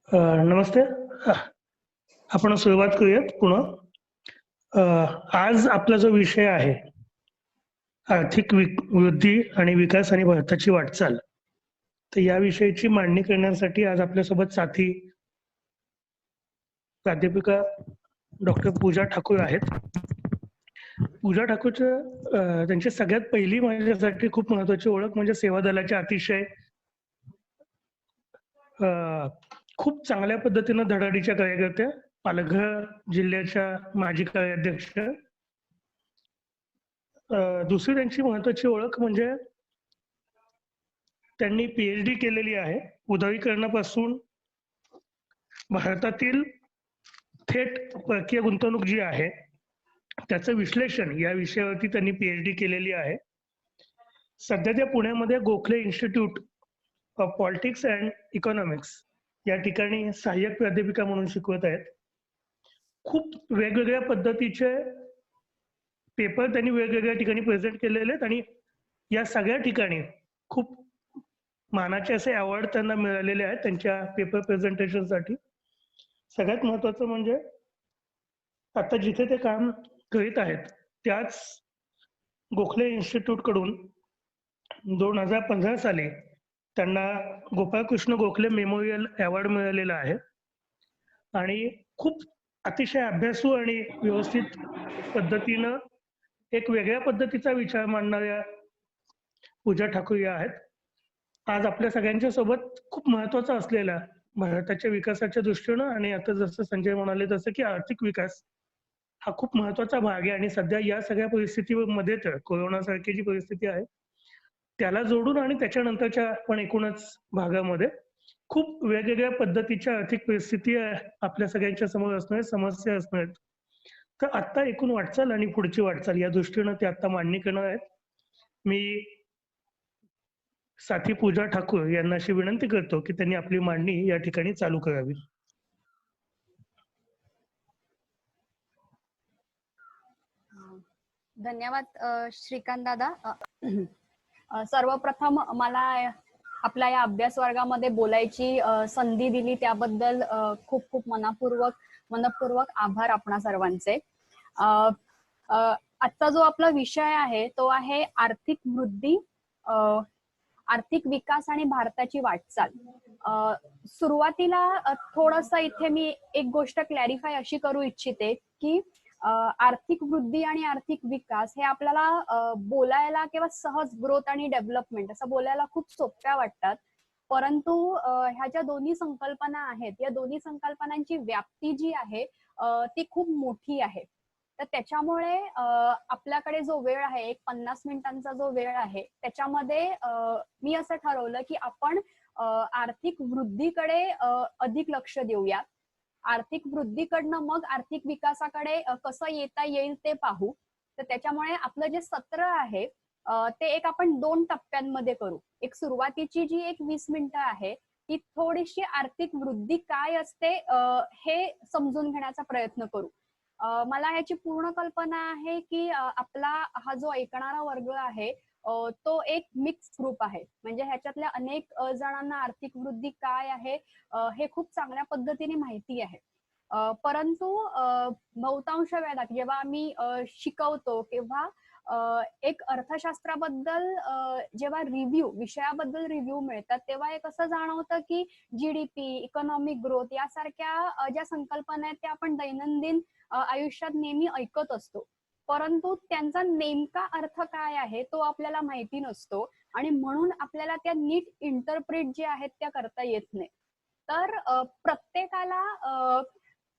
नमस्ते. आपण सुरुवात करूयात पुन्हा. आज आपला जो विषय आहे, आर्थिक वृद्धी आणि विकास आणि भारताची वाटचाल. तर या विषयाची मांडणी करण्यासाठी आज आपल्यासोबत साथी प्राध्यापिका डॉक्टर पूजा ठाकूर आहेत. पूजा ठाकूरच्या त्यांची सगळ्यात पहिली माझ्यासाठी खूप महत्वाची ओळख म्हणजे सेवा दलाच्या अतिशय खूप चांगल्या पद्धतीनं धडाडीच्या कार्यकर्त्या, पालघर जिल्ह्याच्या माजी कार्याध्यक्ष. दुसरी त्यांची महत्वाची ओळख म्हणजे त्यांनी PhD केलेली आहे. उदारीकरणापासून भारतातील थेट परकीय गुंतवणूक जी आहे त्याचं विश्लेषण या विषयावरती त्यांनी PhD केलेली आहे. सध्या त्या पुण्यामध्ये Gokhale institute of politics and economics या ठिकाणी सहाय्यक प्राध्यापिका म्हणून शिकवत आहेत. खूप वेगवेगळ्या पद्धतीचे पेपर त्यांनी वेगवेगळ्या ठिकाणी प्रेझेंट केलेले आहेत आणि या सगळ्या ठिकाणी खूप मानाचे असे अवॉर्ड त्यांना मिळालेले आहेत त्यांच्या पेपर प्रेझेंटेशनसाठी. सगळ्यात महत्वाचं म्हणजे आता जिथे ते काम करीत आहेत त्याच गोखले इन्स्टिट्यूट कडून 2015 साली त्यांना गोपाळकृष्ण गोखले मेमोरियल अवॉर्ड मिळालेला आहे. आणि खूप अतिशय अभ्यासू आणि व्यवस्थित पद्धतीनं एक वेगळ्या पद्धतीचा विचार मांडणाऱ्या पूजा ठाकूर या आहेत. आज आपल्या सगळ्यांच्या सोबत खूप महत्वाचा असलेला भारताच्या विकासाच्या दृष्टीनं आणि आता जसं संजय म्हणाले तसं की आर्थिक विकास हा खूप महत्वाचा भाग आहे. आणि सध्या या सगळ्या परिस्थितीमध्ये तर कोरोना सारखी जी परिस्थिती आहे त्याला जोडून आणि त्याच्यानंतरच्या पण एकूणच भागामध्ये खूप वेगवेगळ्या पद्धतीच्या आर्थिक परिस्थिती आपल्या सगळ्यांच्या समोर असणार, समस्या असणार. तर आता एकूण वाटचाल आणि पुढची वाटचाल या दृष्टीनं ते आता मांडणी करणार आहेत. मी साथी पूजा ठाकूर यांना अशी विनंती करतो की त्यांनी आपली मांडणी या ठिकाणी चालू करावी. धन्यवाद श्रीकांत दादा. सर्वप्रथम मला आपल्या या अभ्यास वर्गामध्ये बोलायची संधी दिली त्याबद्दल खूप खूप मनपूर्वक आभार आपणा सर्वांचे. आजचा जो आपला विषय आहे तो आहे आर्थिक वृद्धी, आर्थिक विकास आणि भारताची वाटचाल. सुरुवातीला थोडंसं इथे मी एक गोष्ट क्लॅरिफाय अशी करू इच्छिते की आर्थिक वृद्धी आणि आर्थिक विकास हे आपल्याला बोलायला किंवा सहज ग्रोथ आणि डेव्हलपमेंट असं बोलायला खूप सोप्या वाटतात, परंतु ह्या ज्या दोन्ही संकल्पना आहेत या दोन्ही संकल्पनांची व्याप्ती जी आहे ती खूप मोठी आहे. तर त्याच्यामुळे आपल्याकडे जो वेळ आहे, एक 50 मिनिटांचा जो वेळ आहे, त्याच्यामध्ये मी असं ठरवलं की आपण आर्थिक वृद्धीकडे अधिक लक्ष देऊया. आर्थिक वृद्धीकडनं मग आर्थिक विकासाकडे कसं येता येईल ते पाहू. तर त्याच्यामुळे आपलं जे सत्र आहे ते एक आपण 2 टप्प्यांमध्ये करू. एक सुरुवातीची जी एक 20 मिनिटं आहे ती थोडीशी आर्थिक वृद्धी काय असते हे समजून घेण्याचा प्रयत्न करू. मला याची पूर्ण कल्पना आहे की आपला हा जो ऐकणारा वर्ग आहे तो एक मिक्स ग्रुप आहे. म्हणजे ह्याच्यातल्या अनेक जणांना आर्थिक वृद्धी काय आहे हे खूप चांगल्या पद्धतीने माहिती आहे. परंतु बहुतांश वेळा जेव्हा आम्ही शिकवतो किंवा एक अर्थशास्त्राबद्दल जेव्हा विषयाबद्दल रिव्ह्यू मिळतात तेव्हा एक असं जाणवतं की GDP, इकॉनॉमिक ग्रोथ यासारख्या ज्या संकल्पना आहेत त्या आपण दैनंदिन आयुष्यात नेहमी ऐकत असतो, परंतु त्यांचा नेमका अर्थ काय आहे तो आपल्याला माहिती नसतो आणि म्हणून आपल्याला त्या नीट इंटरप्रेट जे आहेत त्या करता येत नाही. तर प्रत्येकाला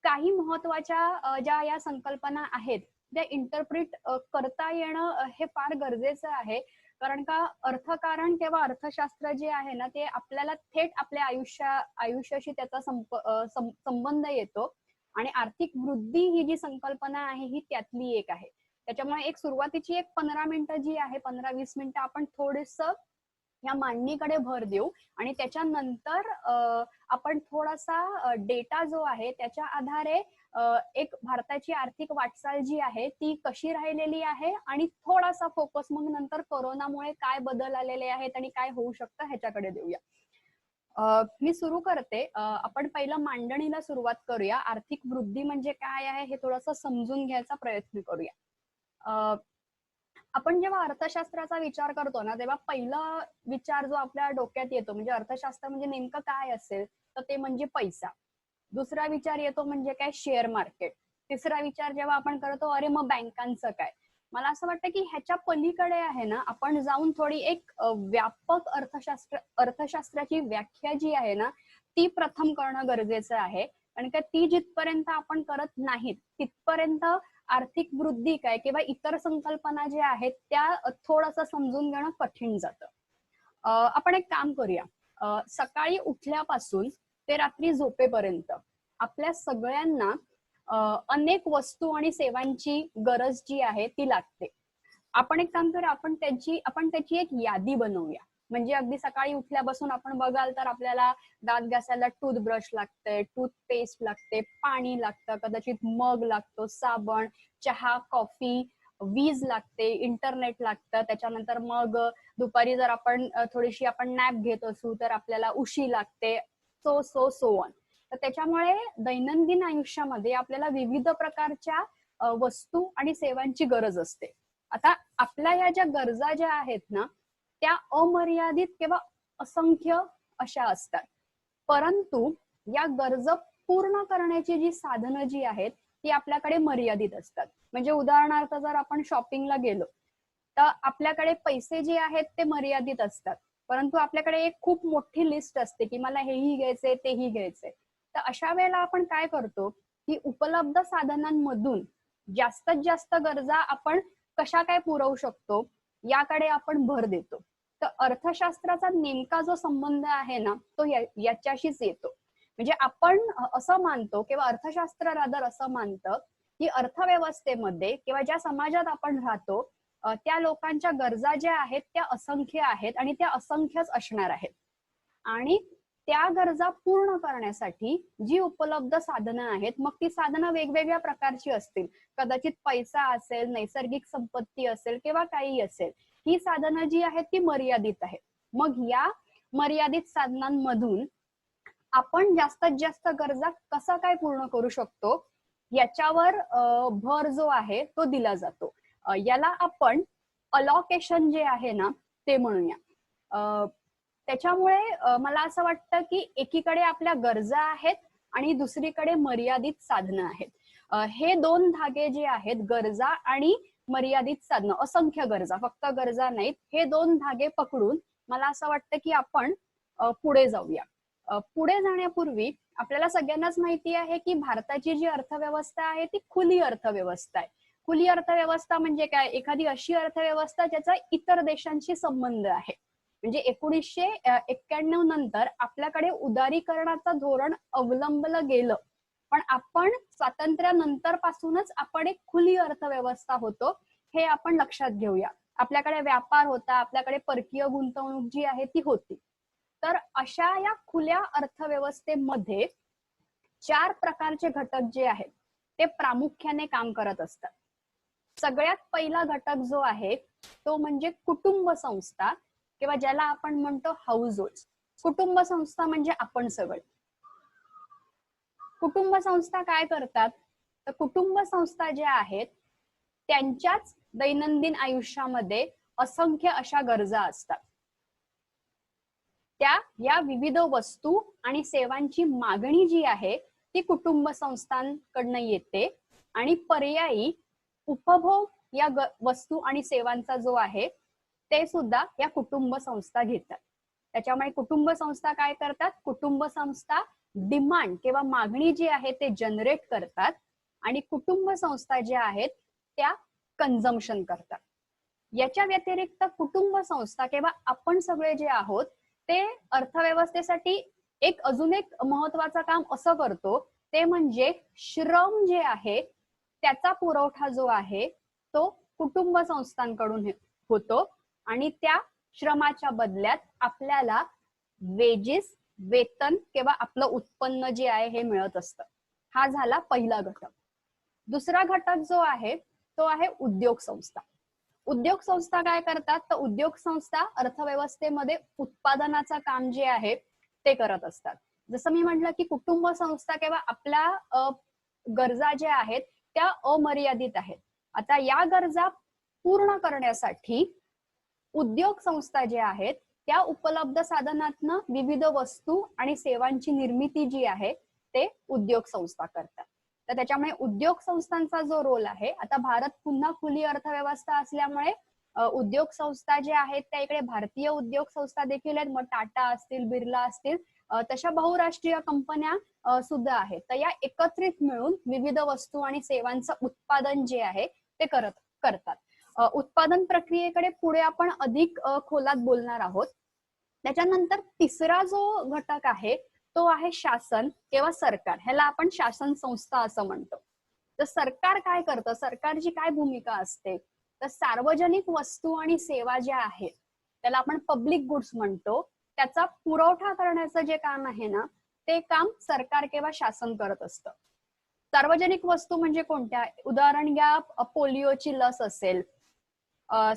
काही महत्वाच्या ज्या या संकल्पना आहेत त्या इंटरप्रिट करता येणं हे फार गरजेचं आहे. कारण का अर्थकारण किंवा अर्थशास्त्र जे आहे ना ते आपल्याला थेट आपल्या आयुष्याशी त्याचा संबंध येतो आणि आर्थिक वृद्धी ही जी संकल्पना आहे ही त्यातली एक आहे. त्याच्यामुळे एक सुरुवातीची एक 15 मिनिटं जी आहे, 15-20 मिनिटं आपण थोडंसं या मांडणीकडे भर देऊ आणि त्याच्यानंतर आपण थोडासा डेटा जो आहे त्याच्या आधारे एक भारताची आर्थिक वाटचाल जी आहे ती कशी राहिलेली आहे आणि थोडासा फोकस मग नंतर कोरोनामुळे काय बदल आलेले आहेत आणि काय होऊ शकतं ह्याच्याकडे देऊया. मी सुरू करते. आपण पहिलं मांडणीला सुरुवात करूया. आर्थिक वृद्धी म्हणजे काय आहे हे थोडंसं समजून घ्यायचा प्रयत्न करूया. आपण जेव्हा अर्थशास्त्राचा विचार करतो ना, तेव्हा पहिला विचार जो आपल्या डोक्यात येतो म्हणजे अर्थशास्त्र म्हणजे नेमकं काय असेल, तर ते म्हणजे पैसा. दुसरा विचार येतो म्हणजे काय, शेअर मार्केट. तिसरा विचार जेव्हा आपण करतो, अरे मग बँकांचं काय. मला असं वाटतं की ह्याच्या पलीकडे आहे ना, आपण जाऊन थोडी एक व्यापक अर्थशास्त्राची व्याख्या जी आहे ना, ती प्रथम करणं गरजेचं आहे. कारण का ती जिथपर्यंत आपण करत नाहीत तिथपर्यंत आर्थिक वृद्धी काय किंवा इतर संकल्पना ज्या आहेत त्या थोडंसं समजून घेणं कठीण जातं. आपण एक काम करूया. सकाळी उठल्यापासून ते रात्री झोपेपर्यंत आपल्या सगळ्यांना अनेक वस्तू आणि सेवांची गरज जी आहे ती लागते. आपण एक काम करूया, आपण त्याची एक यादी बनवूया. म्हणजे अगदी सकाळी उठल्यापासून आपण बघाल तर आपल्याला दात घासायला टूथब्रश लागते, टूथपेस्ट लागते, पाणी लागतं, कदाचित मग लागतो, साबण, चहा, कॉफी, वीज लागते, इंटरनेट लागतं. त्याच्यानंतर मग दुपारी जर आपण थोडीशी नॅप घेत असू तर आपल्याला उशी लागते, सो ऑन. तर त्याच्यामुळे दैनंदिन आयुष्यामध्ये आपल्याला विविध प्रकारच्या वस्तू आणि सेवांची गरज असते. आता आपल्या या ज्या गरजा ज्या आहेत ना, त्या अमर्यादित किंवा असंख्य अशा असतात. परंतु या गरजा पूर्ण करण्याची जी साधनं जी आहेत ती आपल्याकडे मर्यादित असतात. म्हणजे उदाहरणार्थ जर आपण शॉपिंगला गेलो तर आपल्याकडे पैसे जे आहेत ते मर्यादित असतात, परंतु आपल्याकडे एक खूप मोठी लिस्ट असते की मला हेही घ्यायचंय तेही घ्यायचंय. तर अशा वेळेला आपण काय करतो की उपलब्ध साधनांमधून जास्तीत जास्त गरजा आपण कशा काय पुरवू शकतो याकडे आपण भर देतो. तर अर्थशास्त्राचा नेमका जो संबंध आहे ना तो याच्याशीच येतो. म्हणजे आपण असं मानतो किंवा अर्थशास्त्र रादर असं मानतं की अर्थव्यवस्थेमध्ये किंवा ज्या समाजात आपण राहतो त्या लोकांच्या गरजा ज्या आहेत त्या असंख्य आहेत आणि त्या असंख्यच असणार आहेत. आणि त्या गरजा पूर्ण करण्यासाठी जी उपलब्ध साधनं आहेत, मग ती साधनं वेगवेगळ्या प्रकारची असतील. कदाचित पैसा असेल, नैसर्गिक संपत्ती असेल किंवा काही असेल. ही साधनं जी आहेत ती मर्यादित आहेत. मग या मर्यादित साधनांमधून आपण जास्तीत जास्त गरजा कसा काय पूर्ण करू शकतो याच्यावर भर जो आहे तो दिला जातो. याला आपण अलॉकेशन जे आहे ना ते म्हणूया. त्याच्यामुळे मला असं वाटतं की एकीकडे आपल्या गरजा आहेत आणि दुसरीकडे मर्यादित साधनं आहेत. हे दोन धागे जे आहेत, गरजा आणि मर्यादित साधनं, असंख्य गरजा, फक्त गरजा नाहीत, हे दोन धागे पकडून मला असं वाटतं की आपण पुढे जाऊया. पुढे जाण्यापूर्वी आपल्याला सगळ्यांनाच माहिती आहे की भारताची जी अर्थव्यवस्था आहे ती खुली अर्थव्यवस्था आहे. खुली अर्थव्यवस्था म्हणजे काय, एखादी अशी अर्थव्यवस्था ज्याचा इतर देशांशी संबंध आहे. म्हणजे 1991 नंतर आपल्याकडे उदारीकरणाचं धोरण अवलंबलं गेलं, पण आपण स्वातंत्र्यानंतर पासूनच आपण एक खुली अर्थव्यवस्था होतो हे आपण लक्षात घेऊया. आपल्याकडे व्यापार होता, आपल्याकडे परकीय गुंतवणूक जी आहे ती होती. तर अशा या खुल्या अर्थव्यवस्थेमध्ये 4 प्रकारचे घटक जे आहेत ते प्रामुख्याने काम करत असतात. सगळ्यात पहिला घटक जो आहे तो म्हणजे कुटुंब संस्था किंवा ज्याला आपण म्हणतो हाऊस होल्ड. कुटुंब संस्था म्हणजे आपण सगळे. कुटुंब संस्था काय करतात, तर कुटुंब संस्था ज्या आहेत त्यांच्याच दैनंदिन आयुष्यामध्ये असंख्य अशा गरजा असतात. त्या या विविध वस्तू आणि सेवांची मागणी जी आहे ती कुटुंब संस्थांकडनं येते आणि पर्यायी उपभोग या वस्तू आणि सेवांचा जो आहे ते सुद्धा या कुटुंब संस्था घेतात. त्याच्यामुळे कुटुंब संस्था काय करतात, कुटुंब संस्था डिमांड किंवा मागणी जी आहे ते जनरेट करतात आणि कुटुंब संस्था ज्या आहेत त्या कन्झम्पशन करतात. याच्या व्यतिरिक्त कुटुंब संस्था किंवा आपण सगळे जे आहोत ते अर्थव्यवस्थेसाठी अजून एक महत्वाचं काम असं करतो, ते म्हणजे श्रम जे आहे त्याचा पुरवठा जो आहे तो कुटुंब संस्थांकडून होतो आणि त्या श्रमाच्या बदल्यात आपल्याला वेजेस, वेतन किंवा आपलं उत्पन्न जे आहे हे मिळत असतं. हा झाला पहिला घटक. दुसरा घटक जो आहे तो आहे उद्योग संस्था. उद्योग संस्था काय करतात, तर उद्योग संस्था अर्थव्यवस्थेमध्ये उत्पादनाचं काम जे आहे ते करत असतात. जसं मी म्हटलं की कुटुंब संस्था किंवा आपल्या गरजा ज्या आहेत त्या अमर्यादित आहेत. आता या गरजा पूर्ण करण्यासाठी उद्योग संस्था ज्या आहेत त्या उपलब्ध साधनातनं विविध वस्तू आणि सेवांची निर्मिती जी आहे ते उद्योग संस्था करतात. तर त्याच्यामुळे उद्योग संस्थांचा जो रोल आहे, आता भारत पुन्हा खुली अर्थव्यवस्था असल्यामुळे उद्योग संस्था ज्या आहेत त्या इकडे भारतीय उद्योग संस्था देखील आहेत. मग टाटा असतील, बिर्ला असतील, तशा बहुराष्ट्रीय कंपन्या सुद्धा आहेत. तर या एकत्रित मिळून विविध वस्तू आणि सेवांचं उत्पादन जे आहे ते करतात. उत्पादन प्रक्रियेकडे पुढे आपण अधिक खोलात बोलणार आहोत. त्याच्यानंतर तिसरा जो घटक आहे तो आहे शासन किंवा सरकार. ह्याला आपण शासन संस्था असं म्हणतो. तर सरकार काय करतं, सरकारची काय भूमिका असते, तर सार्वजनिक वस्तू आणि सेवा ज्या आहेत त्याला आपण पब्लिक गुड्स म्हणतो, त्याचा पुरवठा करण्याचं जे काम आहे ना ते काम सरकार किंवा शासन करत असतं. सार्वजनिक वस्तू म्हणजे कोणत्या, उदाहरण घ्या, पोलिओची लस असेल,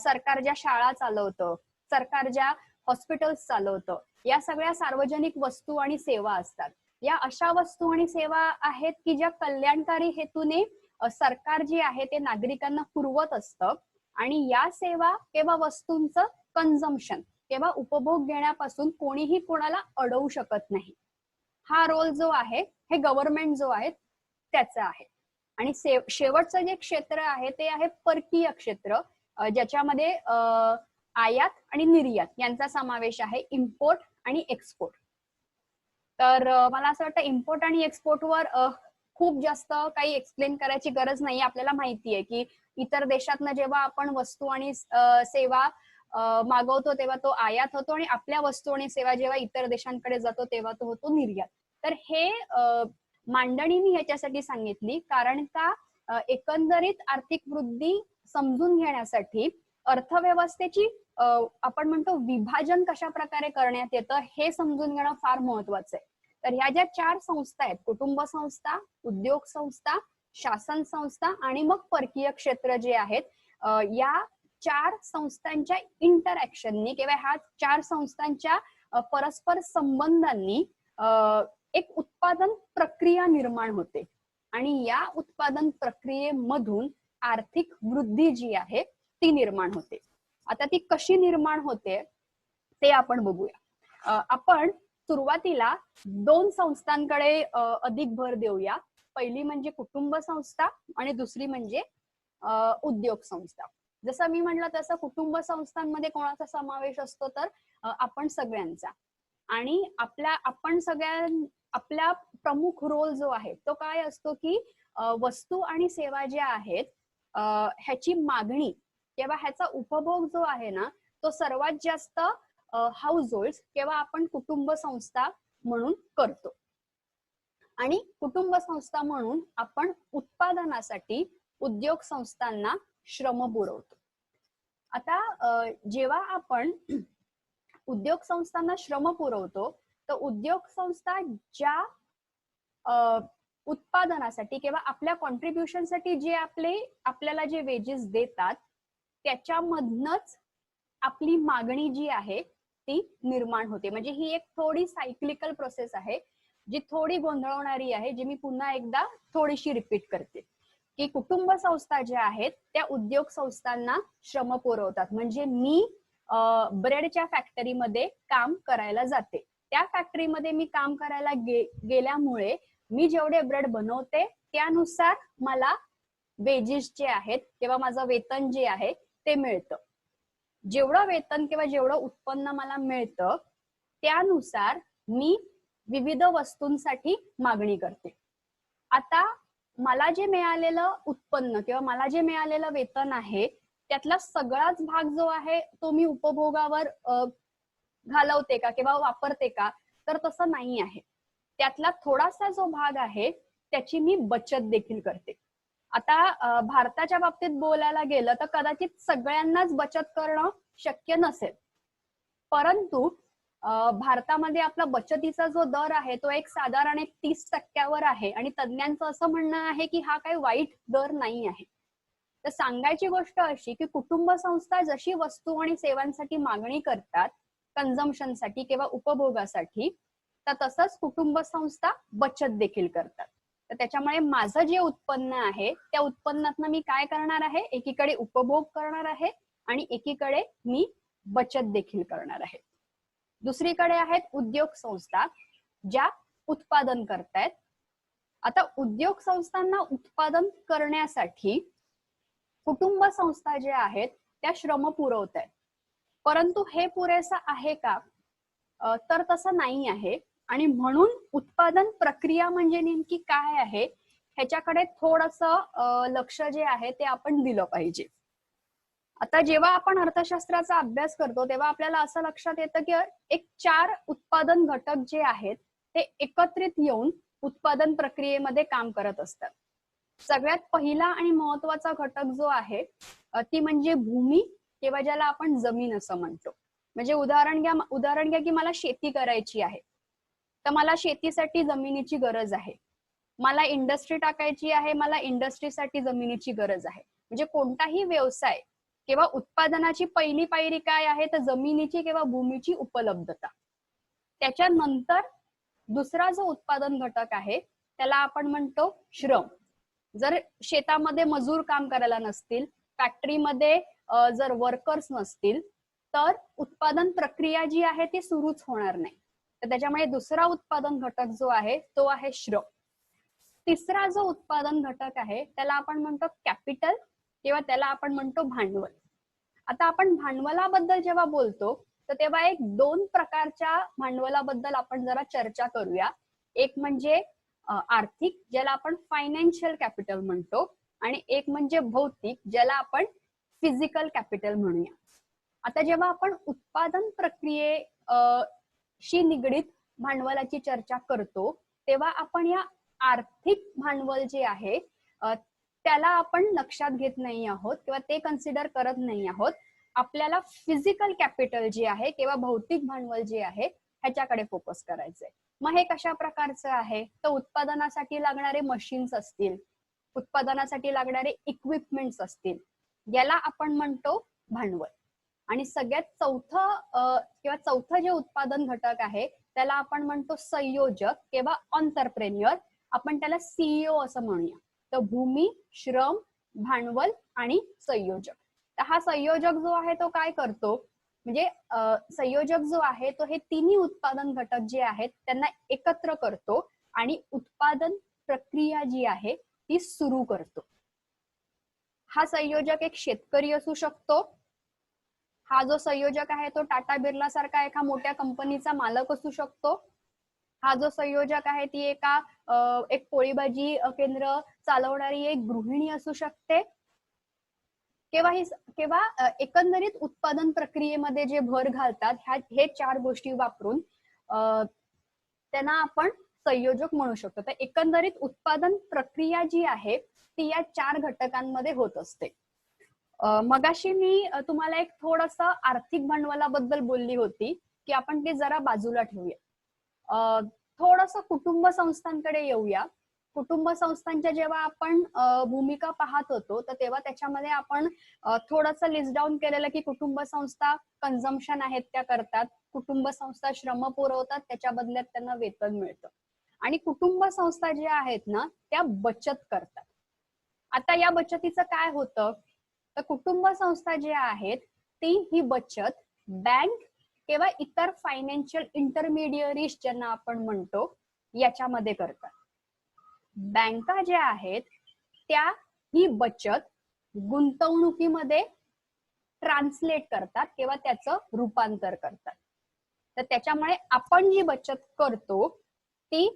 सरकार ज्या शाळा चालवतं, सरकार ज्या हॉस्पिटल्स चालवतं, या सगळ्या सार्वजनिक वस्तू आणि सेवा असतात. या अशा वस्तू आणि सेवा आहेत की ज्या कल्याणकारी हेतूने सरकार जे आहे ते नागरिकांना पुरवत असतं आणि या सेवा किंवा वस्तूंचं कन्झम्पशन किंवा उपभोग घेण्यापासून कोणीही कोणाला अडवू शकत नाही. हा रोल जो आहे हे गव्हर्नमेंट जो आहे त्याचा आहे. आणि शेवटचं जे क्षेत्र आहे ते आहे परकीय क्षेत्र, ज्याच्यामध्ये आयात आणि निर्यात यांचा समावेश आहे, इम्पोर्ट आणि एक्सपोर्ट. तर मला असं वाटतं इम्पोर्ट आणि एक्सपोर्टवर खूप जास्त काही एक्सप्लेन करायची गरज नाही. आपल्याला माहिती आहे की इतर देशातनं जेव्हा आपण वस्तू आणि सेवा मागवतो तेव्हा तो आयात होतो आणि आपल्या वस्तू आणि सेवा जेव्हा इतर देशांकडे जातो तेव्हा तो होतो निर्यात. तर हे मांडणी मी ह्याच्यासाठी सांगितली कारण का एकंदरीत आर्थिक वृद्धी समजून घेण्यासाठी अर्थव्यवस्थेची आपण म्हणतो विभाजन कशा प्रकारे करण्यात येतं हे समजून घेणं फार महत्वाचं आहे. तर ह्या ज्या 4 संस्था आहेत, कुटुंब संस्था, उद्योग संस्था, शासन संस्था आणि मग परकीय क्षेत्र जे आहेत, या 4 संस्थांच्या इंटरॅक्शननी किंवा ह्या 4 संस्थांच्या परस्पर संबंधांनी एक उत्पादन प्रक्रिया निर्माण होते आणि या उत्पादन प्रक्रियेमधून आर्थिक वृद्धी जी आहे ती निर्माण होते. आता ती कशी निर्माण होते ते आपण बघूया. आपण सुरुवातीला 2 संस्थांकडे अधिक भर देऊया. पहिली म्हणजे कुटुंब संस्था आणि दुसरी म्हणजे उद्योग संस्था. जसं मी म्हटलं तसं कुटुंब संस्थांमध्ये कोणाचा समावेश असतो तर आपण सगळ्यांचा. आणि आपला प्रमुख रोल जो आहे तो काय असतो की वस्तू आणि सेवा ज्या आहेत ह्याची मागणी किंवा ह्याचा उपभोग जो आहे ना तो सर्वात जास्त हाऊस होल्ड किंवा आपण कुटुंब संस्था म्हणून करतो. आणि कुटुंब संस्था म्हणून आपण उत्पादनासाठी उद्योग संस्थांना श्रम पुरवतो. आता जेव्हा आपण उद्योग संस्थांना श्रम पुरवतो तर उद्योग संस्था ज्या उत्पादनासाठी किंवा आपल्या कॉन्ट्रीब्युशनसाठी जे आपल्याला जे वेजेस देतात त्याच्यामधनच आपली मागणी जी आहे ती निर्माण होते. म्हणजे ही एक थोडी सायक्लिकल प्रोसेस आहे जी थोडी गोंधळवणारी आहे, जी मी पुन्हा एकदा थोडीशी रिपीट करते की कुटुंब संस्था ज्या आहेत त्या उद्योग संस्थांना श्रम पुरवतात. म्हणजे मी ब्रेडच्या फॅक्टरीमध्ये काम करायला जाते, त्या फॅक्टरीमध्ये मी काम करायला गेल्यामुळे मी जेवढे ब्रेड बनवते त्यानुसार मला वेजेस जे आहेत किंवा माझं वेतन जे आहे ते मिळतं. जेवढं वेतन किंवा जेवढं उत्पन्न मला मिळतं त्यानुसार मी विविध वस्तूंसाठी मागणी करते. आता मला जे मिळालेलं उत्पन्न किंवा मला जे मिळालेलं वेतन आहे त्यातला सगळाच भाग जो आहे तो मी उपभोगावर घालवते का किंवा वापरते का, तर तसं नाही आहे. त्यातला थोडासा जो भाग आहे त्याची मी बचत देखील करते. आता भारताच्या बाबतीत बोलायला गेलं तर कदाचित सगळ्यांनाच बचत करणं शक्य नसेल, परंतु भारतामध्ये आपला बचतीचा जो दर आहे तो एक साधारण 30% आहे आणि तज्ञांचं असं म्हणणं आहे की हा काही वाईट दर नाही आहे. तर सांगायची गोष्ट अशी की कुटुंब संस्था जशी वस्तू आणि सेवांसाठी मागणी करतात कन्झम्पशनसाठी किंवा उपभोगासाठी, तर तसंच कुटुंब संस्था बचत देखील करतात. तर त्याच्यामुळे माझं जे उत्पन्न आहे त्या उत्पन्नातनं मी काय करणार आहे, एकीकडे उपभोग करणार आहे आणि एकीकडे मी बचत देखील करणार आहे. दुसरीकडे आहेत उद्योग संस्था ज्या उत्पादन करतायत. आता उद्योग संस्थांना उत्पादन करण्यासाठी कुटुंब संस्था ज्या आहेत त्या श्रम पुरवत आहेत, परंतु हे पुरेसं आहे का, तर तसं नाही आहे. आणि म्हणून उत्पादन प्रक्रिया म्हणजे नेमकी काय आहे ह्याच्याकडे थोडंसं लक्ष जे आहे ते आपण दिलं पाहिजे. आता जेव्हा आपण अर्थशास्त्राचा अभ्यास करतो तेव्हा आपल्याला असं लक्षात येतं की एक 4 उत्पादन घटक जे आहेत ते एकत्रित येऊन उत्पादन प्रक्रियेमध्ये काम करत असतात. सगळ्यात पहिला आणि महत्वाचा घटक जो आहे ती म्हणजे भूमी किंवा ज्याला आपण जमीन असं म्हणतो. म्हणजे उदाहरण घ्या की मला शेती करायची आहे, तर मला शेतीसाठी जमिनीची गरज आहे. मला इंडस्ट्री टाकायची आहे, मला इंडस्ट्रीसाठी जमिनीची गरज आहे. म्हणजे कोणताही व्यवसाय किंवा उत्पादनाची पहिली पायरी काय आहे, तर जमिनीची किंवा भूमीची उपलब्धता. त्याच्यानंतर दुसरा जो उत्पादन घटक आहे त्याला आपण म्हणतो श्रम. जर शेतामध्ये मजूर काम करायला नसतील, फॅक्टरीमध्ये जर वर्कर्स नसतील, तर उत्पादन प्रक्रिया जी आहे ती सुरूच होणार नाही. तर त्याच्यामुळे दुसरा उत्पादन घटक जो आहे तो आहे श्रम. तिसरा जो उत्पादन घटक आहे त्याला आपण म्हणतो कॅपिटल किंवा त्याला आपण म्हणतो भांडवल. आता आपण भांडवलाबद्दल जेव्हा बोलतो तर तेव्हा एक 2 प्रकारच्या भांडवलाबद्दल आपण जरा चर्चा करूया. एक म्हणजे आर्थिक, ज्याला आपण फायनान्शियल कॅपिटल म्हणतो, आणि एक म्हणजे भौतिक, ज्याला आपण फिजिकल कॅपिटल म्हणूया. आता जेव्हा आपण उत्पादन प्रक्रियेशी निगडीत भांडवलाची चर्चा करतो तेव्हा आपण या आर्थिक भांडवल जे आहे त्याला आपण लक्षात घेत नाही आहोत किंवा ते कन्सिडर करत नाही आहोत. आपल्याला फिजिकल कॅपिटल जे आहे किंवा भौतिक भांडवल जे आहे ह्याच्याकडे फोकस करायचंय. मग हे कशा प्रकारचं आहे, तर उत्पादनासाठी लागणारे मशीन्स असतील, उत्पादनासाठी लागणारे इक्विपमेंट्स असतील, याला आपण म्हणतो भांडवल. आणि सगळ्यात चौथं जे उत्पादन घटक आहे त्याला आपण म्हणतो संयोजक किंवा एंटरप्रेन्युअर. आपण त्याला सीईओ असं म्हणूया. तर भूमी, श्रम, भांडवल आणि संयोजक. तर हा संयोजक जो आहे तो काय करतो, म्हणजे संयोजक जो आहे तो हे तिन्ही उत्पादन घटक जे आहेत त्यांना एकत्र करतो आणि उत्पादन प्रक्रिया जी आहे ती सुरू करतो. हा संयोजक एक शेतकरी असू शकतो. हा जो संयोजक आहे तो टाटा बिर्ला सारखा एका मोठ्या कंपनीचा मालक असू शकतो. हा जो संयोजक आहे ती एक पोळी भाजी केंद्र चालवणारी एक गृहिणी असू शकते. किंवा एकंदरीत उत्पादन प्रक्रियेमध्ये जे भर घालतात हे 4 गोष्टी वापरून त्यांना आपण संयोजक म्हणू शकतो. तर एकंदरीत उत्पादन प्रक्रिया जी आहे ती या 4 घटकांमध्ये होत असते. मगाशी मी तुम्हाला एक थोडंसं आर्थिक भांडवलाबद्दल बोलली होती की आपण ते जरा बाजूला ठेवूया. थोडंसं कुटुंब संस्थांकडे येऊया. कुटुंब संस्थांच्या जेव्हा आपण भूमिका पाहत होतो तर तेव्हा त्याच्यामध्ये आपण थोडंसं लिस्ट डाऊन केलेलं की कुटुंब संस्था कन्झम्पशन आहेत त्या करतात, कुटुंब संस्था श्रम पुरवतात, त्याच्या बदल्यात त्यांना वेतन मिळतं, आणि कुटुंब संस्था ज्या आहेत ना त्या बचत करतात. आता या बचतीचं काय होतं, तर कुटुंब संस्था ज्या आहेत ही बचत बँक किंवा इतर फायनान्शियल इंटरमिडियरीज ज्यांना आपण म्हणतो याच्यामध्ये करतात. बँका ज्या आहेत त्या ही बचत गुंतवणुकीमध्ये ट्रान्सलेट करतात किंवा त्याचं रूपांतर करतात. तर त्याच्यामुळे आपण जी बचत करतो ती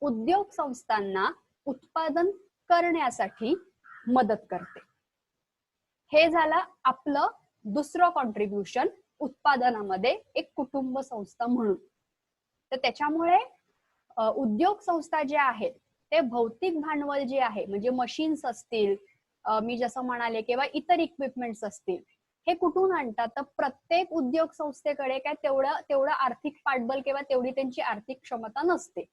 उद्योग संस्थांना उत्पादन करण्यासाठी मदत करते. हे झालं आपलं दुसरं कॉन्ट्रीब्युशन उत्पादनामध्ये एक कुटुंब संस्था म्हणून. तर त्याच्यामुळे उद्योग संस्था ज्या आहेत ते भौतिक भांडवल जे आहे म्हणजे मशीन्स असतील, मी जसं म्हणाले, किंवा इतर इक्विपमेंट्स असतील, हे कुठून आणतात, तर प्रत्येक उद्योग संस्थेकडे काय तेवढं आर्थिक पाठबळ किंवा तेवढी त्यांची आर्थिक क्षमता नसते.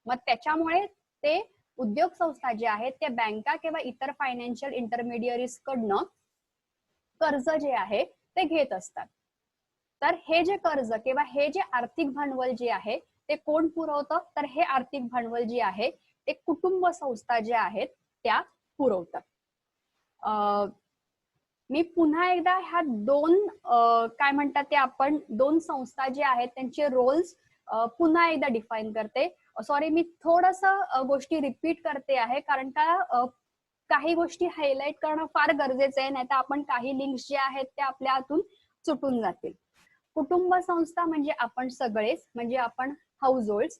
मग त्याच्यामुळे ते उद्योग संस्था जे आहेत त्या बँका किंवा इतर फायनान्शियल इंटरमिडियरीज कडनं कर्ज जे आहे ते घेत असतात. तर हे जे कर्ज किंवा हे जे आर्थिक भांडवल जे आहे ते कोण पुरवतं, तर हे आर्थिक भांडवल जे आहे ते कुटुंब संस्था ज्या आहेत त्या पुरवतात. मी पुन्हा एकदा ह्या दोन काय म्हणतात ते आपण दोन संस्था जे आहेत त्यांचे रोल्स पुन्हा एकदा डिफाईन करते. सॉरी, मी थोडस गोष्टी रिपीट करते आहे, कारण का काही गोष्टी हायलाइट करणं फार गरजेचं आहे, नाहीतर आपण काही लिंक्स जे आहेत ते आपल्या हातून सुटून जातील. कुटुंब संस्था म्हणजे आपण सगळेच, म्हणजे आपण हाऊस होल्ड.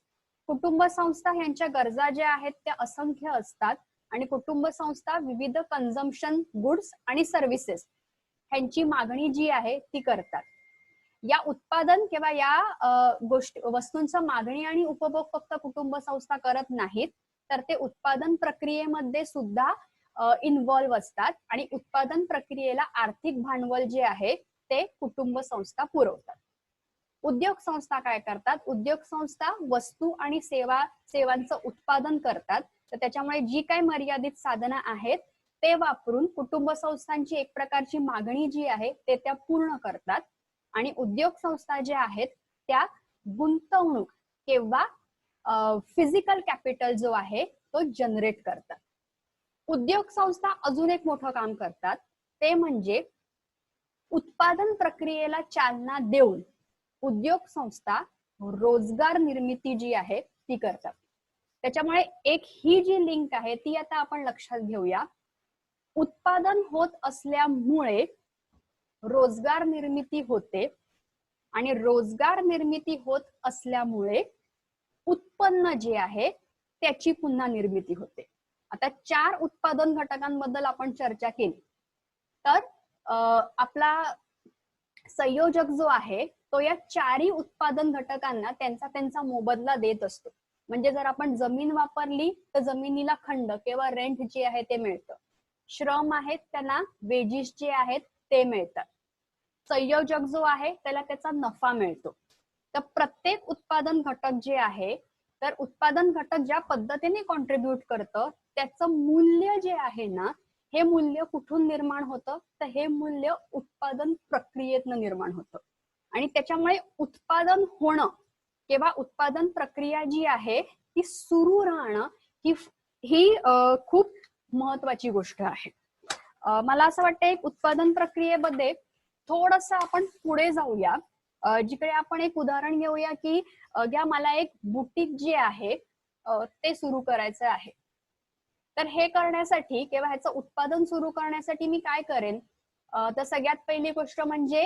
कुटुंब संस्था यांच्या गरजा ज्या आहेत त्या असंख्य असतात आणि कुटुंब संस्था विविध कन्झम्पशन गुड्स आणि सर्व्हिसेस ह्यांची मागणी जी आहे ती करतात. या उत्पादन किंवा या गोष्टी वस्तूंचा मागणी आणि उपभोग फक्त कुटुंब संस्था करत नाहीत, तर ते उत्पादन प्रक्रियेमध्ये सुद्धा इन्व्हॉल्व्ह असतात आणि उत्पादन प्रक्रियेला आर्थिक भांडवल जे आहे ते कुटुंब संस्था पुरवतात. उद्योग संस्था काय करतात? उद्योग संस्था वस्तू आणि सेवांचं उत्पादन करतात, तर त्याच्यामुळे जी काही मर्यादित साधनं आहेत ते वापरून कुटुंब संस्थांची एक प्रकारची मागणी जी आहे ते त्या पूर्ण करतात आणि उद्योग संस्था ज्या आहेत त्या गुंतवणूक किंवा फिजिकल कॅपिटल जो आहे तो जनरेट करतात. उद्योग संस्था अजून एक मोठं काम करतात, ते म्हणजे उत्पादन प्रक्रियेला चालना देऊन उद्योग संस्था रोजगार निर्मिती जी आहे ती करतात. त्याच्यामुळे एक ही जी लिंक आहे ती आता आपण लक्षात घेऊया. उत्पादन होत असल्यामुळे रोजगार निर्मिती होते आणि रोजगार निर्मिती होत असल्यामुळे उत्पन्न जे आहे त्याची पुन्हा निर्मिती होते. आता 4 उत्पादन घटकांबद्दल आपण चर्चा केली, तर आपला संयोजक जो आहे तो या 4ही उत्पादन घटकांना त्यांचा मोबदला देत असतो. म्हणजे जर आपण जमीन वापरली तर जमिनीला खंड किंवा रेंट जे आहे ते मिळतं. श्रम आहेत त्यांना वेजेस जे आहेत ते मिळतात. संयोजक जो आहे त्याला त्याचा नफा मिळतो. तर प्रत्येक उत्पादन घटक जे आहे, तर उत्पादन घटक ज्या पद्धतीने कॉन्ट्रीब्युट करतं त्याचं मूल्य जे आहे ना, हे मूल्य कुठून निर्माण होतं, तर हे मूल्य उत्पादन प्रक्रियेतनं निर्माण होतं आणि त्याच्यामुळे उत्पादन होणं किंवा उत्पादन प्रक्रिया जी आहे ती सुरू राहणं ही खूप महत्वाची गोष्ट आहे. मला असं वाटतं एक उत्पादन प्रक्रियेमध्ये थोडस आपण पुढे जाऊया, जिकडे आपण एक उदाहरण घेऊया की मला एक बुटीक जे आहे ते सुरू करायचं आहे. तर हे करण्यासाठी किंवा ह्याचं उत्पादन सुरू करण्यासाठी मी काय करेन, तर सगळ्यात पहिली गोष्ट म्हणजे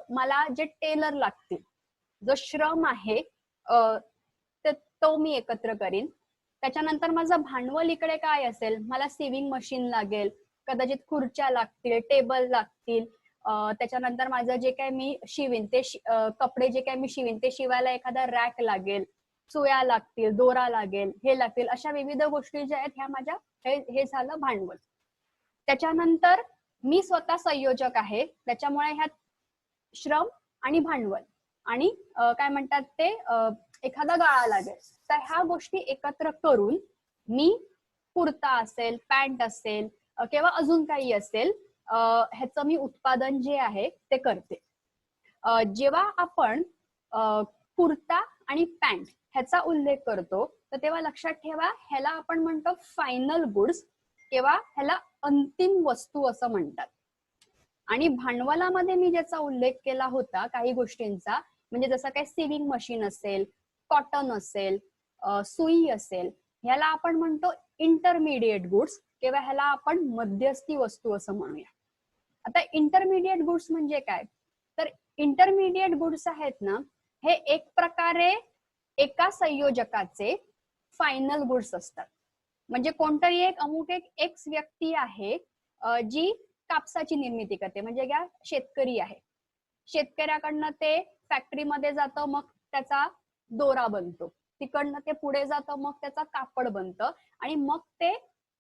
मला जे टेलर लागतील, जो श्रम आहे तो मी एकत्र करीन. त्याच्यानंतर माझं भांडवल इकडे काय असेल, मला सिविंग मशीन लागेल, कदाचित खुर्च्या लागतील, टेबल लागतील, त्याच्यानंतर माझं जे काही मी शिवीन ते कपडे जे काही मी शिवीन ते शिवायला एखादा रॅक लागेल, सुया लागतील, दोरा लागेल, हे लागतील. अशा विविध गोष्टी ज्या आहेत ह्या माझ्या हे झालं भांडवल. त्याच्यानंतर मी स्वतः संयोजक आहे, त्याच्यामुळे ह्यात श्रम आणि भांडवल आणि काय म्हणतात ते एखादा गाळा लागेल. तर ह्या गोष्टी एकत्र करून मी कुर्ता असेल, पॅन्ट असेल किंवा अजून काही असेल, ह्याचं मी उत्पादन जे आहे ते करते. जेव्हा आपण कुर्ता आणि पॅन्ट ह्याचा उल्लेख करतो तर तेव्हा लक्षात ठेवा ह्याला आपण म्हणतो फायनल गुड्स किंवा ह्याला अंतिम वस्तू असं म्हणतात. आणि भांडवलामध्ये मी ज्याचा उल्लेख केला होता काही गोष्टींचा, म्हणजे जसं काय सिविंग मशीन असेल, कॉटन असेल, सुई असेल, ह्याला आपण म्हणतो इंटरमिडिएट गुड्स किंवा ह्याला आपण मध्यस्थी वस्तू असं म्हणूया. आता इंटरमिडिएट गुड्स म्हणजे काय, तर इंटरमिडिएट गुड्स आहेत ना, हे एक प्रकारे एका संयोजकाचे फायनल गुड्स असतात. म्हणजे कोणतरी एक अमुक एक एक्स व्यक्ती आहे जी कापसाची निर्मिती करते, म्हणजे काय शेतकरी आहे, शेतकऱ्याकडनं ते फॅक्टरीमध्ये जातं, मग त्याचा दोरा बनतो, तिकडनं ते पुढे जातं, मग त्याचा कापड बनतं आणि मग ते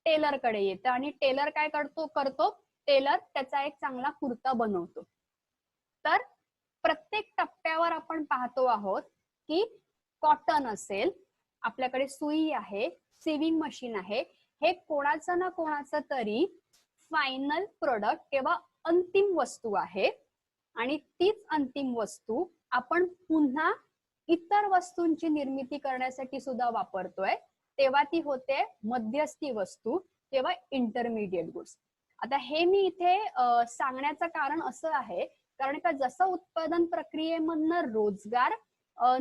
टेलर कडे येतं आणि टेलर काय करतो टेलर त्याचा एक चांगला कुर्ता बनवतो. तर प्रत्येक टप्प्यावर आपण पाहतो आहोत की कॉटन असेल, आपल्याकडे सुई आहे, सिविंग मशीन आहे, हे कोणाचं ना कोणाचं तरी फायनल प्रोडक्ट किंवा अंतिम वस्तू आहे आणि तीच अंतिम वस्तू आपण पुन्हा इतर वस्तूंची निर्मिती करण्यासाठी सुद्धा वापरतोय तेव्हा ती होते मध्यस्थी वस्तू किंवा इंटरमिडिएट गुड्स. आता हे मी इथे सांगण्याचं कारण असं आहे कारण का जसं उत्पादन प्रक्रियेमधनं रोजगार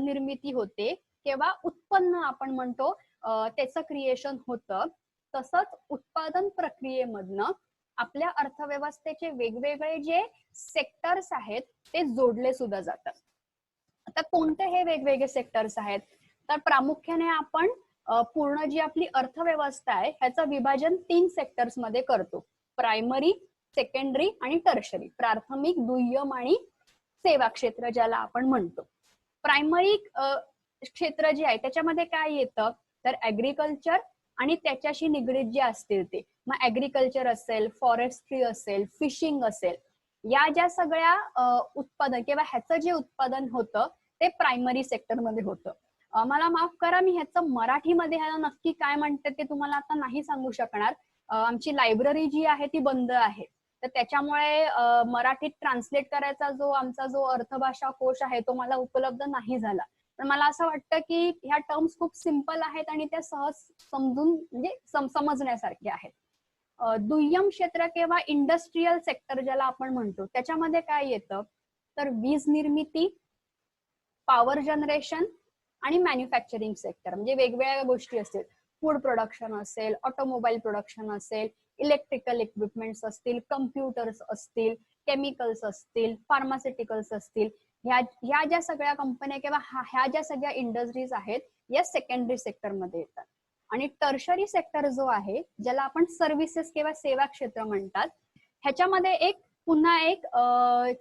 निर्मिती होते किंवा उत्पन्न आपण म्हणतो त्याचं क्रिएशन होतं, तसंच उत्पादन प्रक्रियेमधनं आपल्या अर्थव्यवस्थेचे वेगवेगळे जे सेक्टर्स आहेत ते जोडले सुद्धा जातात. आता कोणते हे वेगवेगळे सेक्टर्स आहेत, तर प्रामुख्याने आपण पूर्ण जी आपली अर्थव्यवस्था आहे ह्याचं विभाजन 3 सेक्टर्स मध्ये करतो. प्रायमरी, सेकंडरी आणि टर्शरी. प्राथमिक, दुय्यम आणि सेवा क्षेत्र ज्याला आपण म्हणतो. प्रायमरी क्षेत्र जे आहे त्याच्यामध्ये काय येतं, तर ऍग्रिकल्चर आणि त्याच्याशी निगडीत जे असतील ते, मग ऍग्रिकल्चर असेल, फॉरेस्ट्री असेल, फिशिंग असेल, या ज्या सगळ्या उत्पादन किंवा ह्याचं जे उत्पादन होतं ते प्रायमरी सेक्टर मध्ये होतं. मला माफ करा, मी ह्याचं मराठीमध्ये ह्याला नक्की काय म्हणते ते तुम्हाला आता नाही सांगू शकणार. आमची लायब्ररी जी आहे ती बंद आहे, तर त्याच्यामुळे मराठीत ट्रान्सलेट करायचा आमचा जो अर्थभाषा कोश आहे तो मला उपलब्ध नाही झाला. पण मला असं वाटतं की ह्या टर्म्स खूप सिंपल आहेत आणि त्या सहज समजून म्हणजे समजण्यासारख्या आहेत. दुय्यम क्षेत्र किंवा इंडस्ट्रीयल सेक्टर ज्याला आपण म्हणतो त्याच्यामध्ये काय येतं, तर वीज निर्मिती, पॉवर जनरेशन आणि मॅन्युफॅक्चरिंग सेक्टर, म्हणजे वेगवेगळ्या गोष्टी असतील. फूड प्रोडक्शन असेल, ऑटोमोबाईल प्रोडक्शन असेल, इलेक्ट्रिकल इक्विपमेंट्स असतील, कम्प्युटर्स असतील, केमिकल्स असतील, फार्मास्युटिकल्स असतील, ह्या ज्या सगळ्या कंपन्या किंवा ह्या ज्या सगळ्या इंडस्ट्रीज आहेत या सेकंडरी सेक्टर मध्ये येतात. आणि टर्शरी सेक्टर जो आहे ज्याला आपण सर्व्हिसेस किंवा सेवा क्षेत्र म्हणतात, ह्याच्यामध्ये पुन्हा एक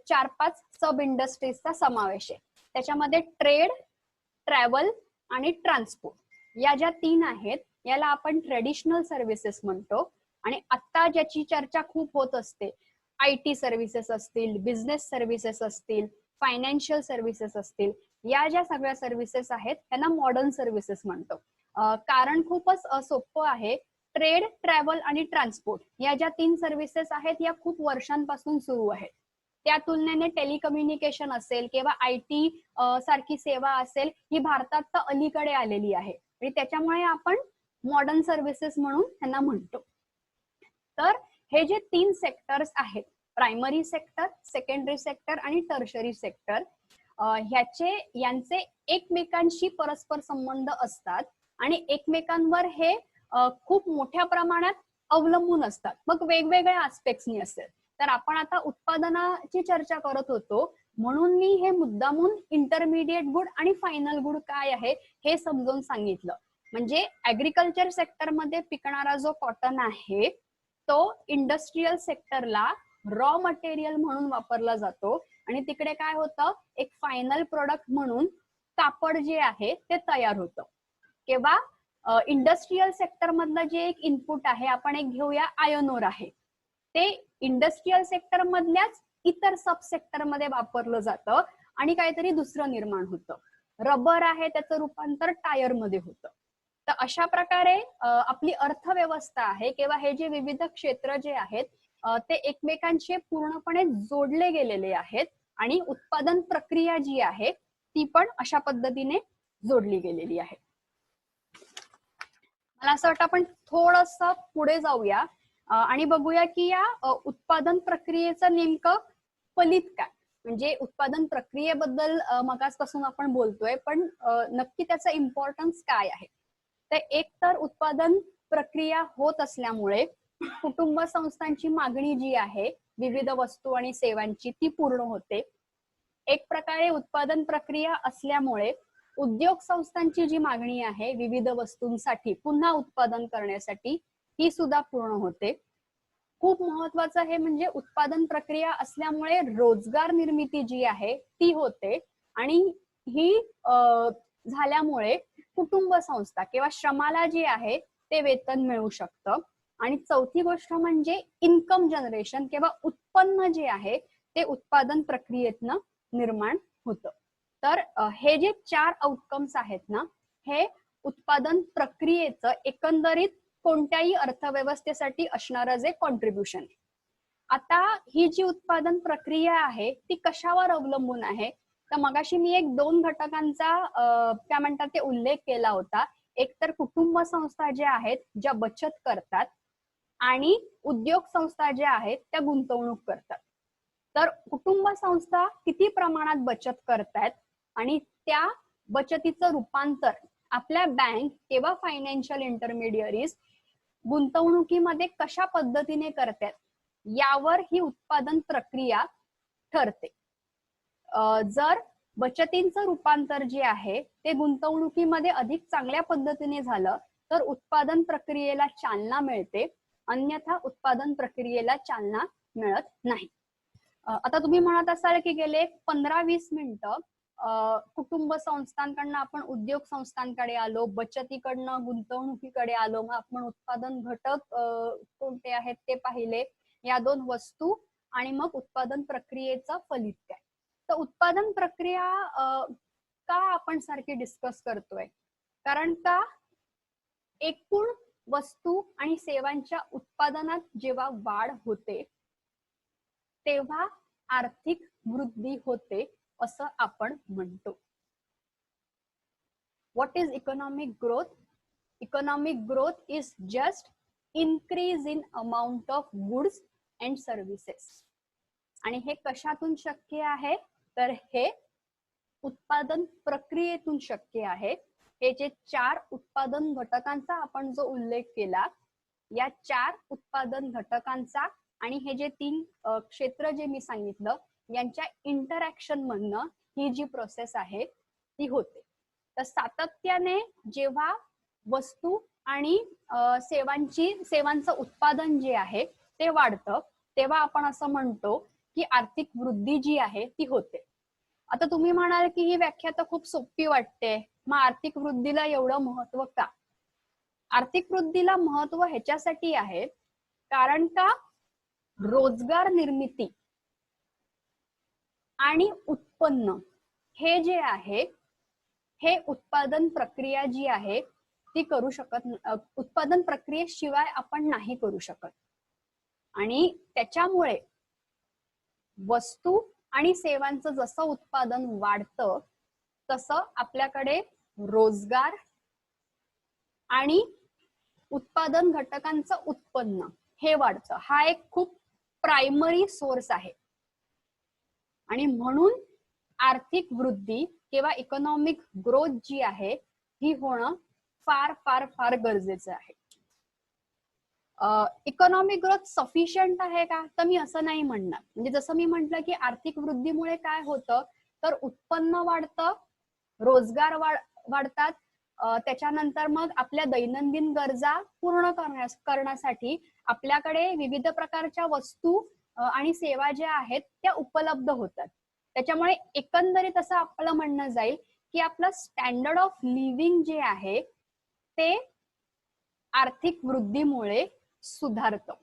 4-5 सब इंडस्ट्रीजचा समावेश आहे. त्याच्यामध्ये ट्रेड, ट्रॅव्हल आणि ट्रान्सपोर्ट या ज्या 3 आहेत याला आपण ट्रेडिशनल सर्व्हिसेस म्हणतो. आणि आता ज्याची चर्चा खूप होत असते, IT सर्व्हिसेस असतील, बिझनेस सर्व्हिसेस असतील, फायनान्शियल सर्व्हिसेस असतील, या ज्या सगळ्या सर्व्हिसेस आहेत त्यांना मॉडर्न सर्व्हिसेस म्हणतो. कारण खूपच सोपं आहे. ट्रेड, ट्रॅव्हल आणि ट्रान्सपोर्ट या ज्या 3 सर्व्हिसेस आहेत या खूप वर्षांपासून सुरू आहेत. त्या तुलनेने टेलिकम्युनिकेशन असेल किंवा IT सारखी सेवा असेल ही भारतात तर अलीकडे आलेली आहे आणि त्याच्यामुळे आपण मॉडर्न सर्व्हिसेस म्हणून त्यांना म्हणतो. तर हे जे 3 सेक्टर्स आहेत, प्रायमरी सेक्टर, सेकंडरी सेक्टर आणि टर्शरी सेक्टर, यांचे एकमेकांशी परस्पर संबंध असतात आणि एकमेकांवर हे खूप मोठ्या प्रमाणात अवलंबून असतात. मग वेगवेगळ्या आस्पेक्ट्सनी असेल. तर आपण आता उत्पादनाची चर्चा करत होतो म्हणून मी हे मुद्दामून इंटरमिडिएट गुड आणि फायनल गुड काय आहे हे समजावून सांगितलं. म्हणजे ऍग्रिकल्चर सेक्टरमध्ये पिकणारा जो कॉटन आहे तो इंडस्ट्रीयल सेक्टरला रॉ मटेरियल म्हणून वापरला जातो आणि तिकडे काय होतं, एक फायनल प्रोडक्ट म्हणून कापड जे आहे ते तयार होतं. किंवा इंडस्ट्रीयल सेक्टर मधलं जे एक इनपुट आहे, आपण एक घेऊया आयर्न ओर आहे, ते इंडस्ट्रीयल सेक्टर मधल्याच इतर सब सेक्टर मध्ये वापरलं जातं आणि काहीतरी दुसरं निर्माण होतं. रबर आहे त्याचं रूपांतर टायर मध्ये होतं. तर अशा प्रकारे आपली अर्थव्यवस्था आहे किंवा हे जे विविध क्षेत्र जे आहेत ते एकमेकांशी पूर्णपणे जोडले गेलेले आहेत आणि उत्पादन प्रक्रिया जी आहे ती पण अशा पद्धतीने जोडली गेलेली आहे. मला असं वाटतं आपण थोडस पुढे जाऊया आणि बघूया की या उत्पादन प्रक्रियेचं नेमकं फलित काय, म्हणजे उत्पादन प्रक्रियेबद्दल मगासपासून आपण बोलतोय पण नक्की त्याचा इम्पॉर्टन्स काय आहे. तर एक तर उत्पादन प्रक्रिया होत असल्यामुळे कुटुंब संस्थांची मागणी जी आहे विविध वस्तू आणि सेवांची ती पूर्ण होते. एक प्रकारे उत्पादन प्रक्रिया असल्यामुळे उद्योग संस्थांची जी मागणी आहे विविध वस्तूंसाठी पुन्हा उत्पादन करण्यासाठी ही सुद्धा पूर्ण होते. खूप महत्वाचं हे म्हणजे उत्पादन प्रक्रिया असल्यामुळे रोजगार निर्मिती जी आहे ती होते आणि ही झाल्यामुळे कुटुंब संस्था किंवा श्रमाला जे आहे ते वेतन मिळू शकतं. आणि चौथी गोष्ट म्हणजे इन्कम जनरेशन किंवा उत्पन्न जे आहे ते उत्पादन प्रक्रियेतनं निर्माण होतं. तर हे जे 4 आउटकम्स आहेत ना, हे उत्पादन प्रक्रियेचं एकंदरीत कोणत्याही अर्थव्यवस्थेसाठी असणारं जे कॉन्ट्रीब्युशन आहे. आता ही जी उत्पादन प्रक्रिया आहे ती कशावर अवलंबून आहे, तर मगाशी मी एक 2 घटकांचा काय म्हणतात ते उल्लेख केला होता. एक तर कुटुंब संस्था ज्या आहेत ज्या बचत करतात आणि उद्योग संस्था ज्या आहेत त्या गुंतवणूक करतात. तर कुटुंब संस्था किती प्रमाणात बचत करतायत आणि त्या बचतीचं रूपांतर आपल्या बँक किंवा फायनान्शियल इंटरमिडियरीज गुंतवणुकीमध्ये कशा पद्धतीने करतात यावर ही उत्पादन प्रक्रिया ठरते. जर बचतींचं रूपांतर जे आहे ते गुंतवणुकीमध्ये अधिक चांगल्या पद्धतीने झालं तर उत्पादन प्रक्रियेला चालना मिळते, अन्यथा उत्पादन प्रक्रियेला चालना मिळत नाही. आता तुम्ही म्हणत असाल की गेले 15-20 मिनिटं कुटुंब संस्थांकडनं आपण उद्योग संस्थांकडे आलो, बचतीकडनं गुंतवणुकीकडे आलो, मग आपण उत्पादन घटक कोणते आहेत ते पाहिले, या 2 वस्तू आणि मग उत्पादन प्रक्रियेचा फलित काय. तर उत्पादन प्रक्रिया का आपण सारखी डिस्कस करतोय, कारण का एकूण वस्तू आणि सेवांच्या उत्पादनात जेव्हा वाढ होते तेव्हा आर्थिक वृद्धी होते असं आपण म्हणतो. What is economic growth? Economic growth is just increase in amount of goods and services. आणि हे कशातून शक्य आहे, तर हे उत्पादन प्रक्रियेतून शक्य आहे. हे जे 4 उत्पादन घटकांचा आपण जो उल्लेख केला, या 4 उत्पादन घटकांचा आणि हे जे 3 क्षेत्र जे मी सांगितलं यांच्या इंटरॅक्शन मधनं ही जी प्रोसेस आहे ती होते. तर सातत्याने जेव्हा वस्तू आणि सेवांचं उत्पादन जे आहे ते वाढतं तेव्हा आपण असं म्हणतो की आर्थिक वृद्धी जी आहे ती होते. आता तुम्ही म्हणाल की ही व्याख्या तर खूप सोपी वाटते, मग आर्थिक वृद्धीला एवढं महत्व का? आर्थिक वृद्धीला महत्व ह्याच्यासाठी आहे कारण का रोजगार निर्मिती आणि उत्पन्न हे जे आहे हे उत्पादन प्रक्रिया जी आहे ती करू शकत, उत्पादन प्रक्रियेशिवाय आपण नाही करू शकत. आणि त्याच्यामुळे वस्तू आणि सेवांचं जसं उत्पादन वाढतं तसं आपल्याकडे रोजगार आणि उत्पादन घटकांचं उत्पन्न हे वाढतं. हा एक खूप प्रायमरी सोर्स आहे आणि म्हणून आर्थिक वृद्धी किंवा इकॉनॉमिक ग्रोथ जी आहे ही होणं फार फार फार गरजेचं आहे. इकॉनॉमिक ग्रोथ सफिशियंट आहे का, तर मी असं नाही म्हणणार. म्हणजे जसं मी म्हटलं की आर्थिक वृद्धीमुळे काय होतं तर उत्पन्न वाढतं, रोजगार वाढतात, त्याच्यानंतर मग आपल्या दैनंदिन गरजा पूर्ण करण्यासाठी आपल्याकडे विविध प्रकारच्या वस्तू आणि सेवा ज्या आहेत त्या उपलब्ध होतात. त्याच्यामुळे एकंदरीत असं आपलं म्हणणं जाईल की आपलं स्टँडर्ड ऑफ लिव्हिंग जे आहे ते आर्थिक वृद्धीमुळे सुधारतं.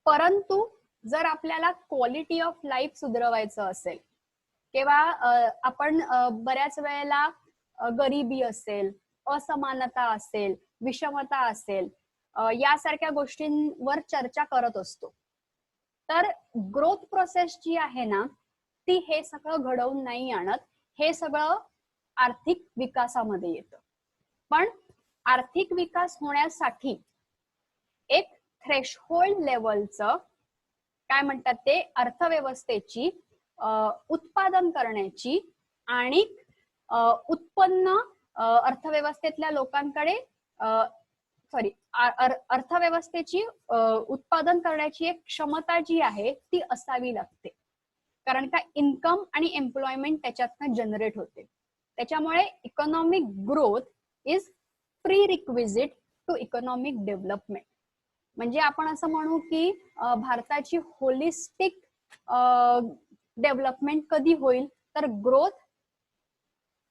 परंतु जर आपल्याला क्वालिटी ऑफ लाईफ सुधारवायचं असेल किंवा आपण बऱ्याच वेळेला गरिबी असेल, असमानता असेल, विषमता असेल, यासारख्या गोष्टींवर चर्चा करत असतो, तर ग्रोथ प्रोसेस जी आहे ना ती हे सगळं घडवून नाही आणत, हे सगळं आर्थिक विकासामध्ये येतं. पण आर्थिक विकास होण्यासाठी एक थ्रेशहोल्ड लेवलचं काय म्हणतात ते अर्थव्यवस्थेची उत्पादन करण्याची आणि उत्पन्न अर्थव्यवस्थेतल्या लोकांकडे अर्थव्यवस्थेची उत्पादन करण्याची एक क्षमता जी आहे ती असावी लागते. कारण का इन्कम आणि एम्प्लॉयमेंट त्याच्यातनं जनरेट होते. त्याच्यामुळे economic growth is prerequisite to economic development. म्हणजे आपण असं म्हणू की भारताची होलिस्टिक डेव्हलपमेंट कधी होईल तर ग्रोथ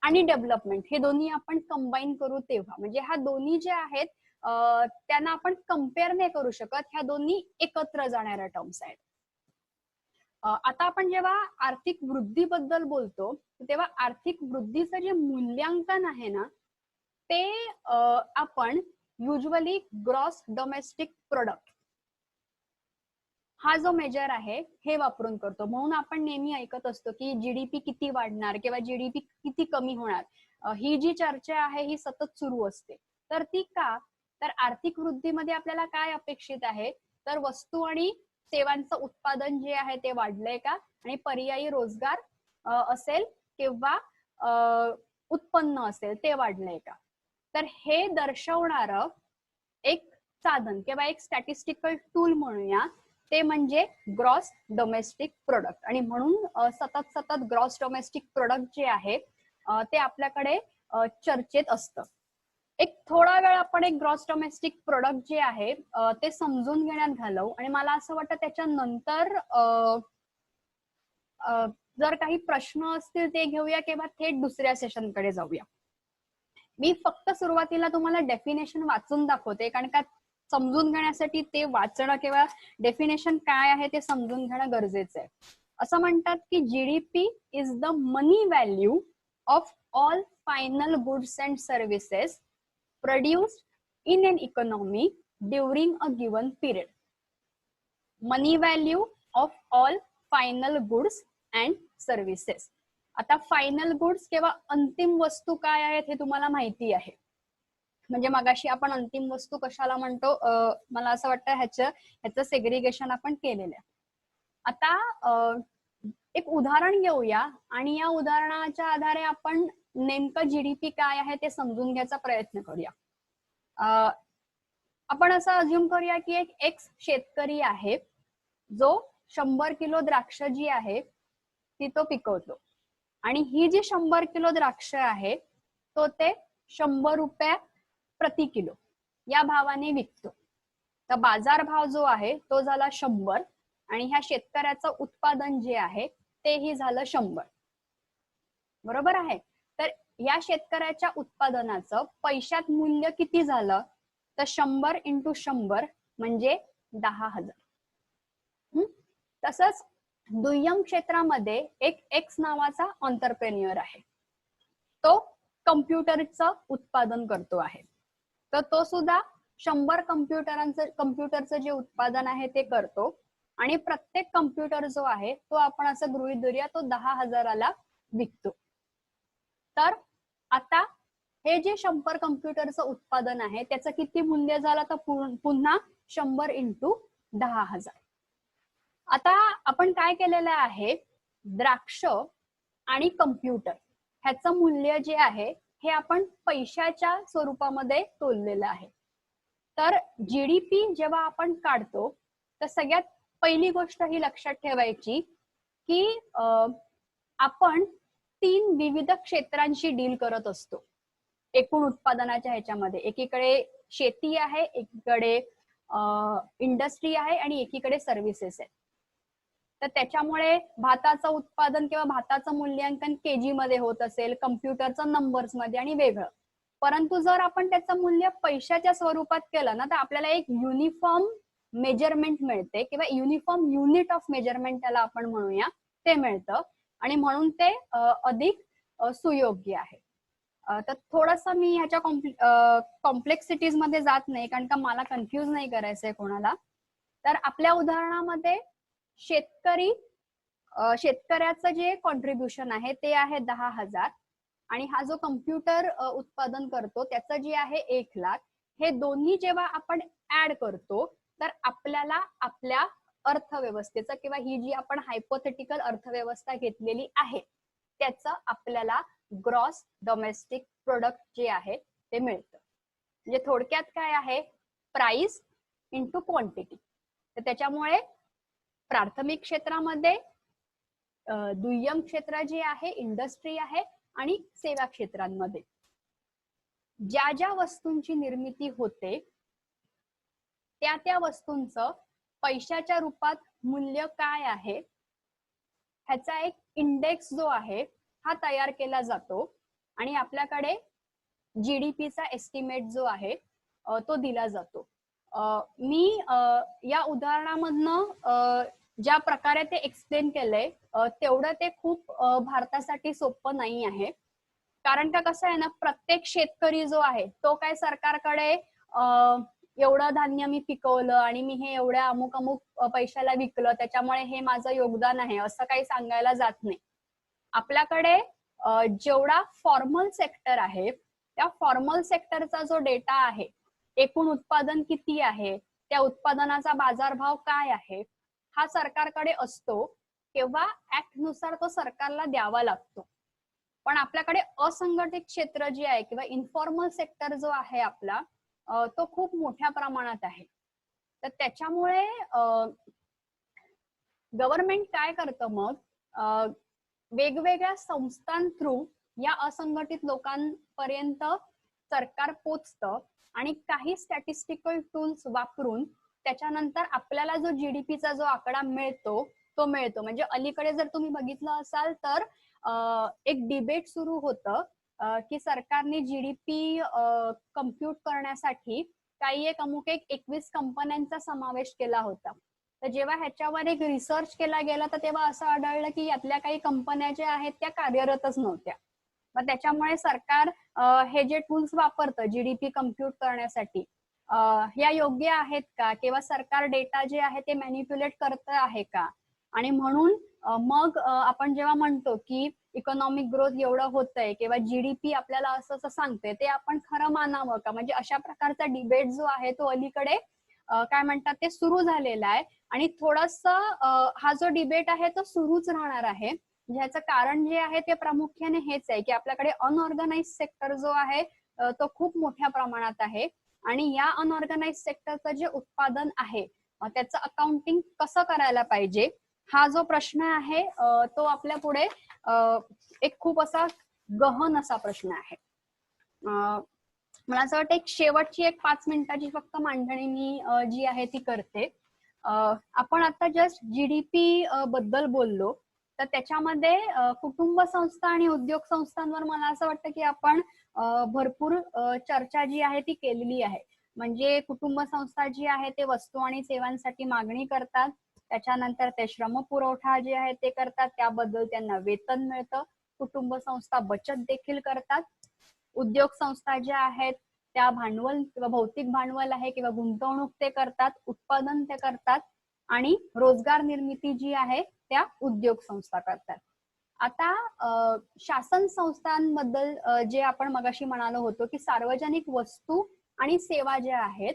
आणि डेव्हलपमेंट हे दोन्ही आपण कंबाईन करू तेव्हा. म्हणजे ह्या दोन्ही जे आहेत त्यांना आपण कम्पेअर नाही करू शकत, ह्या दोन्ही एकत्र जाणाऱ्या टर्म्स आहेत. आता आपण जेव्हा आर्थिक वृद्धीबद्दल बोलतो तेव्हा आर्थिक वृद्धीचं जे मूल्यांकन आहे ना ते आपण युजली ग्रॉस डोमेस्टिक प्रोडक्ट हा जो मेजर आहे हे वापरून करतो. म्हणून आपण नेहमी ऐकत असतो की जीडीपी किती वाढणार किंवा जीडीपी किती कमी होणार, ही जी चर्चा आहे ही सतत सुरू असते. तर ती का, तर आर्थिक वृद्धीमध्ये आपल्याला काय अपेक्षित आहे, तर वस्तू आणि सेवांचं उत्पादन जे आहे ते वाढलंय का, आणि पर्यायी रोजगार असेल किंवा उत्पन्न असेल ते वाढलंय का. तर हे दर्शवणारं एक साधन किंवा एक स्टॅटिस्टिकल टूल म्हणूया, ते म्हणजे ग्रॉस डोमेस्टिक प्रोडक्ट. आणि म्हणून सतत सतत ग्रॉस डोमेस्टिक प्रोडक्ट जे आहे ते आपल्याकडे चर्चेत असतं. एक थोडा वेळ आपण एक ग्रॉस डोमेस्टिक प्रोडक्ट जे आहे ते समजून घेण्यात घालवू, आणि मला असं वाटतं त्याच्यानंतर जर काही प्रश्न असतील ते घेऊया किंवा थेट दुसऱ्या सेशनकडे जाऊया. मी फक्त सुरुवातीला तुम्हाला डेफिनेशन वाचून दाखवते, कारण का समजून घेण्यासाठी ते वाचणं किंवा डेफिनेशन काय आहे ते समजून घेणं गरजेचं आहे. असं म्हणतात की GDP is the money value of all final goods and services produced in an economy during a given period. Money value of all final goods and services. आता फायनल गुड्स किंवा अंतिम वस्तू काय आहेत हे तुम्हाला माहिती आहे. म्हणजे मगाशी आपण अंतिम वस्तू कशाला म्हणतो, मला असं वाटतं ह्याचं सेग्रिगेशन आपण केलेलं आहे. आता एक उदाहरण घेऊया आणि या उदाहरणाच्या आधारे आपण नेमकं जीडीपी काय आहे ते समजून घ्यायचा प्रयत्न करूया. आपण असं अज्युम करूया की एक एक्स शेतकरी आहे जो 100 किलो द्राक्ष जी आहे ती तो पिकवतो, आणि ही जी 100 किलो द्राक्ष आहे तो ते 100 रुपये प्रति किलो या भावाने विकतो. तर बाजार भाव जो आहे तो झाला 100, आणि ह्या शेतकऱ्याचं उत्पादन जे आहे तेही झालं 100. बरोबर आहे. तर या शेतकऱ्याच्या उत्पादनाचं पैशात मूल्य किती झालं, तर 100 × 100 म्हणजे 10,000. तसंच दुय्यम क्षेत्रामध्ये एक एक्स नावाचा एंटरप्रेन्युअर आहे, तो कम्प्युटरचं उत्पादन करतो आहे. तर तो सुद्धा 100 कम्प्युटरचं जे उत्पादन आहे ते करतो, आणि प्रत्येक कम्प्युटर जो आहे तो आपण असं गृहीत धरूया तो 10,000ला विकतो. तर आता हे जे 100 कम्प्युटरचं उत्पादन आहे त्याचं किती मूल्य झालं, तर पुन्हा 100 × 10,000. आता आपण काय केलेलं आहे, द्राक्ष आणि कम्प्युटर ह्याचं मूल्य जे आहे हे आपण पैशाच्या स्वरूपामध्ये तोललेलं आहे. तर जीडीपी जेव्हा आपण काढतो तर सगळ्यात पहिली गोष्ट ही लक्षात ठेवायची की आपण 3 विविध क्षेत्रांशी डील करत असतो एकूण उत्पादनाच्या ह्याच्यामध्ये. एकीकडे शेती आहे, एकीकडे इंडस्ट्री आहे, आणि एकीकडे सर्व्हिसेस आहे. तर त्याच्यामुळे भाताचं उत्पादन किंवा भाताचं मूल्यांकन केजी मध्ये होत असेल, कम्प्युटरचं नंबर्स मध्ये आणि वेगळं. परंतु जर आपण त्याचं मूल्य पैशाच्या स्वरूपात केलं ना तर आपल्याला एक युनिफॉर्म मेजरमेंट मिळते, किंवा युनिफॉर्म युनिट ऑफ मेजरमेंट त्याला आपण म्हणूया, ते मिळतं, आणि म्हणून ते अधिक सुयोग्य आहे. तर थोडंसं मी ह्याच्या कॉम्प्लेक्सिटीज मध्ये जात नाही, कारण का मला कन्फ्युज नाही करायचंय कोणाला. तर आपल्या उदाहरणामध्ये शेतकऱ्याचं जे कॉन्ट्रीब्युशन आहे ते आहे 10,000, आणि हा जो कम्प्युटर उत्पादन करतो त्याचं जे आहे 1,00,000. हे दोन्ही जेव्हा आपण ऍड करतो तर आपल्याला आपल्या अर्थव्यवस्थेचं किंवा ही जी आपण हायपोथेटिकल अर्थव्यवस्था घेतलेली आहे त्याचं आपल्याला ग्रॉस डोमेस्टिक प्रोडक्ट जे आहे ते मिळतं. म्हणजे थोडक्यात काय आहे, प्राइस इंटू क्वांटिटी. तर त्याच्यामुळे प्राथमिक क्षेत्रामध्ये, दुय्यम क्षेत्र जे आहे इंडस्ट्री आहे, आणि सेवा क्षेत्रांमध्ये ज्या ज्या वस्तूंची निर्मिती होते त्या त्या वस्तूंचं पैशाच्या रूपात मूल्य काय आहे ह्याचा एक इंडेक्स जो आहे हा तयार केला जातो, आणि आपल्याकडे जीडीपीचा एस्टिमेट जो आहे तो दिला जातो. मी या उदाहरणामधनं ज्या प्रकारे ते एक्सप्लेन केलंय तेवढं ते खूप भारतासाठी सोपं नाही आहे. कारण का कसं आहे ना, प्रत्येक शेतकरी जो आहे तो काय सरकारकडे एवढं धान्य मी पिकवलं आणि मी हे एवढ्या अमुक अमुक पैशाला विकलं, त्याच्यामुळे हे माझं योगदान आहे असं काही सांगायला जात नाही. आपल्याकडे जेवढा फॉर्मल सेक्टर आहे त्या फॉर्मल सेक्टरचा जो डेटा आहे, एकूण उत्पादन किती आहे, त्या उत्पादनाचा बाजारभाव काय आहे, हा सरकारकडे असतो किंवा ऍक्ट नुसार तो सरकारला द्यावा लागतो. पण आपल्याकडे असंघटित क्षेत्र जे आहे किंवा इन्फॉर्मल सेक्टर जो आहे आपला, तो खूप मोठ्या प्रमाणात आहे. तर त्याच्यामुळे गव्हर्नमेंट काय करतं मग, वेगवेगळ्या संस्थां थ्रू या असंघटित लोकांपर्यंत सरकार पोचतं आणि काही स्टॅटिस्टिकल टूल्स वापरून त्याच्यानंतर आपल्याला जो जीडीपीचा जो आकडा मिळतो तो मिळतो. म्हणजे अलीकडे जर तुम्ही बघितलं असाल तर एक डिबेट सुरू होतं की सरकारने जीडीपी कम्प्युट करण्यासाठी काही एक अमुक 21 कंपन्यांचा समावेश केला होता. तर जेव्हा ह्याच्यावर एक रिसर्च केला गेला तर तेव्हा असं आढळलं की यातल्या काही कंपन्या ज्या आहेत त्या कार्यरतच नव्हत्या. मग त्याच्यामुळे सरकार हे जे टूल्स वापरतं जीडीपी कम्प्युट करण्यासाठी, या योग्य आहेत का, किंवा सरकार डेटा जे आहे ते मॅनिप्युलेट करत आहे का. आणि म्हणून मग आपण जेव्हा म्हणतो की इकॉनॉमिक ग्रोथ एवढं होतंय किंवा जीडीपी आपल्याला असं असं सांगते, ते आपण खरं मानावं का. म्हणजे अशा प्रकारचा डिबेट जो आहे तो अलीकडे काय म्हणतात ते सुरू झालेला आहे. आणि थोडंसं हा जो डिबेट आहे तो सुरूच राहणार आहे. ह्याचं कारण जे आहे ते प्रामुख्याने हेच आहे की आपल्याकडे अनऑर्गनाइज सेक्टर जो आहे तो खूप मोठ्या प्रमाणात आहे. आणि या अनऑर्गनाइज सेक्टरचं जे उत्पादन आहे त्याचं अकाउंटिंग कसं करायला पाहिजे, हा जो प्रश्न आहे तो आपल्या पुढे एक खूप असा गहन असा प्रश्न आहे. मला असं वाटतं एक शेवटची एक 5 मिनिटाची फक्त मांडणी मी जी आहे ती करते. आपण आता जस्ट जीडीपी बद्दल बोललो, तर त्याच्यामध्ये कुटुंब संस्था आणि उद्योग संस्थांवर मला असं वाटतं की आपण भरपूर चर्चा जी आहे ती केलेली आहे. म्हणजे कुटुंब संस्था जी आहे ते वस्तू आणि सेवांसाठी मागणी करतात, त्याच्यानंतर ते श्रम पुरवठा जे आहे ते करतात, त्याबद्दल त्यांना वेतन मिळतं. कुटुंब संस्था बचत देखील करतात. उद्योग संस्था ज्या आहेत त्या भांडवल किंवा भौतिक भांडवल आहे किंवा गुंतवणूक ते करतात, उत्पादन ते करतात आणि रोजगार निर्मिती जी आहे त्या उद्योग संस्था करतात. आता शासन संस्थांबद्दल जे आपण मगाशी म्हणालो होतो की सार्वजनिक वस्तू आणि सेवा ज्या आहेत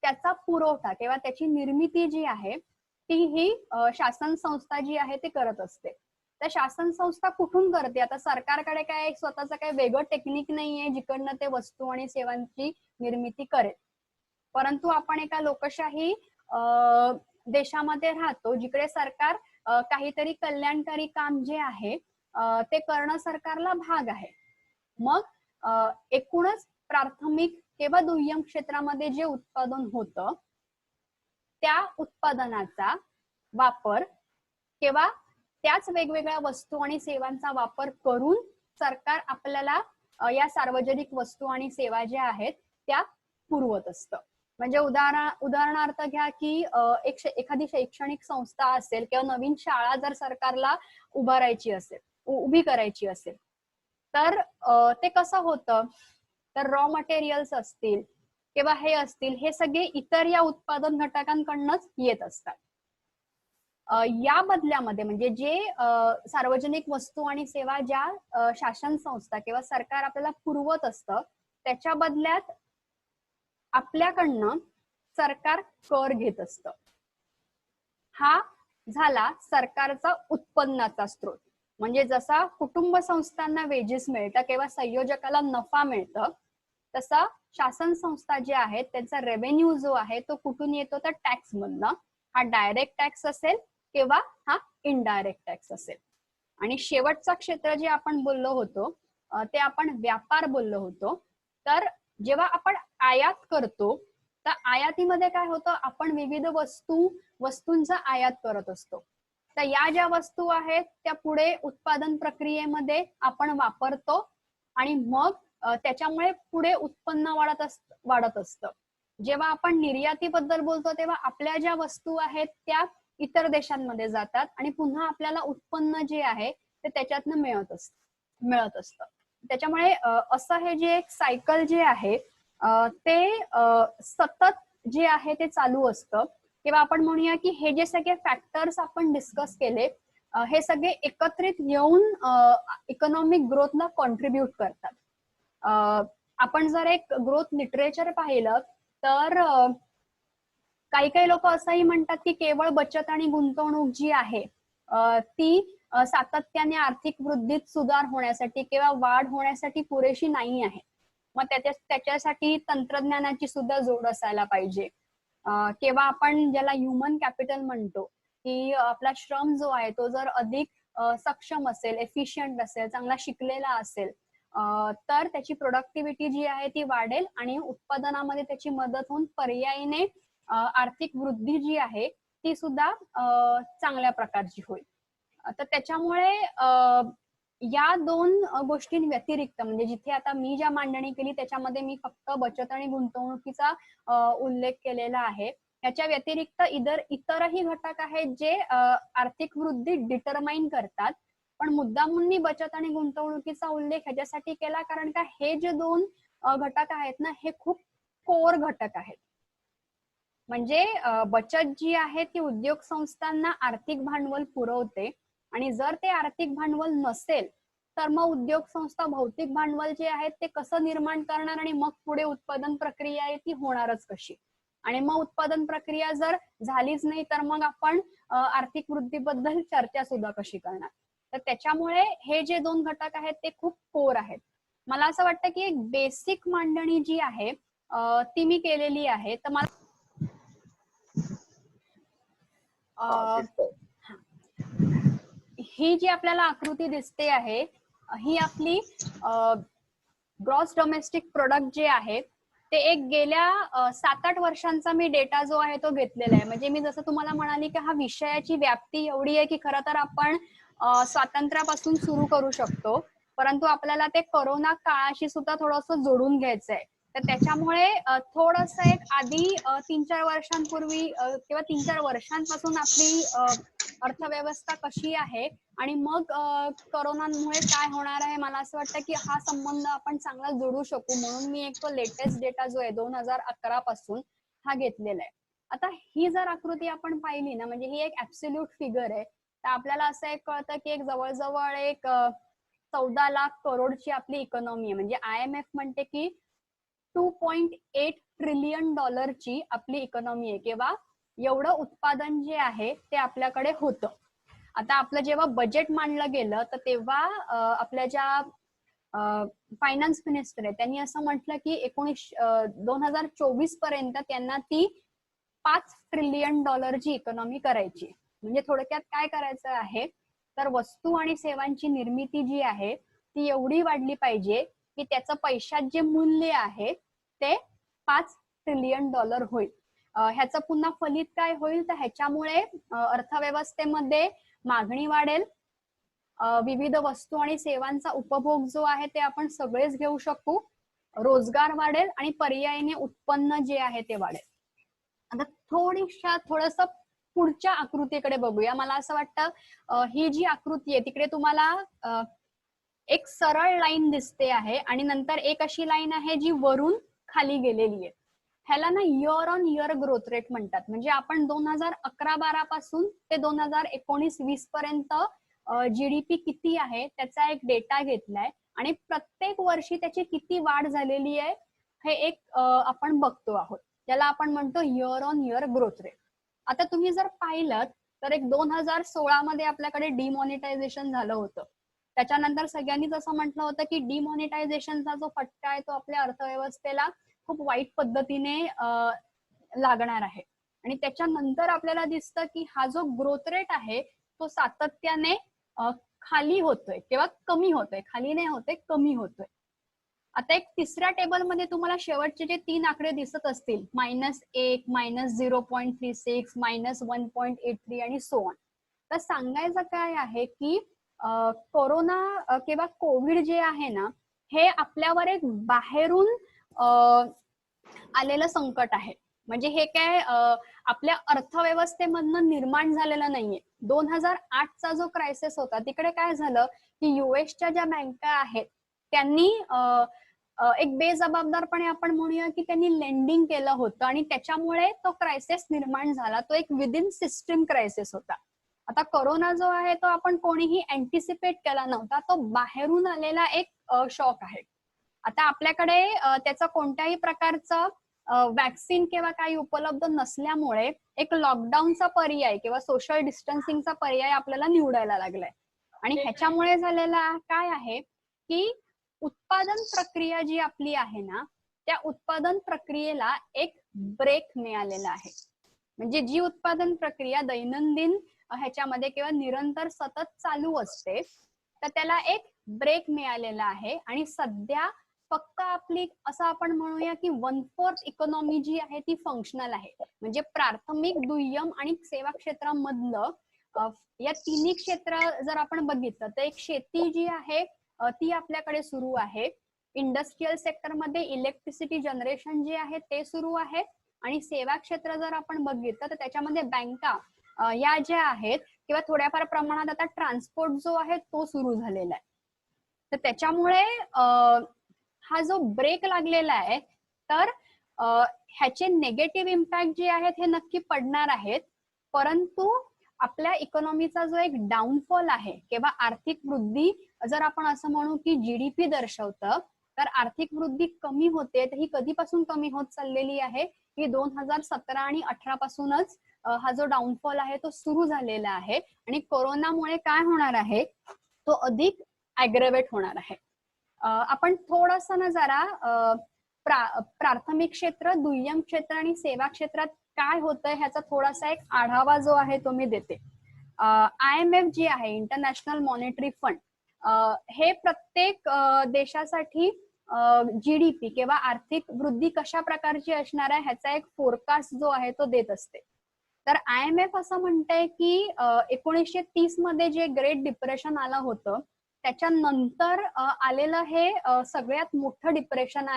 त्याचा पुरवठा किंवा त्याची निर्मिती जी आहे ती ही शासन संस्था जी आहे ते करत असते. तर शासन संस्था कुठून करते, आता सरकारकडे काय स्वतःचं काही वेगळं टेक्निक नाहीये जिकडनं ते वस्तू आणि सेवांची निर्मिती करेल. परंतु आपण एका लोकशाही देशामध्ये राहतो जिकडे सरकार काहीतरी कल्याणकारी काम जे आहे ते करणं सरकारला भाग आहे. मग एकूणच प्राथमिक किंवा दुय्यम क्षेत्रामध्ये जे उत्पादन होतं त्या उत्पादनाचा वापर किंवा त्याच वेगवेगळ्या वस्तू आणि सेवांचा वापर करून सरकार आपल्याला या सार्वजनिक वस्तू आणि सेवा ज्या आहेत त्या पुरवत असतं. म्हणजे उदाहरणार्थ घ्या की एखादी शैक्षणिक संस्था असेल किंवा नवीन शाळा जर सरकारला उभी करायची असेल तर ते कसं होतं, तर रॉ मटेरियल्स असतील किंवा हे असतील हे सगळे इतर या उत्पादन घटकांकडूनच येत असतात. या बदल्यामध्ये म्हणजे जे सार्वजनिक वस्तू आणि सेवा ज्या शासन संस्था किंवा सरकार आपल्याला पुरवत असतं त्याच्या बदल्यात आपल्याकडनं सरकार कर घेत असतं. हा झाला सरकारचा उत्पन्नाचा स्रोत. म्हणजे जसा कुटुंब संस्थांना वेजेस मिळतं किंवा संयोजकाला नफा मिळतं, तसा शासन संस्था जे आहेत त्यांचा रेव्हेन्यू जो आहे तो कुठून येतो तर टॅक्स मधनं. हा डायरेक्ट टॅक्स असेल किंवा हा इनडायरेक्ट टॅक्स असेल. आणि शेवटचं क्षेत्र जे आपण बोललो होतो ते आपण व्यापार बोललो होतो. तर जेव्हा आपण आयात करतो तर आयातीमध्ये काय होतं, आपण विविध वस्तूंचा आयात करत असतो. तर या ज्या वस्तू आहेत त्या पुढे उत्पादन प्रक्रियेमध्ये आपण वापरतो आणि मग त्याच्यामुळे पुढे उत्पन्न वाढत असतं. जेव्हा आपण निर्यातीबद्दल बोलतो तेव्हा आपल्या ज्या वस्तू आहेत त्या इतर देशांमध्ये जातात आणि पुन्हा आपल्याला उत्पन्न जे आहे ते त्याच्यातनं मिळत असतं. त्याच्यामुळे असं हे जे एक सायकल जे आहे ते सतत जे आहे ते चालू असतं, किंवा आपण म्हणूया की हे जे सगळे फॅक्टर्स आपण डिस्कस केले हे सगळे एकत्रित येऊन इकॉनॉमिक ग्रोथला कॉन्ट्रीब्युट करतात. आपण जर एक ग्रोथ लिटरेचर पाहिलं तर काही काही लोक असंही म्हणतात की केवळ बचत आणि गुंतवणूक जी आहे ती सातत्याने आर्थिक वृद्धीत सुधार होण्यासाठी किंवा वाढ होण्यासाठी पुरेशी नाही आहे. मग त्याच्यासाठी तंत्रज्ञानाची सुद्धा जोड असायला पाहिजे, किंवा आपण ज्याला ह्युमन कॅपिटल म्हणतो, की आपला श्रम जो आहे तो जर अधिक सक्षम असेल, एफिशियंट असेल, चांगला शिकलेला असेल तर त्याची प्रोडक्टिव्हिटी जी आहे ती वाढेल आणि उत्पादनामध्ये त्याची मदत होऊन पर्यायीने आर्थिक वृद्धी जी आहे ती सुद्धा चांगल्या प्रकारची होईल. तर त्याच्यामुळे या दोन गोष्टींव्यतिरिक्त म्हणजे जिथे आता मी ज्या मांडणी केली त्याच्यामध्ये मी फक्त बचत आणि गुंतवणुकीचा उल्लेख केलेला आहे. याच्या व्यतिरिक्त इतरही घटक आहेत जे आर्थिक वृद्धी डिटरमाइन करतात, पण मुद्दामून मी बचत आणि गुंतवणुकीचा उल्लेख ह्याच्यासाठी केला कारण का हे जे दोन घटक आहेत ना हे खूप कोर घटक आहेत. म्हणजे बचत जी आहे ती उद्योग संस्थांना आर्थिक भांडवल पुरवते आणि जर ते आर्थिक भांडवल नसेल तर मग उद्योग संस्था भौतिक भांडवल जे आहे ते कसं निर्माण करणार आणि मग पुढे उत्पादन प्रक्रिया आहे ती होणारच कशी. आणि मग उत्पादन प्रक्रिया जर झालीच नाही तर मग आपण आर्थिक वृद्धीबद्दल चर्चा सुद्धा कशी करणार. तर त्याच्यामुळे हे जे दोन घटक आहेत ते खूप कोर आहेत. मला असं वाटतं की एक बेसिक मांडणी जी आहे ती मी केलेली आहे. तर मला ही जी आपल्याला आकृती दिसते आहे ही आपली ग्रॉस डोमेस्टिक प्रोडक्ट जे आहे ते एक गेल्या 7-8 वर्षांचा मी डेटा जो आहे तो घेतलेला आहे. म्हणजे मी जसं तुम्हाला म्हणाली की हा विषयाची व्याप्ती एवढी आहे की खरं तर आपण स्वातंत्र्यापासून सुरू करू शकतो, परंतु आपल्याला ते कोरोना काळाशी सुद्धा थोडंसं जोडून घ्यायचंय. तर त्याच्यामुळे थोडस एक आधी 3-4 वर्षांपूर्वी किंवा 3-4 वर्षांपासून आपली अर्थव्यवस्था कशी आहे आणि मग कोरोनामुळे काय होणार आहे, मला असं वाटतं की हा संबंध आपण चांगला जोडू शकू म्हणून मी एक तो लेटेस्ट डेटा जो आहे 2011 पासून हा घेतलेला आहे. आता ही जर आकृती आपण पाहिली ना म्हणजे ही एक ऍब्सोल्यूट फिगर आहे. तर आपल्याला असं एक कळतं की एक जवळजवळ एक 14 लाख करोडची आपली इकॉनॉमी आहे. म्हणजे IMF म्हणते की $2.8 ट्रिलियन आपली इकॉनॉमी आहे किंवा एवढं उत्पादन जे आहे ते आपल्याकडे होतं. आता आपलं जेव्हा बजेट मांडलं गेलं तर तेव्हा आपल्या ज्या फायनान्स मिनिस्टर आहे त्यांनी असं म्हटलं की 2024 पर्यंत त्यांना ती $5 ट्रिलियन इकॉनॉमी करायची. म्हणजे थोडक्यात काय करायचं आहे तर वस्तू आणि सेवांची निर्मिती जी आहे ती एवढी वाढली पाहिजे की त्याचं पैशात जे मूल्य आहे ते $5 ट्रिलियन होईल. ह्याचं पुन्हा फलित काय होईल तर ह्याच्यामुळे अर्थव्यवस्थेमध्ये मागणी वाढेल, विविध वस्तू आणि सेवांचा उपभोग जो आहे ते आपण सगळेच घेऊ शकू, रोजगार वाढेल आणि पर्यायीने उत्पन्न जे आहे ते वाढेल. आता थोडस पुढच्या आकृतीकडे बघूया. मला असं वाटतं ही जी आकृती आहे तिकडे तुम्हाला एक सरळ लाईन दिसते आहे आणि नंतर एक अशी लाईन आहे जी वरून खाली गेलेली आहे. ह्याला ना year on year growth rate म्हणतात. म्हणजे आपण 2011-12 पासून ते 2019-20 पर्यंत GDP किती आहे त्याचा एक डेटा घेतलाय आणि प्रत्येक वर्षी त्याची किती वाढ झालेली आहे हे एक आपण बघतो आहोत, ज्याला आपण म्हणतो year on year growth rate. आता तुम्ही जर पाहिलं तर एक 2016 मध्ये आपल्याकडे डिमॉनिटायझेशन झालं होतं. त्याच्यानंतर सगळ्यांनीच असं म्हटलं होतं की डिमॉनिटायझेशनचा जो फटका आहे तो आपल्या अर्थव्यवस्थेला खूप वाईट पद्धतीने लागणार आहे. आणि त्याच्यानंतर आपल्याला दिसतं की हा जो ग्रोथ रेट आहे तो सातत्याने खाली होतोय किंवा कमी होतोय, खाली नाही होतोय, कमी होतोय. आता एक तिसऱ्या टेबलमध्ये तुम्हाला शेवटचे जे 3 आकडे दिसत असतील -1, -0.36, -1.83 आणि सो ऑन. तर सांगायचं काय आहे की कोरोना किंवा कोविड जे आहे ना हे आपल्यावर एक बाहेरून आलेलं संकट आहे. म्हणजे हे काय आपल्या अर्थव्यवस्थेमधनं निर्माण झालेलं नाहीये. 2008चा जो क्रायसिस होता तिकडे काय झालं की US च्या ज्या बँका आहेत त्यांनी एक बेजबाबदारपणे आपण म्हणूया की त्यांनी लेंडिंग केलं होतं आणि त्याच्यामुळे तो क्रायसिस निर्माण झाला. तो एक विदिन सिस्टम क्रायसिस होता. आता कोरोना जो आहे तो आपण कोणीही अँटिसिपेट केला नव्हता. तो बाहेरून आलेला एक शॉक आहे. आता आपल्याकडे त्याचा कोणत्याही प्रकारचं वॅक्सिन किंवा काही उपलब्ध नसल्यामुळे एक लॉकडाऊनचा पर्याय किंवा सोशल डिस्टन्सिंगचा पर्याय आपल्याला निवडायला लागलाय. आणि ह्याच्यामुळे झालेला काय आहे की उत्पादन प्रक्रिया जी आपली आहे ना, त्या उत्पादन प्रक्रियेला एक ब्रेक मिळालेला आहे. म्हणजे जी उत्पादन प्रक्रिया दैनंदिन ह्याच्यामध्ये किंवा निरंतर सतत चालू असते, तर त्याला एक ब्रेक मिळालेला आहे. आणि सध्या फक्त आपली असं आपण म्हणूया की 1/4 इकॉनॉमी जी आहे ती फंक्शनल आहे. म्हणजे प्राथमिक, दुय्यम आणि सेवा क्षेत्रामधलं या तिन्ही क्षेत्र जर आपण बघितलं तर एक शेती जी आहे ती आपल्याकडे सुरू आहे. इंडस्ट्रियल सेक्टरमध्ये इलेक्ट्रिसिटी जनरेशन जे आहे ते सुरू आहे. आणि सेवा क्षेत्र जर आपण बघितलं तर त्याच्यामध्ये बँका या ज्या आहेत किंवा थोड्याफार प्रमाणात आता ट्रान्सपोर्ट जो आहे तो सुरू झालेला आहे. तर त्याच्यामुळे हा जो ब्रेक लागलेला आहे तर ह्याचे नेगेटिव्ह इम्पॅक्ट जे आहेत हे नक्की पडणार आहेत. परंतु आपल्या इकॉनॉमीचा जो एक डाऊनफॉल आहे किंवा आर्थिक वृद्धी जर आपण असं म्हणू की जीडीपी दर्शवतं, तर आर्थिक वृद्धी कमी होते. तर ही कधीपासून कमी होत चाललेली आहे की 2017 आणि 18 पासूनच हा जो डाऊनफॉल आहे तो सुरू झालेला आहे. आणि कोरोनामुळे काय होणार आहे तो अधिक ऍग्रेवेट होणार आहे. आपण थोडंसं ना जरा प्राथमिक क्षेत्र, दुय्यम क्षेत्र आणि सेवा क्षेत्रात काय होतंय ह्याचा थोडासा एक आढावा जो आहे तो मी देते. IMF जी आहे, इंटरनॅशनल मॉनिटरी फंड, हे प्रत्येक देशासाठी जीडीपी किंवा आर्थिक वृद्धी कशा प्रकारची असणार आहे ह्याचा एक फोरकास्ट जो आहे तो देत असते. तर IMF असं म्हणतंय की 1930 मध्ये जे ग्रेट डिप्रेशन आलं होतं त्याच्यानंतर आलेलं हे सगळ्यात मोठं डिप्रेशन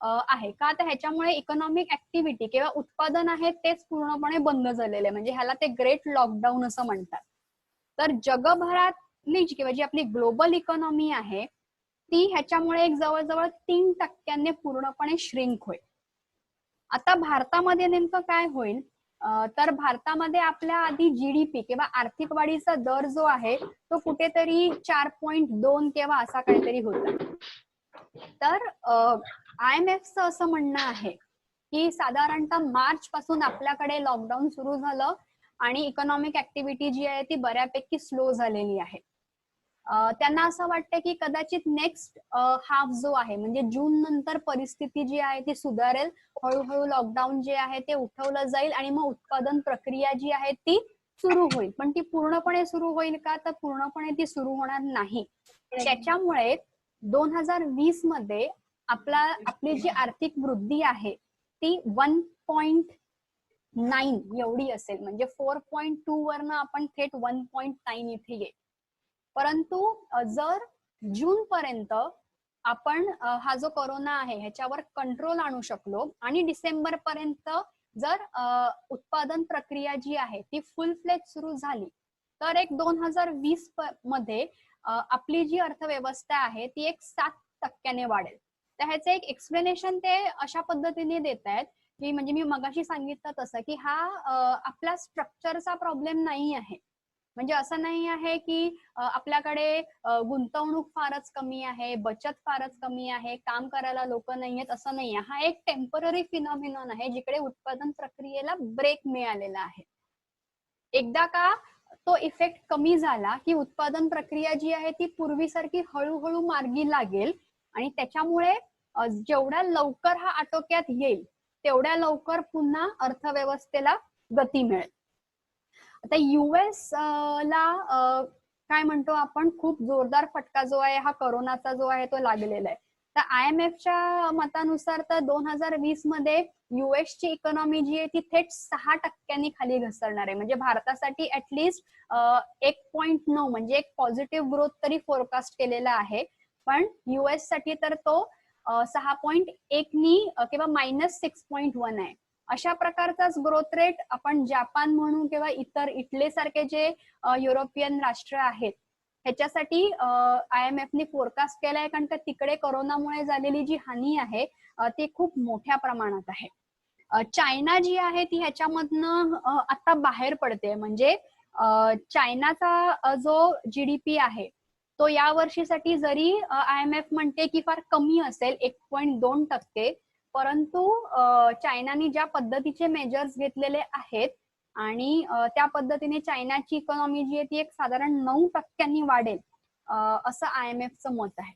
आहे का, तर ह्याच्यामुळे इकॉनॉमिक ऍक्टिव्हिटी किंवा उत्पादन आहे तेच पूर्णपणे बंद झालेले आहे. म्हणजे ह्याला ते ग्रेट लॉकडाऊन असं म्हणतात. तर जगभरातली किंवा जी आपली ग्लोबल इकॉनॉमी आहे ती ह्याच्यामुळे एक जवळजवळ 3% पूर्णपणे श्रिंक होईल. आता भारतामध्ये नेमकं काय होईल, तर भारतामध्ये आपल्या आधी जीडीपी किंवा आर्थिक वाढीचा दर जो आहे तो कुठेतरी 4.2 किंवा असा काहीतरी होता. तर IMFचं असं म्हणणं आहे की साधारणतः मार्च पासून आपल्याकडे लॉकडाऊन सुरू झालं आणि इकॉनॉमिक ऍक्टिव्हिटी जी आहे ती बऱ्यापैकी स्लो झालेली आहे. त्यांना असं वाटतं की कदाचित नेक्स्ट हाफ जो आहे म्हणजे जून नंतर परिस्थिती जी आहे ती सुधारेल. हळूहळू लॉकडाऊन जे आहे ते उठवलं जाईल आणि मग उत्पादन प्रक्रिया जी आहे ती सुरू होईल. पण ती पूर्णपणे सुरू होईल का, तर पूर्णपणे ती सुरू होणार नाही. त्याच्यामुळे 2020 मध्ये आपली जी आर्थिक वृद्धी आहे ती 1.9 एवढी असेल. म्हणजे 4.2 वरनं आपण थेट 1.9 इथे येईल. परंतु जर जून पर्यंत आपण हा जो कोरोना आहे ह्याच्यावर कंट्रोल आणू शकलो आणि डिसेंबर पर्यंत जर उत्पादन प्रक्रिया जी आहे ती फुल फ्लेज सुरू झाली तर एक 2020 मध्ये आपली जी अर्थव्यवस्था आहे ती एक 7% वाढेल. तर ह्याचं एक एक्सप्लेनेशन ते अशा पद्धतीने देत आहेत की म्हणजे मी मगाशी सांगितलं तसं की हा आपला स्ट्रक्चरचा प्रॉब्लेम नाही आहे. म्हणजे असं नाही आहे की आपल्याकडे गुंतवणूक फारच कमी आहे, बचत फारच कमी आहे, काम करायला लोक नाहीयेत, असं नाही आहे. हा एक टेम्पररी फिनॉमिनॉन आहे जिकडे उत्पादन प्रक्रियेला ब्रेक मिळालेला आहे. एकदा का तो इफेक्ट कमी झाला की उत्पादन प्रक्रिया जी आहे ती पूर्वीसारखी हळूहळू मार्गी लागेल आणि त्याच्यामुळे जेवढ्या लवकर हा आटोक्यात येईल तेवढ्या लवकर पुन्हा अर्थव्यवस्थेला गती मिळेल. आता US ला काय म्हणतो आपण खूप जोरदार फटका जो आहे हा कोरोनाचा जो आहे तो लागलेला आहे. तर IMFच्या मतानुसार तर 2020 मध्ये US ची इकॉनॉमी जी आहे ती थेट 6% खाली घसरणार आहे. म्हणजे भारतासाठी ऍटलिस्ट 1.9 म्हणजे एक पॉझिटिव्ह ग्रोथ तरी फोरकास्ट केलेला आहे. पण US साठी तर तो 6.1 नी किंवा -6.1 आहे. अशा प्रकारचाच ग्रोथ रेट आपण जपान म्हणू किंवा इतर इटली सारखे जे युरोपियन राष्ट्र आहेत ह्याच्यासाठी IMF ने फोरकास्ट केलाय, कारण का तिकडे कोरोनामुळे झालेली जी हानी आहे ती खूप मोठ्या प्रमाणात आहे. चायना जी आहे ती ह्याच्यामधनं आता बाहेर पडते. म्हणजे चायनाचा जो GDP आहे तो या वर्षीसाठी जरी IMF म्हणते की फार कमी असेल 1.2%, परंतु चायनाने ज्या पद्धतीचे मेजर्स घेतलेले आहेत आणि त्या पद्धतीने चायनाची इकॉनॉमी जी आहे ती एक साधारण 9% वाढेल असं IMFचं मत आहे.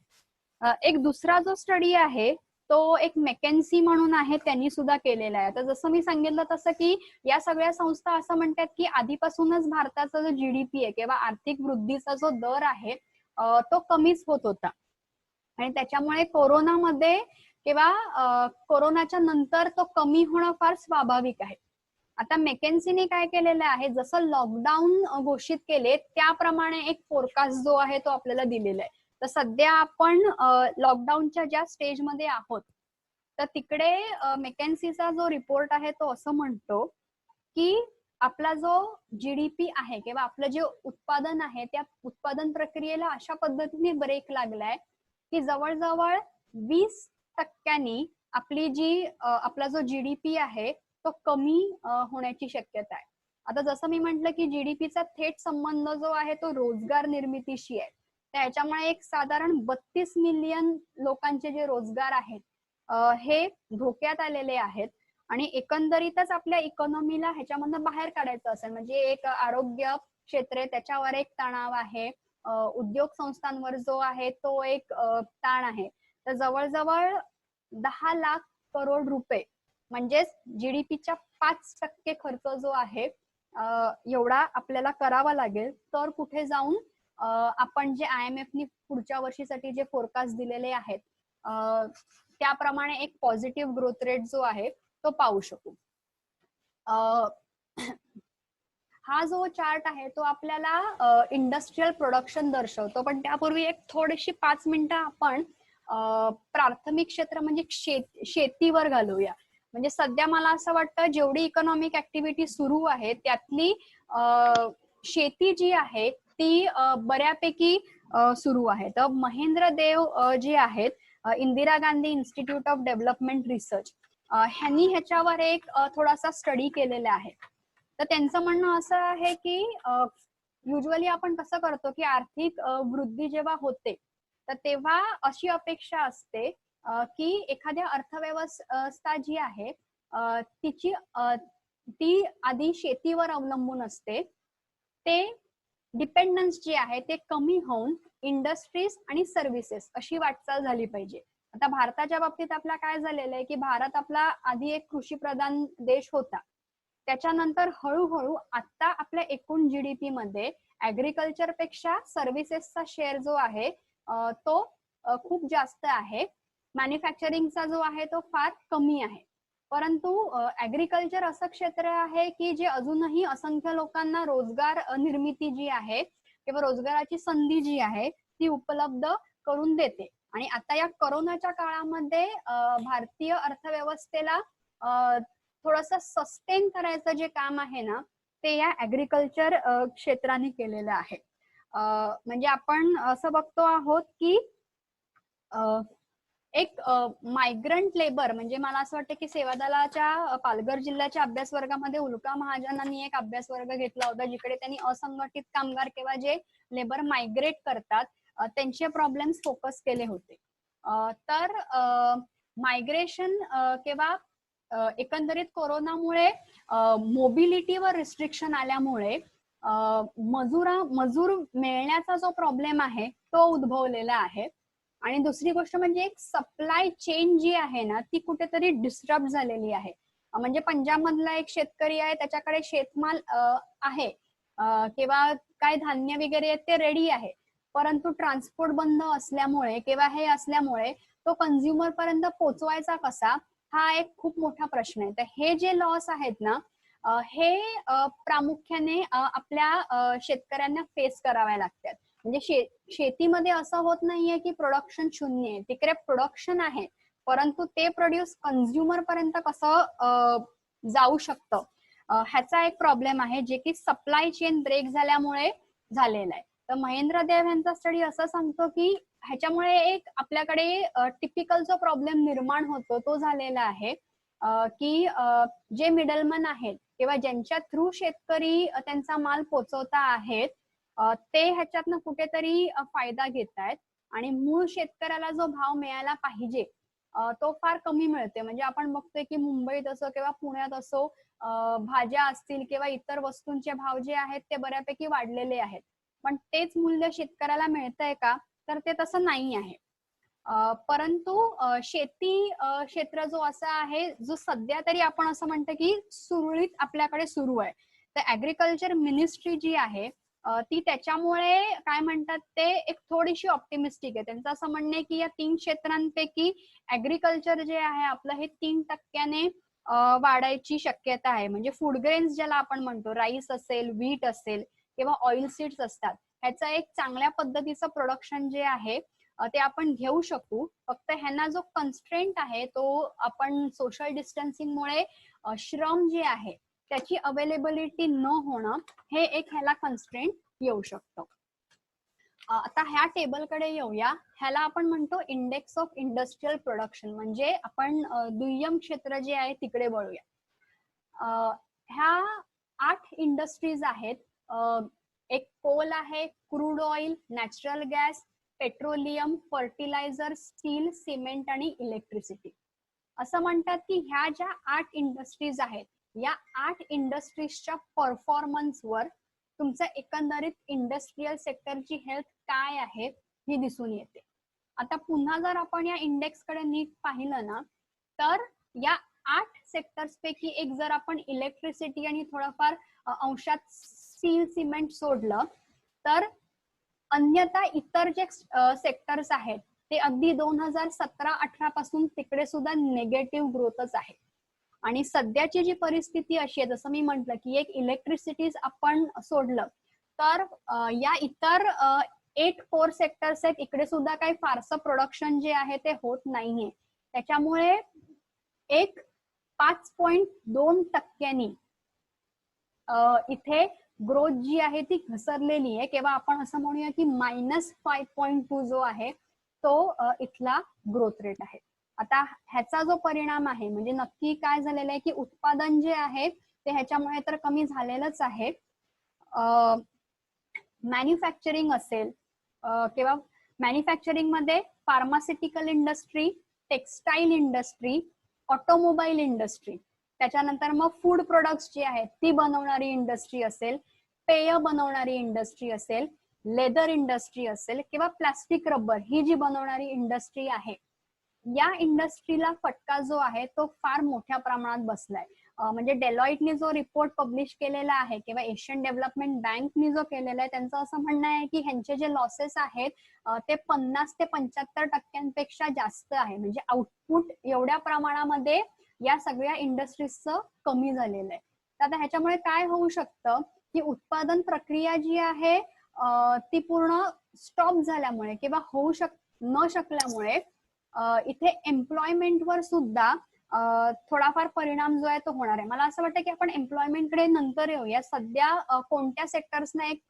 एक दुसरा जो स्टडी आहे तो एक मेकेन्सी म्हणून आहे, त्यांनी सुद्धा केलेला आहे. तर जसं मी सांगितलं तसं की या सगळ्या संस्था असं म्हणतात की आधीपासूनच भारताचा जो GDP आहे किंवा आर्थिक वृद्धीचा जो दर आहे तो कमीच होत होता आणि त्याच्यामुळे कोरोनामध्ये किंवा कोरोनाच्या नंतर तो कमी होणं फार स्वाभाविक आहे. आता मेकेन्सीने काय केलेलं आहे, जसं लॉकडाऊन घोषित केले त्याप्रमाणे एक फोरकास्ट जो आहे तो आपल्याला दिलेला आहे. तर सध्या आपण लॉकडाऊनच्या ज्या स्टेजमध्ये आहोत तर तिकडे मेकेन्सीचा जो रिपोर्ट आहे तो असं म्हणतो की आपला जो GDP आहे किंवा आपलं जे उत्पादन आहे त्या उत्पादन प्रक्रियेला अशा पद्धतीने ब्रेक लागलाय की जवळजवळ 20% आपली जी आपला जो GDP आहे तो कमी होण्याची शक्यता आहे. आता जसं मी म्हंटल की GDPचा थेट संबंध जो आहे तो रोजगार निर्मितीशी आहे. त्याच्यामुळे एक साधारण 32 मिलियन लोकांचे जे रोजगार आहेत हे धोक्यात आलेले आहेत आणि एकंदरीतच आपल्या इकॉनॉमीला ह्याच्यामधनं बाहेर काढायचं असेल म्हणजे एक आरोग्य क्षेत्र त्याच्यावर एक तणाव आहे, उद्योग संस्थांवर जो आहे तो एक ताण आहे. तर जवळजवळ 10 लाख करोड रुपये म्हणजेच GDPच्या 5% खर्च जो आहे एवढा आपल्याला करावा लागेल तर कुठे जाऊन आपण जे IMF ने पुढच्या वर्षीसाठी जे फोरकास्ट दिलेले आहेत त्याप्रमाणे एक पॉझिटिव्ह ग्रोथ रेट जो आहे तो पाहू शकू. हा जो चार्ट आहे तो आपल्याला इंडस्ट्रियल प्रोडक्शन दर्शवतो, पण त्यापूर्वी एक थोडीशी 5 मिनिटं आपण प्राथमिक क्षेत्र म्हणजे शेतीवर घालूया. म्हणजे सध्या मला असं वाटतं जेवढी इकॉनॉमिक ऍक्टिव्हिटी सुरू आहे त्यातली शेती जी आहे ती बऱ्यापैकी सुरू आहे. तर महेंद्र देव जे आहेत Indira Gandhi institute of development research ह्यांनी ह्याच्यावर एक थोडासा स्टडी केलेला आहे. तर त्यांचं म्हणणं असं आहे की युजली आपण कसं करतो की आर्थिक वृद्धी जेव्हा होते तर तेव्हा अशी अपेक्षा असते की एखाद्या अर्थव्यवस्था जी आहे ती आधी शेतीवर अवलंबून असते, ते डिपेंडन्स जे आहे ते कमी होऊन इंडस्ट्रीज आणि सर्व्हिसेस अशी वाटचाल झाली पाहिजे. आता भारताच्या बाबतीत आपला काय झालेलं आहे की भारत आपला आधी एक कृषी प्रधान देश होता, त्याच्यानंतर हळूहळू आता आपल्या एकूण GDP मध्ये ऍग्रिकल्चर पेक्षा सर्व्हिसेसचा शेअर जो आहे तो खूप जास्त आहे. मॅन्युफॅक्चरिंगचा जो आहे तो फार कमी आहे. परंतु ऍग्रिकल्चर असं क्षेत्र आहे की जे अजूनही असंख्य लोकांना रोजगार निर्मिती जी आहे किंवा रोजगाराची संधी जी आहे ती उपलब्ध करून देते. आणि आता या कोरोनाच्या काळामध्ये भारतीय अर्थव्यवस्थेला थोडस सस्टेन करायचं जे काम आहे ना ते या ऍग्रिकल्चर क्षेत्राने केलेलं आहे. म्हणजे आपण असं बघतो आहोत की एक मायग्रंट लेबर म्हणजे मला असं वाटतं की सेवादलाच्या पालघर जिल्ह्याच्या अभ्यास वर्गामध्ये उल्का महाजनांनी एक अभ्यास वर्ग घेतला होता जिकडे त्यांनी असंघटित कामगार किंवा जे लेबर मायग्रेट करतात त्यांचे प्रॉब्लेम्स फोकस केले होते. तर मायग्रेशन किंवा एकंदरीत कोरोनामुळे मोबिलिटीवर रिस्ट्रिक्शन आल्यामुळे मजूर मिळण्याचा जो प्रॉब्लेम आहे तो उद्भवलेला आहे. आणि दुसरी गोष्ट म्हणजे एक सप्लाय चेन जी आहे ना ती कुठेतरी डिस्टर्ब झालेली आहे. म्हणजे पंजाब मधला एक शेतकरी आहे, त्याच्याकडे शेतमाल आहे किंवा काय धान्य वगैरे आहे ते रेडी आहे, परंतु ट्रान्सपोर्ट बंद असल्यामुळे किंवा हे असल्यामुळे तो कंझ्युमर पर्यंत पोहोचवायचा कसा हा एक खूप मोठा प्रश्न आहे. तर हे जे लॉस आहेत ना हे प्रामुख्याने आपल्या शेतकऱ्यांना फेस करावे लागतात. म्हणजे शेतीमध्ये असं होत नाहीये की प्रोडक्शन शून्य आहे, तिकडे प्रोडक्शन आहे परंतु ते प्रोड्यूस कंझ्युमर पर्यंत कसं जाऊ शकतं ह्याचा एक प्रॉब्लेम आहे जे की सप्लाय चेन ब्रेक झाल्यामुळे झालेला आहे. तर महेंद्र देव यांचा स्टडी असं सांगतो की ह्याच्यामुळे एक आपल्याकडे टिपिकल जो प्रॉब्लेम निर्माण होतो तो झालेला आहे की जे मिडलमन आहेत किंवा ज्यांच्या थ्रू शेतकरी त्यांचा माल पोचवता आहेत ते ह्याच्यातनं कुठेतरी फायदा घेत आहेत आणि मूळ शेतकऱ्याला जो भाव मिळायला पाहिजे तो फार कमी मिळते. म्हणजे आपण बघतोय की मुंबईत असो किंवा पुण्यात असो भाज्या असतील किंवा इतर वस्तूंचे भाव जे आहेत ते बऱ्यापैकी वाढलेले आहेत, पण तेच मूल्य शेतकऱ्याला मिळतंय का, तर ते तसं नाही आहे. परंतु शेती क्षेत्र जो असा आहे जो सध्या तरी आपण असं म्हणतो की सुरळीत आपल्याकडे सुरू आहे. तर ऍग्रीकल्चर मिनिस्ट्री जी आहे ती त्याच्यामुळे काय म्हणतात ते एक थोडीशी ऑप्टिमिस्टिक आहे. त्यांचं असं म्हणणं आहे की या 3 क्षेत्रांपैकी ऍग्रीकल्चर जे आहे आपलं हे 3% वाढायची शक्यता आहे. म्हणजे फूड ग्रेन्स ज्याला आपण म्हणतो, राईस असेल, व्हीट असेल किंवा ऑइल सीड्स असतात, ह्याचं एक चांगल्या पद्धतीचं प्रोडक्शन जे आहे ते आपण घेऊ शकू. फक्त ह्यांना जो कन्स्ट्रेंट आहे तो आपण सोशल डिस्टन्सिंगमुळे श्रम जे आहे त्याची अवेलेबिलिटी न होणं हे एक ह्याला कन्स्ट्रेंट येऊ शकतं. आता ह्या टेबलकडे येऊया. ह्याला आपण म्हणतो इंडेक्स ऑफ इंडस्ट्रियल प्रोडक्शन, म्हणजे आपण दुय्यम क्षेत्र जे आहे तिकडे वळूया. ह्या 8 इंडस्ट्रीज आहेत. एक कोल आहे, crude oil, natural gas, petroleum, fertiliser, steel, cement आणि इलेक्ट्रिसिटी. असं म्हणतात की ह्या ज्या 8 इंडस्ट्रीज आहेत या 8 इंडस्ट्रीजच्या परफॉर्मन्सवर तुमचं एकंदरीत इंडस्ट्रियल सेक्टरची हेल्थ काय आहे ही दिसून येते. आता पुन्हा जर आपण या इंडेक्स कडे नीट पाहिलं ना, तर या 8 सेक्टर्स पैकी एक जर आपण इलेक्ट्रिसिटी आणि थोडंफार अंशात स्टील सिमेंट सोडलं, तर अन्यथा इतर जे सेक्टर्स आहेत ते अगदी 2017-18 पासून तिकडे सुद्धा निगेटिव्ह ग्रोथच आहे. आणि सध्याची जी परिस्थिती अशी आहे, जसं मी म्हंटल की एक इलेक्ट्रिसिटीज आपण सोडलं तर या इतर 8 कोर सेक्टर्स आहेत, इकडे सुद्धा काही फारसं प्रोडक्शन जे आहे ते होत नाहीये. त्याच्यामुळे एक 5.2% इथे ग्रोथ जी आहे ती घसरलेली आहे, किंवा आपण असं म्हणूया की -5.2 जो आहे तो इथला ग्रोथ रेट आहे. आता ह्याचा जो परिणाम आहे म्हणजे नक्की काय झालेलं आहे की उत्पादन जे आहे ते ह्याच्यामुळे तर कमी झालेलंच आहे. मॅन्युफॅक्चरिंग असेल किंवा मॅन्युफॅक्चरिंग मध्ये pharmaceutical industry, textile industry, automobile industry, त्याच्यानंतर मग फूड प्रोडक्ट्स जे आहेत ती बनवणारी इंडस्ट्री असेल, पेय बनवणारी इंडस्ट्री असेल, लेदर इंडस्ट्री असेल किंवा प्लास्टिक रबर ही जी बनवणारी इंडस्ट्री आहे, या इंडस्ट्रीला फटका जो आहे तो फार मोठ्या प्रमाणात बसलाय. म्हणजे डेलॉइटने जो रिपोर्ट पब्लिश केलेला आहे किंवा एशियन डेव्हलपमेंट बँकने जो केलेला आहे, त्यांचं असं म्हणणं आहे की ह्यांचे जे लॉसेस आहेत ते 50 ते 75% जास्त आहे. म्हणजे आउटपुट एवढ्या प्रमाणामध्ये या सगळ्या इंडस्ट्रीजचं कमी झालेलं आहे. तर आता ह्याच्यामुळे काय होऊ शकतं की उत्पादन प्रक्रिया जी आहे ती पूर्ण स्टॉप झाल्यामुळे किंवा होऊ न शकल्यामुळे इथे एम्प्लॉयमेंटवर सुद्धा थोडाफार परिणाम जो आहे तो होणार आहे. मला असं वाटतं की आपण एम्प्लॉयमेंटकडे नंतर येऊया. सध्या कोणत्या सेक्टर्सना एक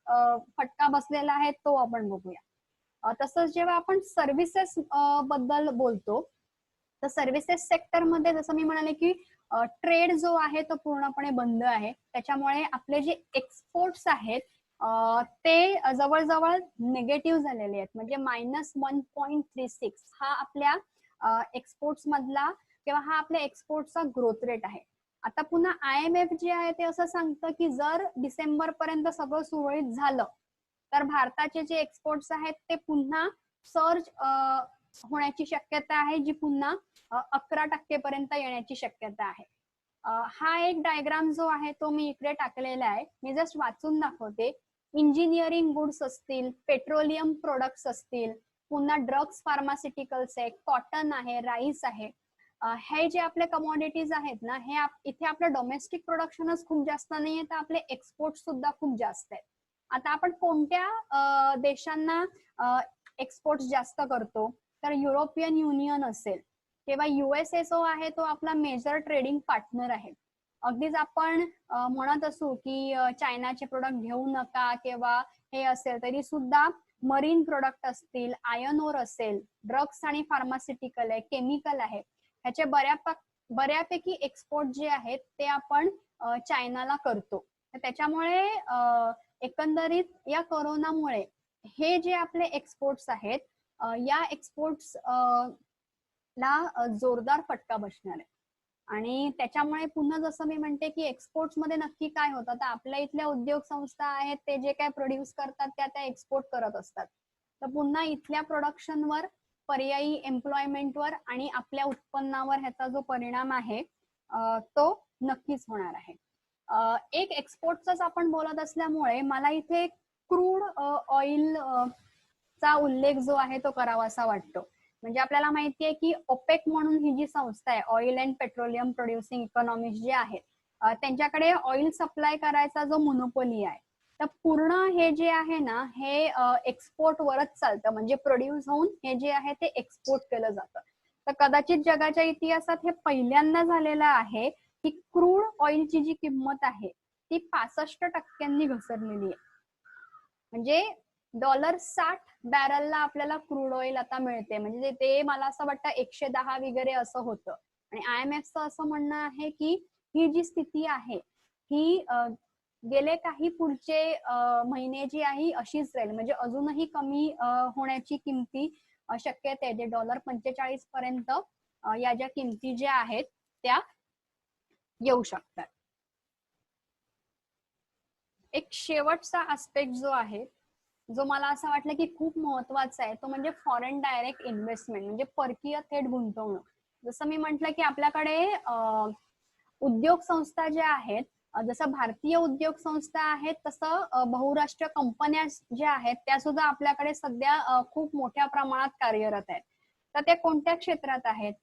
फटका बसलेला आहे तो आपण बघूया. तसंच जेव्हा आपण सर्व्हिसेस बद्दल बोलतो तर सर्व्हिसेस सेक्टरमध्ये जसं मी म्हणाले की ट्रेड जो आहे तो पूर्णपणे बंद आहे. त्याच्यामुळे आपले जे एक्सपोर्ट्स आहेत ते जवळजवळ निगेटिव्ह झालेले आहेत. म्हणजे -1.36 हा आपल्या एक्सपोर्ट्स मधला किंवा हा आपल्या एक्सपोर्टचा ग्रोथ रेट आहे. आता पुन्हा IMF जे आहे ते असं सांगतं की जर डिसेंबर पर्यंत सगळं सुरळीत झालं तर भारताचे जे एक्सपोर्ट्स आहेत ते पुन्हा सर्ज होण्याची शक्यता आहे, जी पुन्हा 11% पर्यंत येण्याची शक्यता आहे. हा एक डायग्राम जो आहे तो मी इकडे टाकलेला आहे, मी जस्ट वाचून दाखवते. इंजिनिअरिंग गुड्स असतील, पेट्रोलियम प्रोडक्ट्स असतील, पुन्हा ड्रग्स, फार्मास्युटिकल्स आहे, कॉटन आहे, राईस आहे, हे जे आपले कमॉडिटीज आहेत ना, हे इथे आपलं डोमेस्टिक प्रोडक्शनच खूप जास्त नाहीये, तर आपले एक्सपोर्ट सुद्धा खूप जास्त आहेत. आता आपण कोणत्या देशांना एक्सपोर्ट जास्त करतो, तर युरोपियन युनियन असेल किंवा USA जो आहे तो आपला मेजर ट्रेडिंग पार्टनर आहे. अगदीच आपण म्हणत असू की चायनाचे प्रोडक्ट घेऊ नका किंवा हे असेल, तरी सुद्धा मरीन प्रोडक्ट असतील, आयर्न ओर असेल, ड्रग्स आणि फार्मास्युटिकल आहे, केमिकल आहे, ह्याचे बऱ्यापैकी एक्सपोर्ट जे आहेत ते आपण चायनाला करतो. तर त्याच्यामुळे एकंदरीत या कोरोनामुळे हे जे आपले एक्सपोर्ट्स आहेत, या एक्सपोर्ट्स ला जोरदार फटका बसणार आहे. आणि त्याच्यामुळे पुन्हा जसं मी म्हणते की एक्सपोर्ट्स मध्ये नक्की काय होतं, तर आपल्या इथल्या उद्योग संस्था आहेत ते जे काय प्रोड्यूस करतात त्या एक्सपोर्ट करत असतात. तर पुन्हा इथल्या प्रोडक्शनवर, पर्यायी एम्प्लॉयमेंटवर आणि आपल्या उत्पन्नावर ह्याचा जो परिणाम आहे तो नक्कीच होणार आहे. एक एक्सपोर्टचाच आपण बोलत असल्यामुळे मला इथे क्रूड ऑइल चा उल्लेख जो आहे तो करावासा वाटतो. म्हणजे आपल्याला माहितीये की ओपेक म्हणून ही जी संस्था आहे, oil and petroleum producing economist जे आहेत, त्यांच्याकडे ऑइल सप्लाय करायचा जो मोनोपोली आहे, तर पूर्ण हे जे आहे ना हे एक्सपोर्ट वरच चालतं. म्हणजे प्रोड्यूस होऊन हे जे आहे ते एक्सपोर्ट केलं जातं. तर कदाचित जगाच्या इतिहासात हे पहिल्यांदा झालेलं आहे की क्रूड ऑइलची जी किंमत आहे ती 65% घसरलेली आहे. म्हणजे $60 बॅरलला आपल्याला क्रूड ऑइल आता मिळते. म्हणजे ते मला असं वाटतं 110 वगैरे असं होतं. आणि IMFचं असं म्हणणं आहे की ही जी स्थिती आहे ही गेले काही पुढचे महिने जी आहे अशीच राहील. म्हणजे अजूनही कमी होण्याची किमती शक्यता आहे. जे $45 पर्यंत या ज्या किमती ज्या आहेत त्या येऊ शकतात. एक शेवटचा आस्पेक्ट जो आहे, जो मला असं वाटलं की खूप महत्वाचा आहे, तो म्हणजे फॉरेन डायरेक्ट इन्व्हेस्टमेंट, म्हणजे परकीय थेट गुंतवणूक. जसं मी म्हटलं की आपल्याकडे उद्योग संस्था ज्या आहेत, जसं भारतीय उद्योग संस्था आहेत तसं बहुराष्ट्रीय कंपन्या ज्या आहेत त्या सुद्धा आपल्याकडे सध्या खूप मोठ्या प्रमाणात कार्यरत आहेत. तर त्या कोणत्या क्षेत्रात आहेत,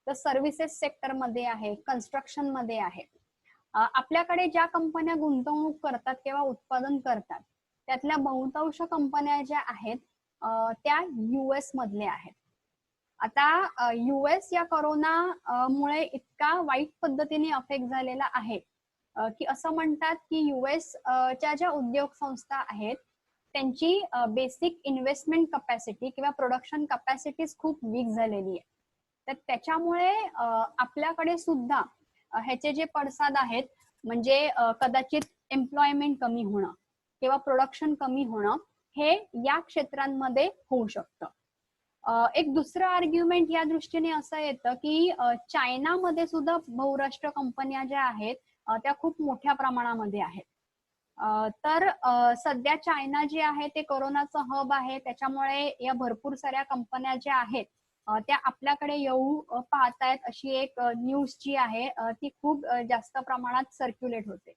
तर सर्व्हिसेस सेक्टर मध्ये आहे, कन्स्ट्रक्शन मध्ये आहे. आपल्याकडे ज्या कंपन्या गुंतवणूक करतात किंवा उत्पादन करतात त्यातल्या बहुतांश कंपन्या ज्या आहेत त्या US मधल्या आहेत. आता US या कोरोना मुळे इतका वाईट पद्धतीने अफेक्ट झालेला आहे की असं म्हणतात की US च्या ज्या उद्योग संस्था आहेत त्यांची बेसिक इन्व्हेस्टमेंट कपॅसिटी किंवा प्रोडक्शन कपॅसिटीज खूप वीक झालेली आहे. तर त्याच्यामुळे आपल्याकडे सुद्धा ह्याचे जे पडसाद आहेत, म्हणजे कदाचित एम्प्लॉयमेंट कमी होणं किंवा प्रोडक्शन कमी होणं, हे या क्षेत्रांमध्ये होऊ शकतं. एक दुसरं आर्ग्युमेंट या दृष्टीने असं येतं की चायनामध्ये सुद्धा बहुराष्ट्रीय कंपन्या ज्या आहेत त्या खूप मोठ्या प्रमाणामध्ये आहेत. तर सध्या चायना जे आहे ते कोरोनाचं हब आहे. त्याच्यामुळे या भरपूर साऱ्या कंपन्या ज्या आहेत त्या आपल्याकडे येऊ पाहतायत अशी एक न्यूज जी आहे ती खूप जास्त प्रमाणात सर्क्युलेट होते.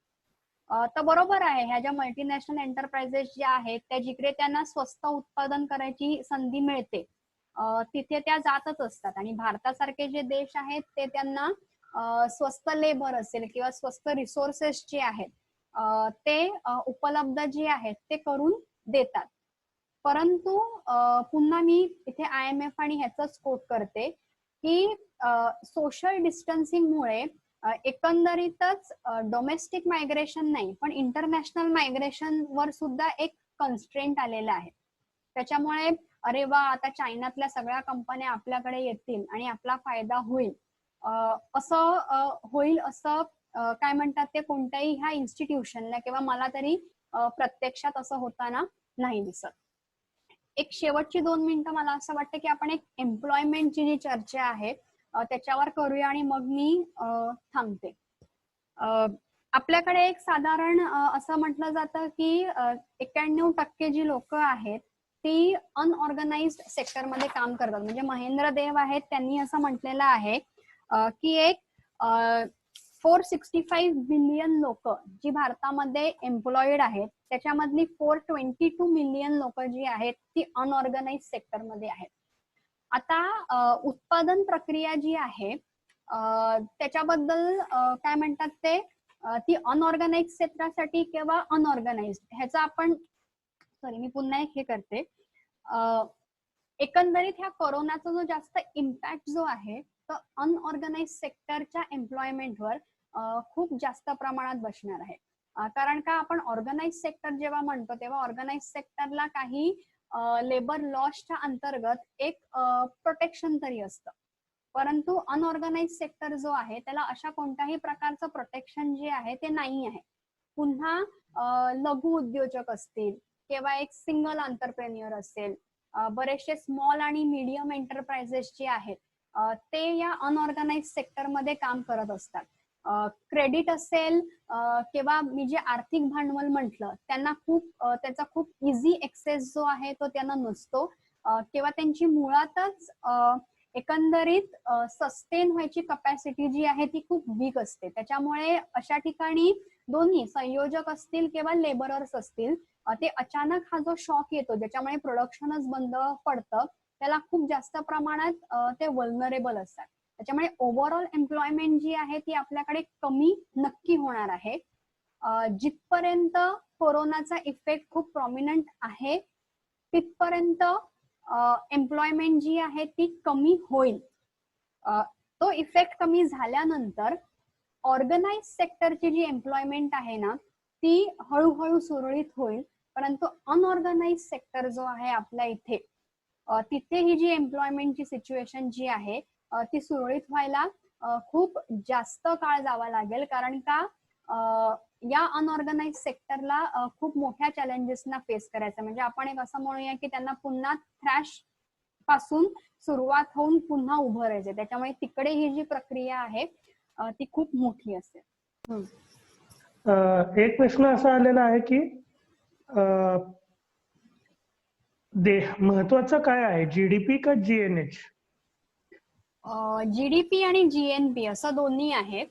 तर बरोबर आहे, ह्या ज्या मल्टीनॅशनल एंटरप्राइजेस ज्या आहेत त्या जिकडे त्यांना स्वस्त उत्पादन करायची संधी मिळते तिथे त्या जातच असतात. आणि भारतासारखे जे देश आहेत ते त्यांना स्वस्त लेबर असेल किंवा स्वस्त रिसोर्सेस जे आहेत ते उपलब्ध जे आहेत ते करून देतात. परंतु पुन्हा मी इथे IMF आणि ह्याच कोट करते की सोशल डिस्टन्सिंगमुळे एकंदरीतच डोमेस्टिक मायग्रेशन नाही पण इंटरनॅशनल मायग्रेशन वर सुद्धा एक कन्स्ट्रेंट आलेला आहे. त्याच्यामुळे अरे वा, आता चायनातल्या सगळ्या कंपन्या आपल्याकडे येतील आणि आपला फायदा होईल असं होईल असं काय म्हणतात ते कोणत्याही ह्या इन्स्टिट्यूशनला किंवा मला तरी प्रत्यक्षात असं होताना नाही दिसत. एक शेवटची 2 मिनिटं मला असं वाटतं की आपण एक एम्प्लॉयमेंटची जी चर्चा आहे त्याच्यावर करूया आणि मग मी थांबते. आपल्याकडे एक साधारण असं म्हटलं जातं की 91% जी लोक आहेत ती अनऑर्गनाइज्ड सेक्टर मध्ये काम करतात. म्हणजे महेंद्र देव आहेत त्यांनी असं म्हटलेलं आहे की एक 465 बिलियन लोक जी भारतामध्ये एम्प्लॉईड आहेत त्याच्यामधली 422 मिलियन लोक जी आहेत ती अनऑर्गनाइज सेक्टर मध्ये आहेत. आता उत्पादन प्रक्रिया जी आहे त्याच्याबद्दल काय म्हणतात ते ती अनऑर्गनाइज क्षेत्रासाठी किंवा अनऑर्गनाइज ह्याचा आपण मी पुन्हा एक हे करते. एकंदरीत ह्या कोरोनाचा जो जास्त इम्पॅक्ट जो आहे तो अनऑर्गनाइज सेक्टरच्या एम्प्लॉयमेंटवर खूप जास्त प्रमाणात बसणार आहे. कारण का आपण ऑर्गनाइज सेक्टर जेव्हा म्हणतो तेव्हा ऑर्गनाइज सेक्टरला काही लेबर लॉसच्या अंतर्गत एक प्रोटेक्शन तरी असतं, परंतु अनऑर्गनाइज सेक्टर जो आहे त्याला अशा कोणत्याही प्रकारचं प्रोटेक्शन जे आहे ते नाही आहे. पुन्हा लघु उद्योजक असतील किंवा एक सिंगल एंटरप्रेन्युअर असेल, बरेचसे स्मॉल आणि मीडियम एंटरप्राइजेस जे आहेत ते या अनऑर्गनाइज सेक्टर मध्ये काम करत असतात. क्रेडिट असेल किंवा मी जे आर्थिक भांडवल म्हटलं त्यांना त्याचा खूप इझी एक्सेस जो आहे तो त्यांना नसतो, किंवा त्यांची मुळातच एकंदरीत सस्टेन व्हायची कपॅसिटी जी आहे ती खूप वीक असते. त्याच्यामुळे अशा ठिकाणी दोन्ही संयोजक असतील किंवा लेबरर्स असतील, ते अचानक हा जो शॉक येतो ज्याच्यामुळे प्रोडक्शनच बंद पडतं त्याला खूप जास्त प्रमाणात ते वल्नरेबल असतात. त्याच्यामुळे ओव्हरऑल एम्प्लॉयमेंट जी आहे ती आपल्याकडे कमी नक्की होणार आहे. जिथपर्यंत कोरोनाचा इफेक्ट खूप प्रॉमिनंट आहे तिथपर्यंत एम्प्लॉयमेंट जी आहे ती कमी होईल. तो इफेक्ट कमी झाल्यानंतर ऑर्गनाइज सेक्टरची जी एम्प्लॉयमेंट आहे ना ती हळूहळू सुरळीत होईल, परंतु अनऑर्गनाइज सेक्टर जो आहे आपल्या इथे तिथे ही जी एम्प्लॉयमेंटची सिच्युएशन जी आहे ती सुरळीत व्हायला खूप जास्त काळ जावा लागेल. कारण का या अनऑर्गनाइज सेक्टरला खूप मोठ्या चॅलेंजेसना फेस करायचं, म्हणजे आपण एक असं म्हणूया की त्यांना पुन्हा क्रॅश पासून सुरुवात होऊन पुन्हा उभं राहायचं. त्याच्यामुळे तिकडे ही जी प्रक्रिया आहे ती खूप मोठी असेल. एक प्रश्न असा आलेला आहे की महत्वाचं काय आहे, जीडीपी का जीएनएच? जीडीपी आणि जीएनपी असं दोन्ही आहेत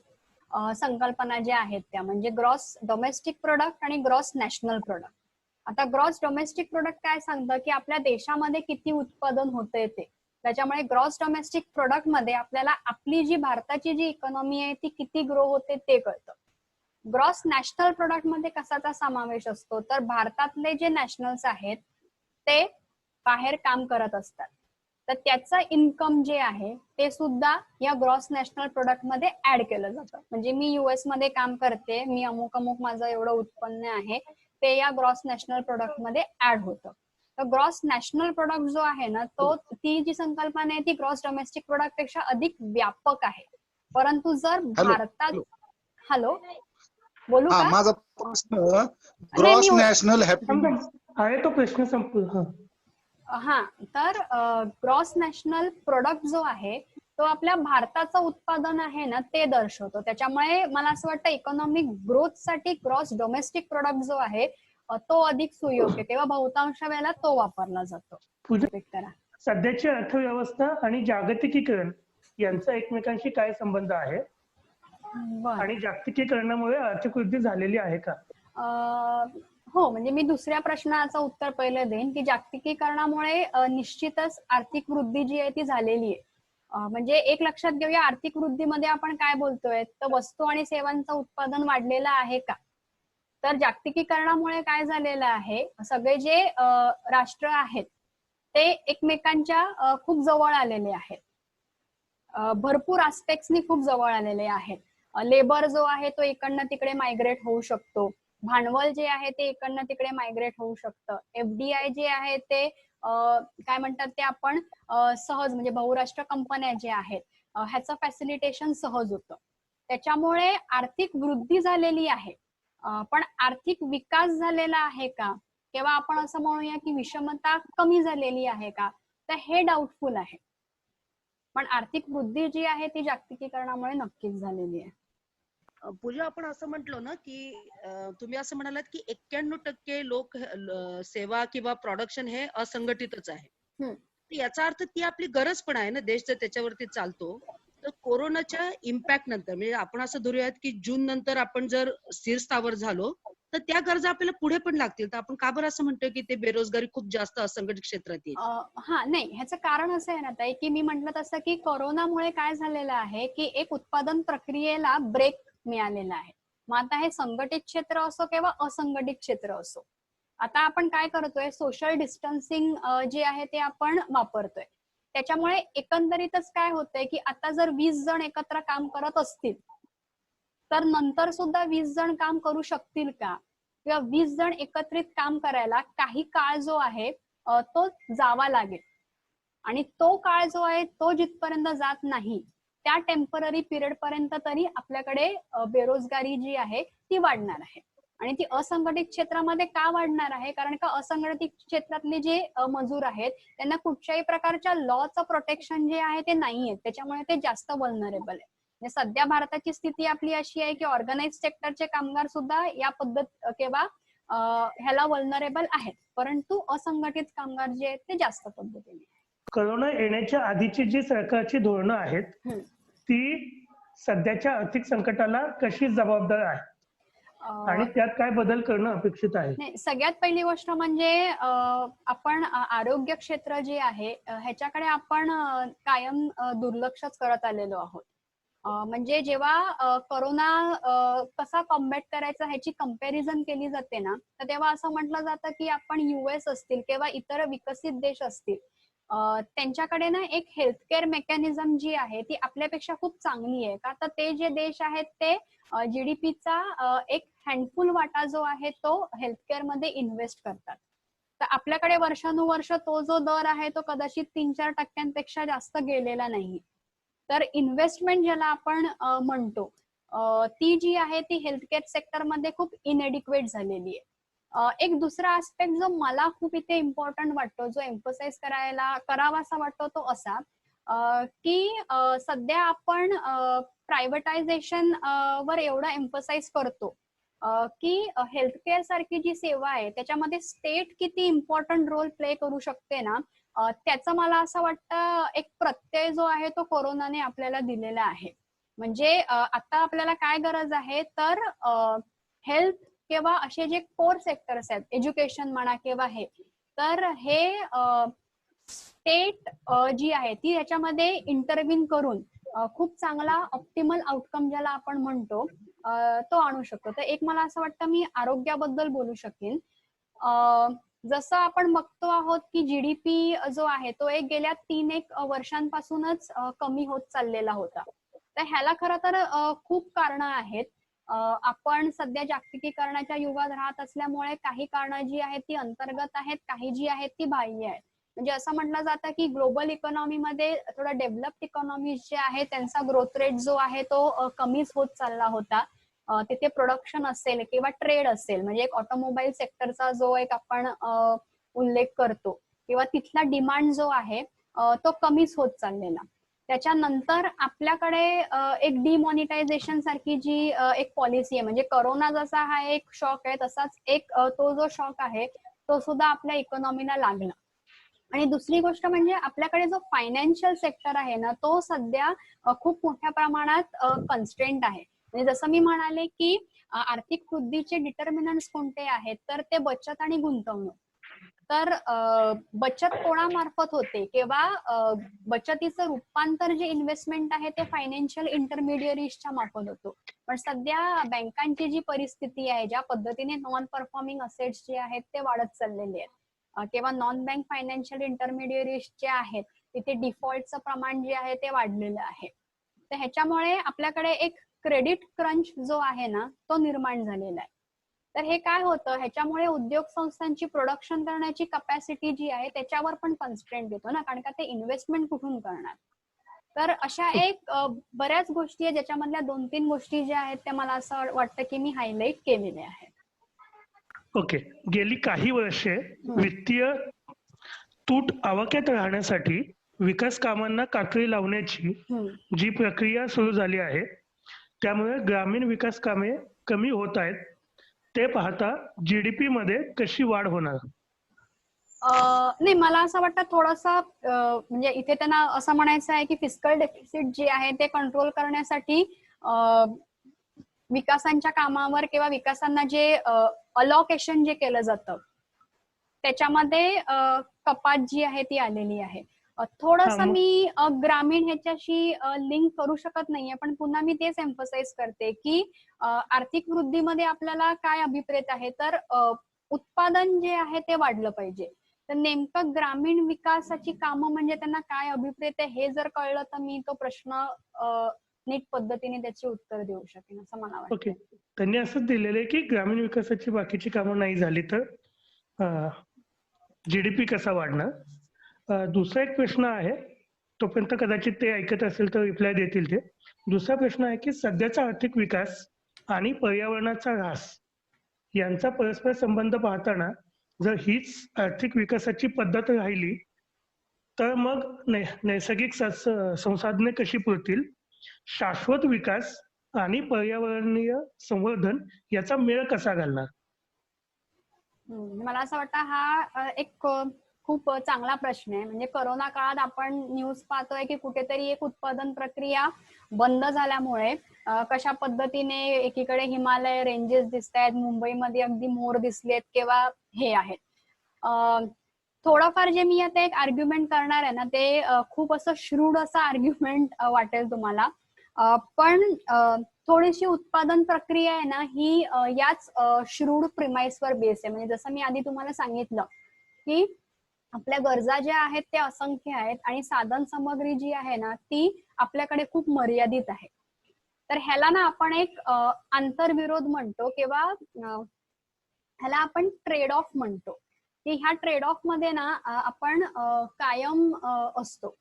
संकल्पना ज्या आहेत त्या, म्हणजे ग्रॉस डोमेस्टिक प्रोडक्ट आणि ग्रॉस नॅशनल प्रोडक्ट. आता ग्रॉस डोमेस्टिक प्रोडक्ट काय सांगतं की आपल्या देशामध्ये किती उत्पादन होतंय ते, त्याच्यामुळे ग्रॉस डोमेस्टिक प्रोडक्ट मध्ये आपल्याला आपली जी भारताची जी इकॉनॉमी आहे ती किती ग्रो होते ते कळतं. ग्रॉस नॅशनल प्रोडक्ट मध्ये कशाचा समावेश असतो तर भारतातले जे नॅशनल्स आहेत ते बाहेर काम करत असतात, तर त्याचं इन्कम जे आहे ते सुद्धा या ग्रॉस नॅशनल प्रोडक्ट मध्ये ऍड केलं जातं. म्हणजे मी युएस मध्ये काम करते, मी अमुक अमुक माझं एवढं उत्पन्न आहे ते या ग्रॉस नॅशनल प्रोडक्ट मध्ये ऍड होतं. तर ग्रॉस नॅशनल प्रोडक्ट जो आहे ना तो ती जी संकल्पना आहे ती ग्रॉस डोमेस्टिक प्रोडक्ट पेक्षा अधिक व्यापक आहे. परंतु जर भारतात हॅलो बोलू का? माझा प्रश्न नाही, ग्रॉस नॅशनल आहे तो प्रश्न संपला. हा, तर ग्रॉस नॅशनल प्रोडक्ट जो आहे तो आपल्या भारताचं उत्पादन आहे ना ते दर्शवतो. त्याच्यामुळे मला असं वाटतं इकॉनॉमिक ग्रोथ साठी ग्रॉस डोमेस्टिक प्रोडक्ट जो आहे तो अधिक सुयोग्य किंवा बहुतांश वेळेला तो वापरला जातो. सध्याची अर्थव्यवस्था आणि जागतिकीकरण यांचा एकमेकांशी काय संबंध आहे आणि जागतिकीकरणामुळे आर्थिक वृद्धी झालेली आहे का? हो, म्हणजे मी दुसऱ्या प्रश्नाचं उत्तर पहिलं देईन की जागतिकीकरणामुळे निश्चितच आर्थिक वृद्धी जी आहे ती झालेली आहे. म्हणजे एक लक्षात घेऊया, आर्थिक वृद्धीमध्ये आपण काय बोलतोय तर वस्तू आणि सेवांचं उत्पादन वाढलेलं आहे का? तर जागतिकीकरणामुळे काय झालेलं आहे, सगळे जे राष्ट्र आहेत ते एकमेकांच्या खूप जवळ आलेले आहेत, भरपूर आस्पेक्ट्सनी खूप जवळ आलेले आहेत. लेबर जो आहे तो इकडनं तिकडे मायग्रेट होऊ शकतो, भांडवल जे आहे ते इकडनं तिकडे मायग्रेट होऊ शकतं, एफडीआय जे आहे ते काय म्हणतात ते आपण सहज म्हणजे बहुराष्ट्र कंपन्या जे आहेत ह्याचं फॅसिलिटेशन सहज होतं. त्याच्यामुळे आर्थिक वृद्धी झालेली आहे, पण आर्थिक विकास झालेला आहे का किंवा आपण असं म्हणूया की विषमता कमी झालेली आहे का, तर हे डाऊटफुल आहे. पण आर्थिक वृद्धी जी आहे ती जागतिकीकरणामुळे नक्कीच झालेली आहे. पूजा, आपण असं म्हटलो ना की तुम्ही असं म्हणालात की 91% लोक सेवा किंवा प्रोडक्शन हे असंघटितच आहे. याचा अर्थ ती आपली गरज पण आहे ना, देश जर त्याच्यावरती चालतो तर कोरोनाच्या इम्पॅक्ट नंतर म्हणजे आपण असं धरूयात की जून नंतर आपण जर स्थिर स्थावर झालो तर त्या गरजा आपल्याला पुढे पण लागतील, तर आपण का बरं असं म्हणतोय की ते बेरोजगारी खूप जास्त असंघटित क्षेत्रात येईल? हा, नाही, ह्याचं कारण असं आहे ना ताई की मी म्हटलं तसं की कोरोनामुळे काय झालेलं आहे की एक उत्पादन प्रक्रियेला ब्रेक मिळालेला आहे. मग आता हे संघटित क्षेत्र असो किंवा असंघटित क्षेत्र असो, आता आपण काय करतोय, सोशल डिस्टन्सिंग जे आहे ते आपण वापरतोय. त्याच्यामुळे एकंदरीतच काय होतंय की आता जर 20 जण एकत्र काम करत असतील तर नंतर सुद्धा 20 जण काम करू शकतील का? किंवा 20 जण एकत्रित काम करायला काही काळ जो आहे तो जावा लागेल. आणि तो काळ जो आहे तो जिथपर्यंत जात नाही त्या टेम्पररी पिरियड पर्यंत तरी आपल्याकडे बेरोजगारी जी आहे ती वाढणार आहे. आणि ती असंघटित क्षेत्रामध्ये का वाढणार आहे? कारण का असंघटित क्षेत्रातले जे मजूर आहेत त्यांना कुठच्याही प्रकारच्या लॉचं प्रोटेक्शन जे आहे ते नाहीये, त्याच्यामुळे ते जास्त वल्नरेबल आहे. म्हणजे सध्या भारताची स्थिती आपली अशी आहे की ऑर्गनाइज सेक्टरचे कामगार सुद्धा या पद्धत किंवा ह्याला वल्नरेबल आहेत, परंतु असंघटित कामगार जे आहेत ते जास्त पद्धतीने. कोरोना येण्याच्या आधीची जी सरकारची धोरणं आहेत ती सध्याच्या आर्थिक संकटाला कशी जबाबदार आहे आणि त्यात काय बदल करणं अपेक्षित आहे? नाही, सगळ्यात पहिली गोष्ट म्हणजे आपण आरोग्य क्षेत्र जे आहे ह्याच्याकडे आपण कायम दुर्लक्षच करत आलेलो आहोत. म्हणजे जेव्हा कोरोना कसा कॉम्बॅट करायचा ह्याची कंपॅरिझन केली जाते ना, तर तेव्हा असं म्हटलं जातं की आपण US असतील किंवा इतर विकसित देश असतील त्यांच्याकडे ना एक हेल्थकेअर मेकॅनिझम जी आहे ती आपल्यापेक्षा खूप चांगली आहे. का तर ते जे देश आहेत ते GDPचा एक हँडफुल वाटा जो आहे तो हेल्थकेअर मध्ये इन्व्हेस्ट करतात. तर आपल्याकडे वर्षानुवर्ष तो जो दर आहे तो कदाचित 3-4% जास्त गेलेला नाही. तर इन्व्हेस्टमेंट ज्याला आपण म्हणतो ती जी आहे ती हेल्थकेअर सेक्टर मध्ये खूप इनएडिक्वेट झालेली आहे. एक दुसरा आस्पेक्ट जो मला खूप इथे इम्पॉर्टंट वाटतो, जो एम्फसाइज करावासा वाटतो तो असा की सध्या आपण प्रायव्हेटायझेशन वर एवढं एम्फसाइज करतो की हेल्थकेअर सारखी जी सेवा आहे त्याच्यामध्ये स्टेट किती इम्पॉर्टंट रोल प्ले करू शकते ना, त्याचं मला असं वाटतं एक प्रत्यय जो आहे तो कोरोनाने आपल्याला दिलेला आहे. म्हणजे आता आपल्याला काय गरज आहे तर हेल्थ किंवा असे जे कोर सेक्टर्स आहेत, एज्युकेशन म्हणा किंवा हे, तर हे स्टेट जी आहे ती याच्यामध्ये इंटरव्हीन करून खूप चांगला ऑप्टिमल आउटकम ज्याला आपण म्हणतो तो आणू शकतो. तर एक मला असं वाटतं मी आरोग्याबद्दल बोलू शकेन. जसं आपण बघतो आहोत की GDP जो आहे तो गेल्या 3-1 वर्षांपासूनच कमी होत चाललेला होता. तर ह्याला खरं तर खूप कारणं आहेत. आपण सध्या जागतिकीकरणाच्या युगात राहत असल्यामुळे काही कारणं जी आहेत ती अंतर्गत आहेत, काही जी आहेत ती बाह्य आहेत. म्हणजे असं म्हटलं जातं की ग्लोबल इकॉनॉमीमध्ये थोडा डेव्हलप्ड इकॉनॉमी जे आहे त्यांचा ग्रोथ रेट जो आहे तो कमीच होत चालला होता. तिथे प्रोडक्शन असेल किंवा ट्रेड असेल, म्हणजे एक ऑटोमोबाईल सेक्टरचा जो एक आपण उल्लेख करतो किंवा तिथला डिमांड जो आहे तो कमीच होत चाललेला. त्याच्यानंतर आपल्याकडे एक डिमॉनिटायझेशन सारखी जी एक पॉलिसी आहे, म्हणजे कोरोना जसा हा एक शॉक आहे तसाच एक तो जो शॉक आहे तो सुद्धा आपल्या इकॉनॉमीला लागला. आणि दुसरी गोष्ट म्हणजे आपल्याकडे जो फायनान्शियल सेक्टर आहे ना तो सध्या खूप मोठ्या प्रमाणात कन्स्ट्रेंट आहे. म्हणजे जसं मी म्हणाले की आर्थिक वृद्धीचे डिटर्मिनंट्स कोणते आहेत तर ते बचत आणि गुंतवणूक. तर बचत कोणामार्फत होते किंवा बचतीचं रूपांतर जे इन्व्हेस्टमेंट आहे ते फायनान्शियल इंटरमिडियरीजच्या मार्फत होतो. पण सध्या बँकांची जी परिस्थिती आहे, ज्या पद्धतीने नॉन परफॉर्मिंग असेट्स जे आहेत ते वाढत चाललेले आहेत किंवा नॉन बँक फायनान्शियल इंटरमिडियरीज जे आहेत तिथे डिफॉल्टचं प्रमाण जे आहे ते वाढलेलं आहे. तर ह्याच्यामुळे आपल्याकडे एक क्रेडिट क्रंच जो आहे ना तो निर्माण झालेला आहे. तर हे काय होतं, ह्याच्यामुळे उद्योग संस्थांची प्रोडक्शन करण्याची कपॅसिटी जी आहे त्याच्यावर पण कन्स्ट्रेंट येतो ना, कारण का ते इन्व्हेस्टमेंट कुठून करणार. तर अशा एक बऱ्याच गोष्टी आहेत ज्याच्यामधल्या 2-3 गोष्टी ज्या आहेत त्या मला असं वाटतं की मी हायलाइट केलेल्या आहेत. ओके. गेली काही वर्षे वित्तीय तूट आवाक्यात राहण्यासाठी विकास कामांना कात्री लावण्याची जी प्रक्रिया सुरू झाली आहे त्यामुळे ग्रामीण विकास कामे कमी होत आहेत. ते पाहता GDP मध्ये कशी वाढ होणार? नाही, मला असं वाटतं थोडंसं म्हणजे इथे त्यांना असं म्हणायचं आहे की फिस्कल डेफिसिट जे आहे ते कंट्रोल करण्यासाठी विकासांच्या कामावर किंवा विकासांना जे अलॉकेशन जे केलं जातं त्याच्यामध्ये कपात जी आहे ती आलेली आहे. थोडंसं मी ग्रामीण ह्याच्याशी लिंक करू शकत नाहीये, पण पुन्हा मी तेच एम्फसाइज करते की आर्थिक वृद्धीमध्ये आपल्याला काय अभिप्रेत आहे तर उत्पादन जे आहे ते वाढलं पाहिजे. तर नेमकं ग्रामीण विकासाची कामं म्हणजे त्यांना काय अभिप्रेत आहे हे जर कळलं तर मी तो प्रश्न नीट पद्धतीने त्याची उत्तर देऊ शकेन असं मला वाटतं. ओके. त्यांनी असंच दिलेलं आहे की ग्रामीण विकासाची बाकीची कामं नाही झाली तर जीडीपी कसा वाढणार. दुसरा एक प्रश्न आहे, तोपर्यंत कदाचित ते ऐकत असेल तर रिप्लाय देतील ते. दुसरा प्रश्न आहे की सध्याचा आर्थिक विकास आणि पर्यावरणाचा ऱ्हास यांचा परस्पर संबंध पाहताना जर हीच आर्थिक विकासाची पद्धत राहिली तर मग नैसर्गिक संसाधने कशी पुरतील, शाश्वत विकास आणि पर्यावरणीय संवर्धन याचा मेळ कसा घालणार. मला असं वाटतं हा एक खूप चांगला प्रश्न आहे. म्हणजे कोरोना काळात आपण न्यूज पाहतोय की कुठेतरी एक उत्पादन प्रक्रिया बंद झाल्यामुळे कशा पद्धतीने एकीकडे हिमालय रेंजेस दिसत आहेत, मुंबईमध्ये अगदी मोर दिसलेत किंवा हे आहेत. थोडंफार जे मी आता एक आर्ग्युमेंट करणार आहे ना ते खूप असं श्रूड असं आर्ग्युमेंट वाटेल तुम्हाला, पण थोडीशी उत्पादन प्रक्रिया आहे ना ही याच श्रूड प्रिमाइसवर बेस आहे. म्हणजे जसं मी आधी तुम्हाला सांगितलं की आपल्या गरजा ज्या आहेत त्या असंख्य आहेत आणि साधन सामग्री जी आहे ना ती आपल्याकडे खूप मर्यादित आहे. तर ह्याला ना आपण एक आंतरविरोध म्हणतो किंवा ह्याला आपण ट्रेड ऑफ म्हणतो की ह्या ट्रेड ऑफ मध्ये ना आपण कायम असतो.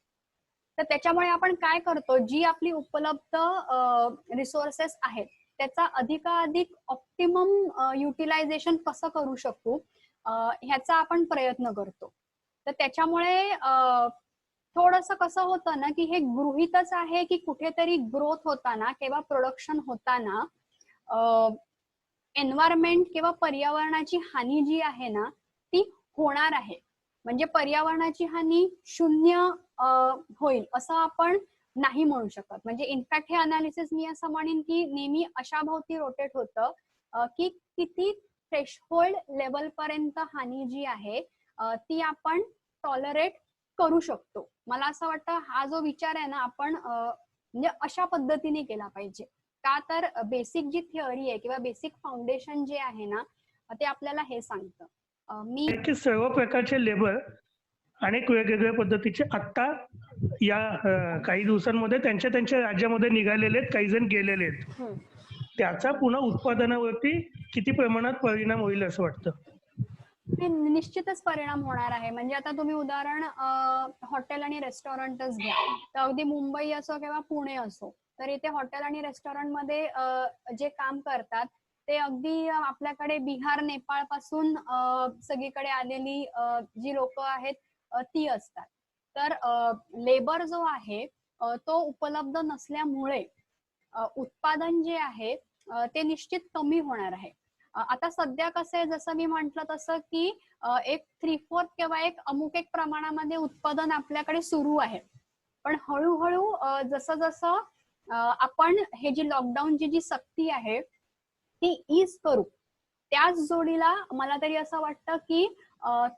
तर त्याच्यामुळे आपण काय करतो, जी आपली उपलब्ध रिसोर्सेस आहेत त्याचा अधिकाधिक ऑप्टिमम युटिलायझेशन कसं करू शकू ह्याचा आपण प्रयत्न करतो. तर त्याच्यामुळे थोडंसं कसं होतं ना की हे गृहीतच आहे की कुठेतरी ग्रोथ होताना किंवा प्रोडक्शन होताना एन्व्हायरमेंट किंवा पर्यावरणाची हानी जी आहे ना ती होणार आहे. म्हणजे पर्यावरणाची हानी शून्य होईल असं आपण नाही म्हणू शकत. म्हणजे इनफॅक्ट हे अनालिसिस मी असं म्हणेन की नेहमी अशा भोवती रोटेट होतं की किती थ्रेशहोल्ड लेवल पर्यंत हानी जी आहे ती आपण टॉलरेट करू शकतो. मला असं वाटतं हा जो विचार आहे ना आपण म्हणजे अशा पद्धतीने केला पाहिजे. का तर बेसिक जी थिअरी आहे किंवा बेसिक फाउंडेशन जे आहे ना ते आपल्याला हे सांगतं. मी सर्व प्रकारचे लेबर अनेक वेगवेगळ्या पद्धतीचे आता या काही दिवसांमध्ये त्यांच्या त्यांच्या राज्यामध्ये निघालेले आहेत, काही जण गेलेले आहेत. त्याचा पुन्हा उत्पादनावरती किती प्रमाणात परिणाम होईल असं वाटतं. निश्चितच परिणाम होणार आहे. म्हणजे आता तुम्ही उदाहरण हॉटेल आणि रेस्टॉरंटच घ्या. तर अगदी मुंबई असो किंवा पुणे असो तर इथे हॉटेल आणि रेस्टॉरंट मध्ये जे काम करतात ते अगदी आपल्याकडे बिहार नेपाळ पासून सगळीकडे आलेली जी लोक आहेत ती असतात. तर लेबर जो आहे तो उपलब्ध नसल्यामुळे उत्पादन जे आहे ते निश्चित कमी होणार आहे. आता सध्या कसं आहे, जसं मी म्हंटल तसं की एक 3/4 किंवा एक अमुक एक प्रमाणामध्ये उत्पादन आपल्याकडे सुरू आहे. पण हळूहळू जसं जसं आपण हे जी लॉकडाऊनची जी सक्ती आहे ती ईज करू, त्याच जोडीला मला तरी असं वाटतं की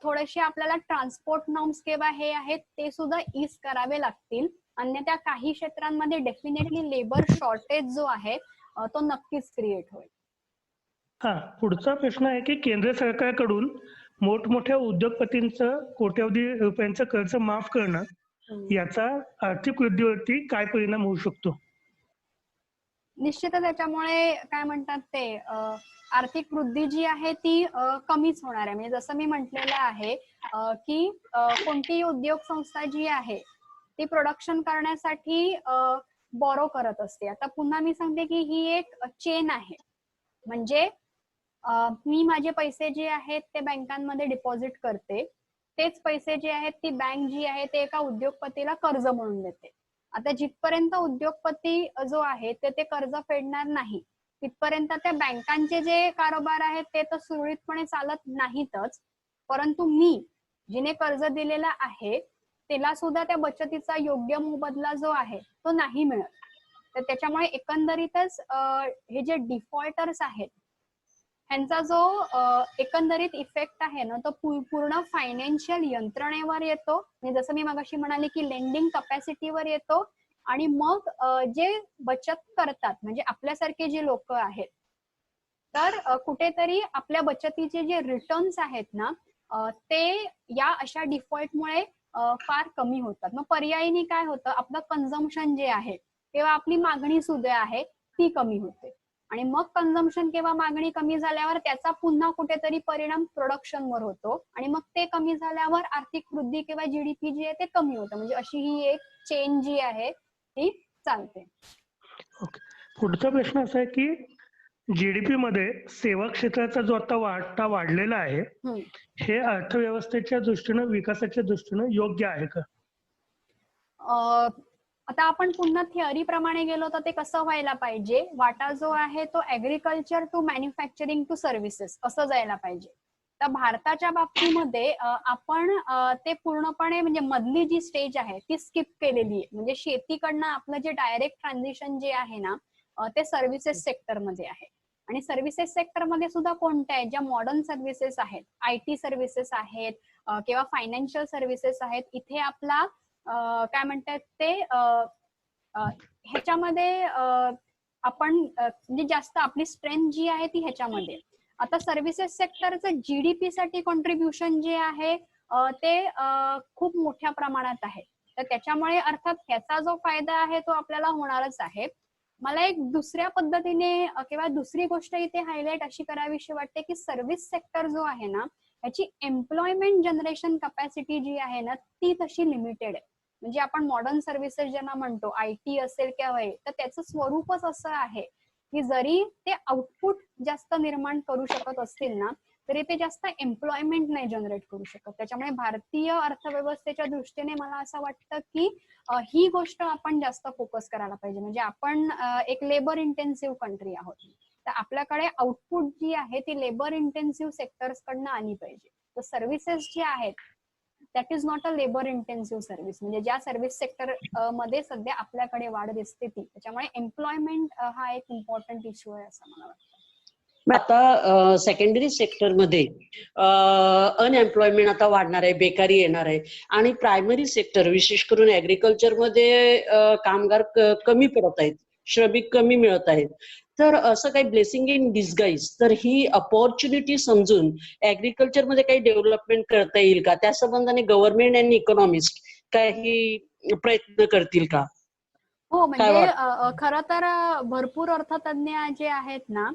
थोडेसे आपल्याला ट्रान्सपोर्ट नॉर्म्स किंवा हे आहेत ते सुद्धा ईज करावे लागतील. अन्यथा काही क्षेत्रांमध्ये डेफिनेटली लेबर शॉर्टेज जो आहे तो नक्कीच क्रिएट होईल. हा, पुढचा प्रश्न आहे की केंद्र सरकारकडून मोठमोठ्या उद्योगपतींचं कोट्यवधी रुपयांचं कर्ज माफ करणं याचा आर्थिक वृद्धीवरती काय परिणाम होऊ शकतो. निश्चितच त्याच्यामुळे काय म्हणतात ते आर्थिक वृद्धी जी आहे ती कमीच होणार आहे. म्हणजे जसं मी म्हटलेलं आहे की कोणतीही उद्योग संस्था जी आहे ती प्रोडक्शन करण्यासाठी बॉरो करत असते. आता पुन्हा मी सांगते की ही एक चेन आहे. म्हणजे मी माझे पैसे जे आहेत ते बँकांमध्ये डिपॉझिट करते, तेच पैसे जे आहेत ती बँक जी आहे ते एका उद्योगपतीला कर्ज म्हणून देते. आता जिथपर्यंत उद्योगपती जो आहे ते कर्ज फेडणार नाही तिथपर्यंत त्या बँकांचे जे कारोबार आहेत ते तर सुरळीतपणे चालत नाहीतच, परंतु मी जिने कर्ज दिलेला आहे त्याला सुद्धा त्या बचतीचा योग्य मोबदला जो आहे तो नाही मिळत. तर त्याच्यामुळे एकंदरीतच हे जे डिफॉल्टर्स आहेत ह्यांचा जो एकंदरीत इफेक्ट आहे ना तो पूर्ण फायनान्शियल यंत्रणेवर येतो. म्हणजे जसं मी मगाशी म्हणाले की लेंडिंग कपॅसिटीवर येतो आणि मग जे बचत करतात म्हणजे आपल्यासारखे जे लोक आहेत तर कुठेतरी आपल्या बचतीचे जे रिटर्न्स आहेत ना ते या अशा डिफॉल्टमुळे फार कमी होतात. मग पर्यायीने काय होतं, आपलं कन्झम्पशन जे आहे तेव्हा आपली मागणी सुद्धा आहे ती कमी होते. आणि मग कन्झम्पशन किंवा मागणी कमी झाल्यावर त्याचा पुन्हा कुठेतरी परिणाम प्रोडक्शनवर होतो आणि मग ते कमी झाल्यावर आर्थिक वृद्धी किंवा जीडीपी जी आहे ते कमी होतं. म्हणजे अशी ही एक चेन जी आहे ती चालते. ओके. पुढचा प्रश्न असा आहे की जीडीपी मध्ये सेवा क्षेत्राचा जो आता वाटा वाढलेला आहे, हे अर्थव्यवस्थेच्या दृष्टीनं, विकासाच्या दृष्टीनं योग्य आहे का? आता आपण पुन्हा थिअरी प्रमाणे गेलो तर ते कसं व्हायला पाहिजे, वाटा जो आहे तो agriculture to manufacturing to services असं जायला पाहिजे. तर भारताच्या बाबतीमध्ये आपण ते पूर्णपणे म्हणजे मधली जी स्टेज आहे ती स्किप केलेली आहे. म्हणजे शेतीकडनं आपलं जे डायरेक्ट ट्रान्झिशन जे आहे ना ते सर्व्हिसेस सेक्टरमध्ये आहे. आणि सर्व्हिसेस सेक्टरमध्ये सुद्धा कोणत्या आहेत, ज्या मॉडर्न सर्व्हिसेस आहेत, IT सर्व्हिसेस आहेत किंवा फायनान्शियल सर्व्हिसेस आहेत, इथे आपला काय म्हणतात ते ह्याच्यामध्ये आपण म्हणजे जास्त आपली स्ट्रेंथ जी आहे ती ह्याच्यामध्ये. आता सर्व्हिसेस सेक्टरचं जीडीपी साठी कॉन्ट्रीब्युशन जे आहे ते खूप मोठ्या प्रमाणात आहे. तर त्याच्यामुळे अर्थात ह्याचा जो फायदा आहे तो आपल्याला होणारच आहे. मला एक दुसऱ्या पद्धतीने किंवा दुसरी गोष्ट इथे हायलाइट अशी करावीशी वाटते की सर्व्हिस सेक्टर जो आहे ना याची एम्प्लॉयमेंट जनरेशन कॅपॅसिटी जी आहे ना ती तशी लिमिटेड आहे. म्हणजे आपण मॉडर्न सर्व्हिसेस ज्यांना म्हणतो, IT असेल किंवा तर त्याचं स्वरूपच असं आहे की जरी ते आउटपुट जास्त निर्माण करू शकत असतील ना तरी ते जास्त एम्प्लॉयमेंट नाही जनरेट करू शकत. त्याच्यामुळे भारतीय अर्थव्यवस्थेच्या दृष्टीने मला असं वाटतं की ही गोष्ट आपण जास्त फोकस करायला पाहिजे. म्हणजे आपण एक लेबर इंटेन्सिव्ह कंट्री आहोत, तर आपल्याकडे आउटपुट जी आहे ती लेबर इंटेन्सिव्ह सेक्टर्स कडनं आली पाहिजे. तर सर्व्हिसेस जे आहेत that is not a labour intensive service. म्हणजे ज्या सर्व्हिस सेक्टर मध्ये सध्या आपल्याकडे वाढ दिसते ती. त्याच्यामुळे एम्प्लॉयमेंट हा एक इम्पॉर्टंट इश्यू आहे असं मला वाटतं. आता सेकंडरी सेक्टरमध्ये अनएम्प्लॉयमेंट आता वाढणार आहे, बेकारी येणार आहे आणि प्रायमरी सेक्टर विशेष करून ऍग्रिकल्चरमध्ये कामगार कमी पडत आहेत, श्रमिक कमी मिळत आहेत. तर असं काही ब्लेसिंग इन डिस्गाईज, तर ही अपॉर्च्युनिटी समजून ऍग्रिकल्चरमध्ये काही डेव्हलपमेंट करता येईल का? त्या संबंधाने गव्हर्नमेंट आणि इकॉनॉमिस्ट काही प्रयत्न करतील का? हो, म्हणजे खरं तर भरपूर अर्थतज्ञ जे आहेत ना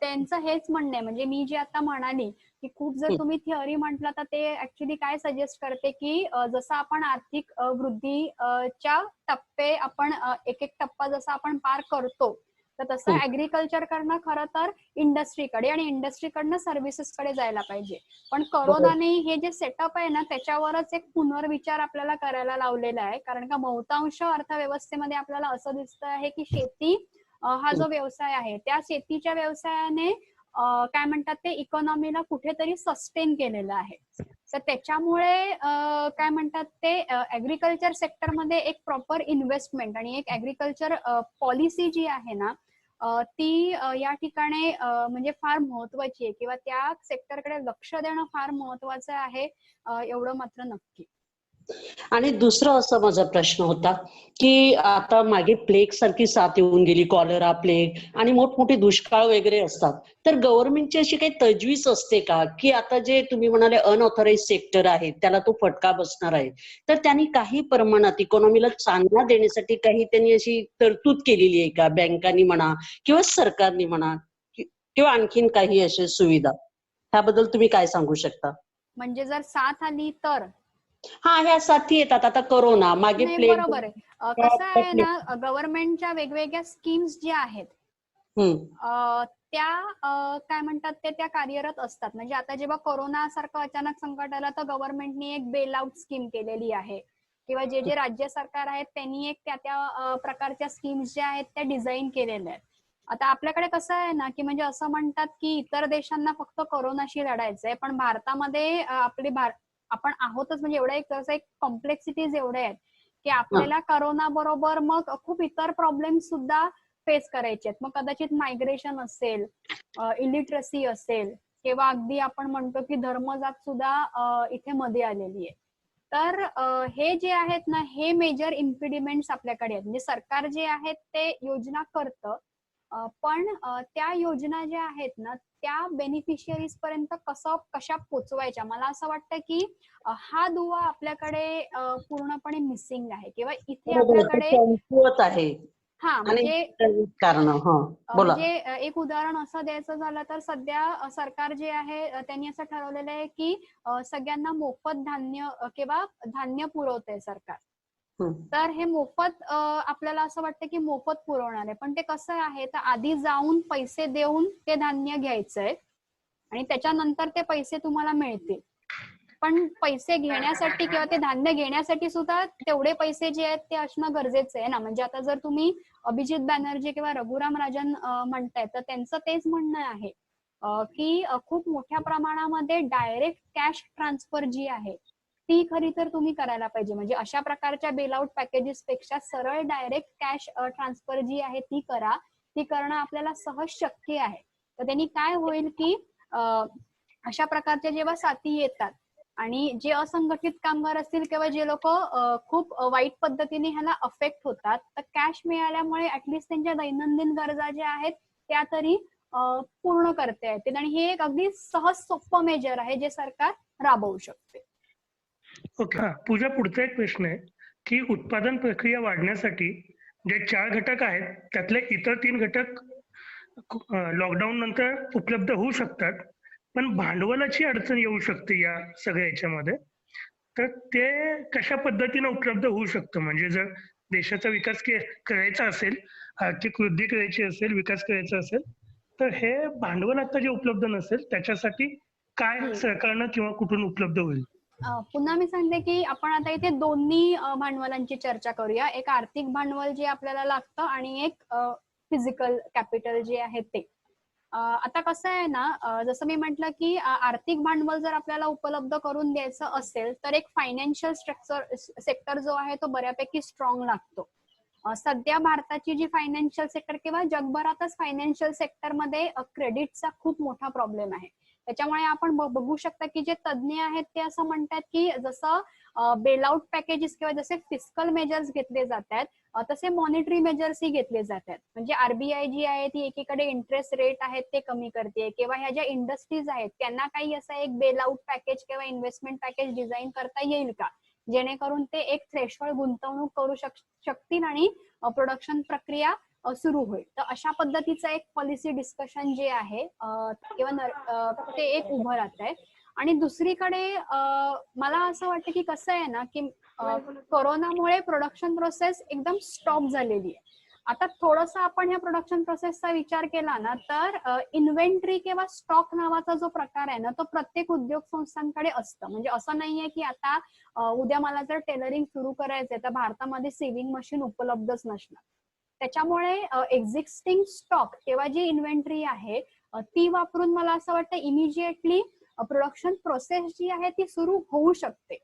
त्यांचं हेच म्हणणं आहे. म्हणजे मी जे आता म्हणाली की खूप जर तुम्ही थिअरी म्हटलं तर ते ऍक्च्युली काय सजेस्ट करते की जसं आपण आर्थिक वृद्धीच्या टप्पे आपण एक एक टप्पा जसा आपण पार करतो तर तसं ऍग्रिकल्चर करणं खरं तर इंडस्ट्रीकडे आणि इंडस्ट्रीकडनं सर्व्हिसेसकडे जायला पाहिजे. पण कोरोनाने हे जे सेटअप आहे ना त्याच्यावरच एक पुनर्विचार आपल्याला करायला लावलेला आहे. कारण का बहुतांश अर्थव्यवस्थेमध्ये आपल्याला असं दिसतं आहे की शेती हा जो व्यवसाय आहे त्या शेतीच्या व्यवसायाने काय म्हणतात ते इकॉनॉमीला कुठेतरी सस्टेन केलेलं आहे. तर त्याच्यामुळे काय म्हणतात ते ऍग्रिकल्चर सेक्टरमध्ये एक प्रॉपर इन्व्हेस्टमेंट आणि एक ऍग्रिकल्चर पॉलिसी जी आहे ना ती या ठिकाणी म्हणजे फार महत्वाची आहे किंवा त्या सेक्टरकडे लक्ष देणं फार महत्वाचं आहे एवढं मात्र नक्की. आणि दुसरं असं माझा प्रश्न होता की आता मागे प्लेग सारखी साथ येऊन गेली, कॉलरा, प्लेग आणि मोठमोठे दुष्काळ वगैरे असतात. तर गव्हर्नमेंटची अशी काही तजवीज असते का की आता जे तुम्ही म्हणाले अनऑथराइज सेक्टर आहे त्याला तो फटका बसणार आहे, तर त्यांनी काही प्रमाणात इकॉनॉमीला चालना देण्यासाठी काही त्यांनी अशी तरतूद केलेली आहे का, बँकांनी म्हणा किंवा सरकारने म्हणा किंवा आणखीन काही अशा सुविधा? त्याबद्दल तुम्ही काय सांगू शकता? म्हणजे जर साथ आली तर हा, ह्या साथी येतात. आता कोरोना मागे प्लेग, बरोबर आहे. कसं आहे ना गव्हर्नमेंटच्या वेगवेगळ्या स्कीम्स ज्या आहेत त्या काय म्हणतात ते त्या कार्यरत असतात. म्हणजे आता जेव्हा कोरोना सारखं अचानक संकट आलं तर गव्हर्नमेंटने एक बेल आउट स्कीम केलेली आहे किंवा जे जे राज्य सरकार आहेत त्यांनी एक त्या त्या प्रकारच्या स्कीम्स ज्या आहेत त्या डिझाईन केलेल्या आहेत. आता आपल्याकडे कसं आहे ना की म्हणजे असं म्हणतात की इतर देशांना फक्त कोरोनाशी लढायचंय पण भारतामध्ये आपण आहोतच. म्हणजे एवढं एक कॉम्प्लेक्सिटीज एवढे आहेत की आपल्याला कोरोना बरोबर मग खूप इतर प्रॉब्लेम सुद्धा फेस करायचे आहेत. मग कदाचित मायग्रेशन असेल, इलिटरसी असेल किंवा अगदी आपण म्हणतो की धर्मजात सुद्धा इथे मध्ये आलेली आहे. तर हे जे आहेत ना हे मेजर इम्पिडिमेंट्स आपल्याकडे आहेत. म्हणजे सरकार जे आहेत ते योजना करतं पण त्या योजना ज्या आहेत ना त्या बेनिफिशियरीज पर्यंत कशा पोचवायच्या, मला असं वाटतं की हा दुवा आपल्याकडे पूर्णपणे मिसिंग आहे किंवा इथे आपल्याकडे कमकुवत आहे. हा आणि म्हणजे कारण बोला. म्हणजे एक उदाहरण असं द्यायचं झालं तर सध्या सरकार जे आहे त्यांनी असं ठरवलेलं आहे की सगळ्यांना मोफत धान्य किंवा धान्य पुरवतंय सरकार. हं. तर हे मोफत आपल्याला असं वाटतं की मोफत पुरवणार आहे, पण ते कसं आहे तर आधी जाऊन पैसे देऊन ते धान्य घ्यायचंय आणि त्याच्यानंतर ते पैसे तुम्हाला मिळतील. पण पैसे घेण्यासाठी किंवा ते धान्य घेण्यासाठी सुद्धा तेवढे पैसे जे आहेत ते असणं गरजेचं आहे ना. म्हणजे आता जर तुम्ही अभिजित बॅनर्जी किंवा रघुराम राजन म्हणताय तर त्यांचं तेच म्हणणं आहे की खूप मोठ्या प्रमाणामध्ये डायरेक्ट कॅश ट्रान्सफर जी आहे ती खरी तर तुम्ही करायला पाहिजे. म्हणजे अशा प्रकारच्या बेलआउट पॅकेजेस पेक्षा सरळ डायरेक्ट कॅश ट्रान्सफर जी आहे ती करा. ती करणं आपल्याला सहज शक्य आहे. तर त्यांनी काय होईल की अशा प्रकारच्या जेव्हा साथी येतात आणि जे असंघटित कामगार असतील किंवा जे लोक खूप वाईट पद्धतीने ह्याला अफेक्ट होतात, तर कॅश मिळाल्यामुळे ऍटलिस्ट त्यांच्या दैनंदिन गरजा ज्या आहेत त्या तरी पूर्ण करता येतील. आणि हे एक अगदी सहज सोपं मेजर आहे जे सरकार राबवू शकते. ओके. हा, पूजा, पुढचा एक प्रश्न आहे की उत्पादन प्रक्रिया वाढण्यासाठी जे 4 घटक आहेत त्यातले इतर 3 घटक लॉकडाऊन नंतर उपलब्ध होऊ शकतात, पण भांडवलाची अडचण येऊ शकते या सगळ्या याच्यामध्ये. तर ते कशा पद्धतीने उपलब्ध होऊ शकतं? म्हणजे जर देशाचा विकास करायचा असेल, आर्थिक वृद्धी करायची असेल, विकास करायचा असेल, तर हे भांडवल आता जे उपलब्ध नसेल त्याच्यासाठी काय सरकारनं किंवा कुठून उपलब्ध होईल? पुन्हा मी सांगते की आपण आता इथे दोन्ही भांडवलांची चर्चा करूया. एक आर्थिक भांडवल जे आपल्याला लागतं आणि एक फिजिकल कॅपिटल जे आहे ते. आता कसं आहे ना, जसं मी म्हटलं की आर्थिक भांडवल जर आपल्याला उपलब्ध करून द्यायचं असेल तर एक फायनान्शियल सेक्टर जो आहे तो बऱ्यापैकी स्ट्रॉंग लागतो. सध्या भारताची जी फायनान्शियल सेक्टर किंवा जगभरातच फायनान्शियल सेक्टरमध्ये क्रेडिटचा खूप मोठा प्रॉब्लेम आहे. त्याच्यामुळे आपण बघू शकता की जे तज्ज्ञ आहेत ते असं म्हणतात की जसं बेलआउट पॅकेजेस किंवा जसे फिस्कल मेजर्स घेतले जात आहेत तसे मॉनिटरी मेजर्सही घेतले जात आहेत. म्हणजे आरबीआय जी आहे ती एकीकडे इंटरेस्ट रेट आहेत ते कमी करते किंवा ह्या ज्या इंडस्ट्रीज आहेत त्यांना काही असं एक बेलआउट पॅकेज किंवा इन्व्हेस्टमेंट पॅकेज डिझाईन करता येईल का, जेणेकरून ते एक थ्रेशोल्ड गुंतवणूक करू शकतील आणि प्रोडक्शन प्रक्रिया सुरू होईल. तर अशा पद्धतीचं एक पॉलिसी डिस्कशन जे आहे किंवा ते एक उभं राहत आहे. आणि दुसरीकडे मला असं वाटतं की कसं आहे ना की कोरोनामुळे प्रोडक्शन प्रोसेस एकदम स्टॉप झालेली आहे. आता थोडंसं आपण ह्या प्रोडक्शन प्रोसेसचा विचार केला ना तर इन्व्हेंटरी किंवा स्टॉक नावाचा जो प्रकार आहे ना तो प्रत्येक उद्योग संस्थांकडे असतं. म्हणजे असं नाहीये की आता उद्या मला जर टेलरिंग सुरू करायचंय तर भारतामध्ये सेविंग मशीन उपलब्धच नसणार. त्याच्यामुळे एक्झिस्टिंग स्टॉक किंवा जी इन्व्हेंटरी आहे ती वापरून मला असं वाटतं इमिजिएटली प्रोडक्शन प्रोसेस जी आहे ती सुरू होऊ शकते.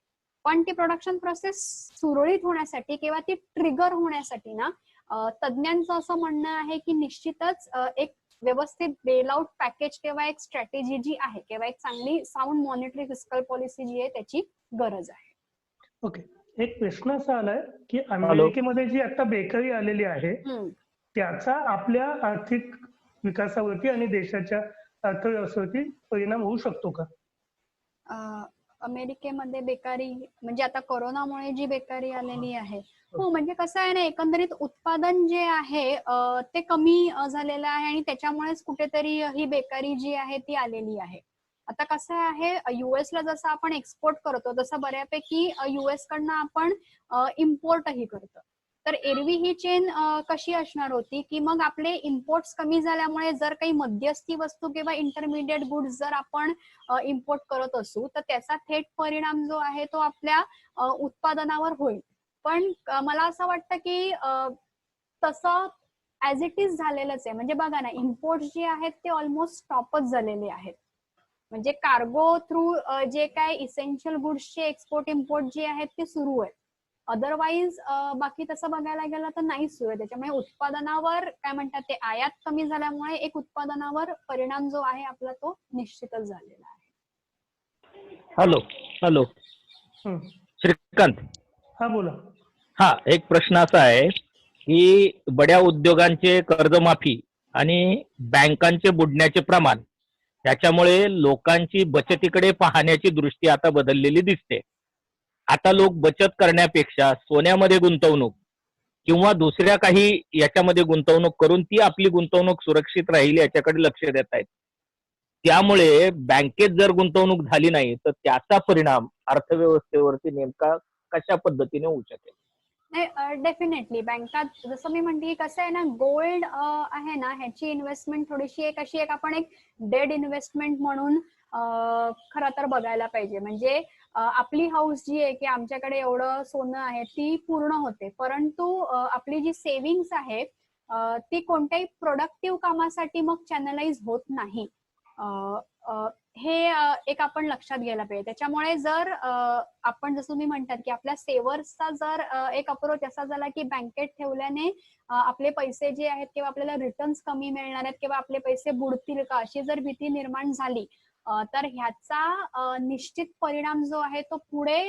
पण ती प्रोडक्शन प्रोसेस सुरळीत होण्यासाठी किंवा ती ट्रिगर होण्यासाठी ना तज्ज्ञांचं असं म्हणणं आहे की निश्चितच एक व्यवस्थित बेलआउट पॅकेज किंवा एक स्ट्रॅटेजी जी आहे किंवा एक चांगली साऊंड मॉनिटरी फिस्कल पॉलिसी जी आहे त्याची गरज आहे. ओके. एक प्रश्न असा आलाय की अमेरिकेमध्ये जी आता बेकारी आलेली आहे त्याचा आपल्या आर्थिक विकासावरती आणि देशाच्या अर्थव्यवस्थेवरती परिणाम होऊ शकतो का? अमेरिकेमध्ये बेकारी म्हणजे आता कोरोनामुळे जी बेकारी आलेली आहे, हो म्हणजे कसं आहे ना एकंदरीत उत्पादन जे आहे ते कमी झालेलं आहे आणि त्याच्यामुळेच कुठेतरी ही बेकारी जी आहे ती आलेली आहे. आता कसं आहे युएसला जसं आपण एक्सपोर्ट करतो तसं बऱ्यापैकी युएस कडनं आपण इम्पोर्टही करतो. तर एरवी ही चेन कशी असणार होती की मग आपले इम्पोर्ट्स कमी झाल्यामुळे जर काही मध्यस्थी वस्तू किंवा इंटरमिडिएट गुड्स जर आपण इम्पोर्ट करत असू तर त्याचा थेट परिणाम जो आहे तो आपल्या उत्पादनावर होईल. पण मला असं वाटतं की तसं ऍज इट इज झालेलंच आहे. म्हणजे बघा ना इम्पोर्ट जे आहेत ते ऑलमोस्ट स्टॉपच झालेले आहेत. म्हणजे कार्गो थ्रू जे काय इसेन्शियल गुड्सचे एक्सपोर्ट इम्पोर्ट जे आहेत ते सुरू आहेत. अदरवाईज बाकी तसं बघायला गेलं तर नाही सुरू आहे. त्याच्यामुळे उत्पादनावर काय म्हणतात ते आयात कमी झाल्यामुळे एक उत्पादनावर परिणाम जो आहे आपला तो निश्चितच झालेला आहे. Hello hello Shrikant. हा बोला. हा एक प्रश्न असा आहे की बड्या उद्योगांचे कर्जमाफी आणि बँकांचे बुडण्याचे प्रमाण याच्यामुळे लोकांची बचतीकडे पाहण्याची दृष्टी आता बदललेली दिसते. आता लोक बचत करण्यापेक्षा सोन्यामध्ये गुंतवणूक किंवा दुसऱ्या काही याच्यामध्ये गुंतवणूक करून ती आपली गुंतवणूक सुरक्षित राहील याच्याकडे लक्ष देत आहेत. त्यामुळे बँकेत जर गुंतवणूक झाली नाही तर त्याचा परिणाम अर्थव्यवस्थेवरती नेमका कशा पद्धतीने होऊ शकेल? नाही, डेफिनेटली बँकात जसं मी म्हणते की कसं आहे ना, गोल्ड आहे ना, ह्याची इन्व्हेस्टमेंट थोडीशी एक अशी आपण एक डेड इन्व्हेस्टमेंट म्हणून खरं तर बघायला पाहिजे. म्हणजे आपली हाऊस जी आहे की आमच्याकडे एवढं सोनं आहे ती पूर्ण होते, परंतु आपली जी सेव्हिंग्स आहे ती कोणत्याही प्रोडक्टिव्ह कामासाठी मग चॅनलाइज होत नाही. हे एक आपण लक्षात घ्यायला पाहिजे. त्याच्यामुळे जर आपण जसं तुम्ही म्हणतात की आपल्या सेव्हर्सचा जर एक अप्रोच असा झाला की बँकेत ठेवल्याने आपले पैसे जे आहेत किंवा आपल्याला रिटर्न्स कमी मिळणार आहेत किंवा आपले पैसे बुडतील का अशी जर भीती निर्माण झाली तर ह्याचा निश्चित परिणाम जो आहे तो पुढे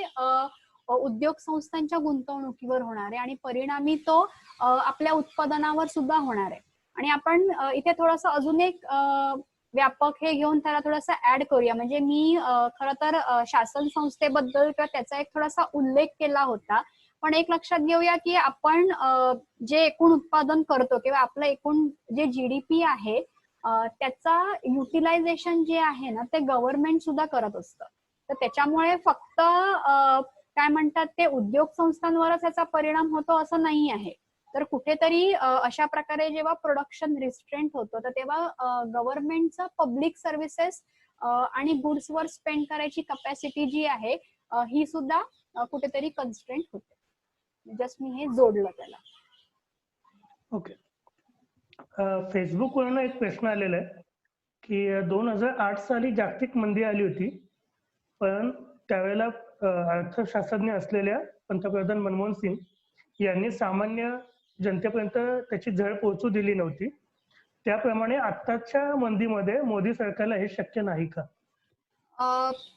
उद्योग संस्थांच्या गुंतवणुकीवर होणार आहे आणि परिणामी तो आपल्या उत्पादनावर सुद्धा होणार आहे. आणि आपण इथे थोडंसं अजून एक व्यापक हे घेऊन त्याला थोडंसं ऍड करूया. म्हणजे मी खरं तर शासन संस्थेबद्दल किंवा त्याचा एक थोडासा उल्लेख केला होता, पण एक लक्षात घेऊया की आपण जे एकूण उत्पादन करतो किंवा आपलं एकूण जे जीडीपी आहे त्याचा युटिलायझेशन जे आहे ना ते गव्हर्नमेंट सुद्धा करत असतं. तर त्याच्यामुळे फक्त काय म्हणतात ते उद्योग संस्थांवरच याचा परिणाम होतो असं नाही आहे. तर कुठेतरी अशा प्रकारे जेव्हा प्रोडक्शन रिस्ट्रेंट होतं तर तेव्हा गव्हर्नमेंटचं पब्लिक सर्व्हिसेस आणि गुड्सवर स्पेंड करायची कपॅसिटी जी आहे ही सुद्धा कुठेतरी कन्स्ट्रेंट होते. जस्ट मी हे जोडलं त्याला. ओके. फेसबुकवरून एक प्रश्न आलेला आहे की 2008 साली जागतिक मंदी आली होती, पण त्यावेळेला अर्थशास्त्रज्ञ असलेल्या पंतप्रधान मनमोहन सिंग यांनी सामान्य जनतेपर्यंत त्याची झळ पोहोचू दिली नव्हती. त्याप्रमाणे आताच्या मंदीमध्ये मोदी सरकारला हे शक्य नाही का?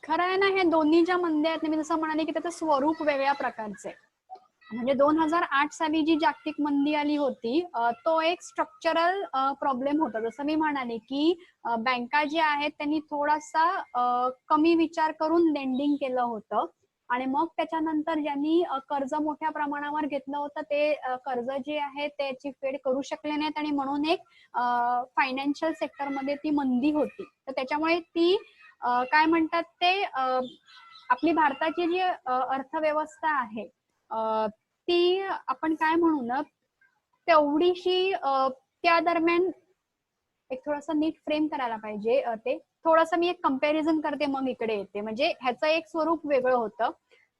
खरं आहे ना, हे दोन्ही ज्या मंद्या आहेत मी जसं म्हणाले की त्याचं स्वरूप वेगळ्या प्रकारचं आहे. म्हणजे 2008 साली जी जागतिक मंदी आली होती तो एक स्ट्रक्चरल प्रॉब्लेम होता. जसं मी म्हणाले की बँका ज्या आहेत त्यांनी थोडासा कमी विचार करून लेंडिंग केलं होतं आणि मग त्याच्यानंतर ज्यांनी कर्ज मोठ्या प्रमाणावर घेतलं होतं ते कर्ज जे आहे त्याची फेड करू शकले नाहीत आणि म्हणून एक फायनान्शियल सेक्टरमध्ये ती मंदी होती. तर त्याच्यामुळे ती काय म्हणतात ते आपली भारताची जी अर्थव्यवस्था आहे ती आपण काय म्हणू ना तेवढीशी त्या दरम्यान एक थोडंसं नीट फ्रेम करायला पाहिजे. ते थोडंसं मी एक कंपॅरिझन करते मग इकडे येते. म्हणजे ह्याचं एक स्वरूप वेगळं होतं.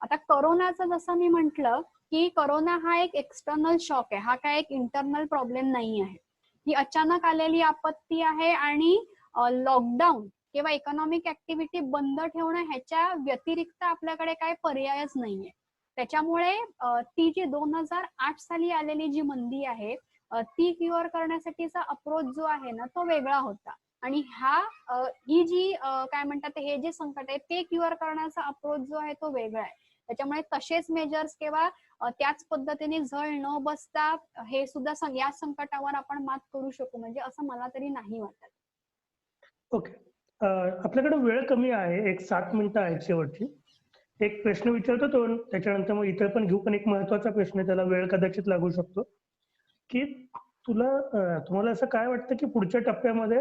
आता करोनाचं जसं मी म्हंटल की करोना हा एक एक्सटर्नल शॉक आहे, हा काय एक इंटरनल प्रॉब्लेम नाही आहे. ही अचानक आलेली आपत्ती आहे आणि लॉकडाऊन किंवा इकॉनॉमिक ऍक्टिव्हिटी बंद ठेवणं ह्याच्या व्यतिरिक्त आपल्याकडे काय पर्यायच नाहीये. त्याच्यामुळे ती जी 2008 साली आलेली जी मंदी आहे ती क्युअर करण्यासाठीचा अप्रोच जो आहे ना तो वेगळा होता आणि ही जी काय म्हणतात हे जे संकट आहे ते क्युअर करण्याचा अप्रोच जो आहे तो वेगळा आहे. त्याच्यामुळे तसेच मेजर्स किंवा त्याच पद्धतीने झळ न बसता हे सुद्धा या संकटावर आपण मात करू शकू म्हणजे असं मला तरी नाही वाटत. ओके. आपल्याकडे वेळ कमी आहे, एक 7 मिनिटं आहेत शेवटची. एक प्रश्न विचारतो तो, त्याच्यानंतर मग इतर पण घेऊ, पण एक महत्वाचा प्रश्न आहे, त्याला वेळ कदाचित लागू शकतो की तुम्हाला असं काय वाटतं की पुढच्या टप्प्यामध्ये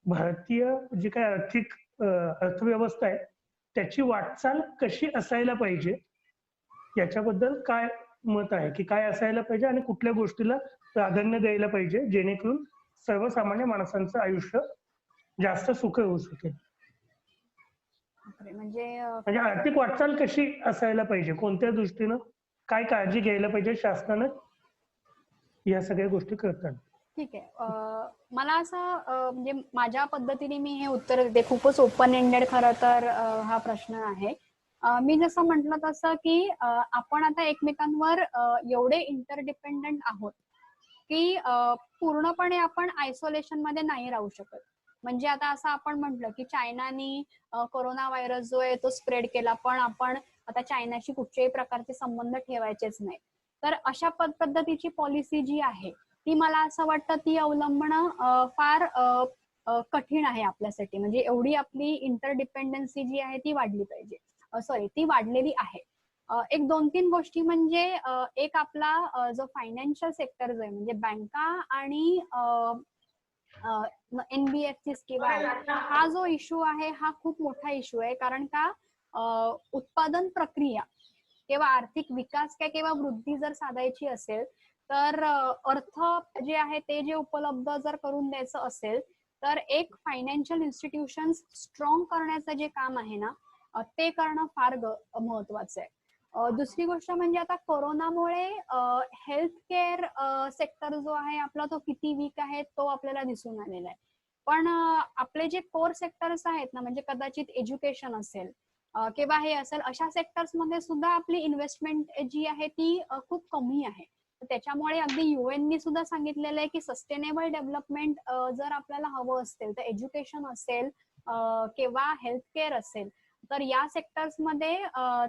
भारतीय जी काय अर्थव्यवस्था आहे त्याची वाटचाल कशी असायला पाहिजे, याच्याबद्दल काय मत आहे की काय असायला पाहिजे आणि कुठल्या गोष्टीला प्राधान्य द्यायला पाहिजे जेणेकरून सर्वसामान्य माणसांचं आयुष्य जास्त सुखी होऊ शकेल? म्हणजे आर्थिक वाटचाल कशी असायला पाहिजे, कोणत्या दृष्टीनं काय काळजी घ्यायला पाहिजे शासनानं या सगळ्या गोष्टी करताना? ठीक आहे. मला असं म्हणजे माझ्या पद्धतीने मी हे उत्तर देते. खूपच ओपन एंडेड खरं तर हा प्रश्न आहे. मी जसं म्हटलं तसं की आपण आता एकमेकांवर एवढे इंटरडिपेंडंट आहोत की पूर्णपणे आपण आयसोलेशन मध्ये नाही राहू शकत. म्हणजे आता असं आपण म्हटलं की चायनानी कोरोना व्हायरस जो आहे तो स्प्रेड केला, पण आपण आता चायनाशी कुठच्याही प्रकारचे संबंध ठेवायचेच नाही. तर अशा पद्धतीची पॉलिसी जी आहे ती मला असं वाटतं ती अवलंबणं फार कठीण आहे आपल्यासाठी. म्हणजे एवढी आपली इंटरडिपेंडन्सी जी आहे ती वाढली पाहिजे, ती वाढलेली आहे. एक 2-3 गोष्टी म्हणजे एक आपला जो फायनान्शियल सेक्टर जो आहे म्हणजे बँका आणि NBFC किंवा हा जो इश्यू आहे हा खूप मोठा इश्यू आहे, कारण का उत्पादन प्रक्रिया किंवा आर्थिक विकास किंवा वृद्धी जर साधायची असेल तर अर्थ जे आहे ते जे उपलब्ध जर करून द्यायचं असेल तर एक फायनान्शियल इन्स्टिट्यूशन्स स्ट्रॉंग करण्याचं जे काम आहे ना ते करणं फार महत्वाचं आहे. दुसरी गोष्ट म्हणजे आता कोरोनामुळे हेल्थ केअर सेक्टर जो आहे आपला तो किती वीक आहे तो आपल्याला दिसून आलेला आहे. पण आपले जे कोर सेक्टर्स आहेत ना म्हणजे कदाचित एज्युकेशन असेल किंवा हे असेल अशा सेक्टर्स मध्ये सुद्धा आपली इन्व्हेस्टमेंट जी आहे ती खूप कमी आहे. त्याच्यामुळे अगदी UN सुद्धा सांगितलेलं आहे की सस्टेनेबल डेव्हलपमेंट जर आपल्याला हवं असेल तर एज्युकेशन असेल किंवा हेल्थ केअर असेल तर या सेक्टर्स मध्ये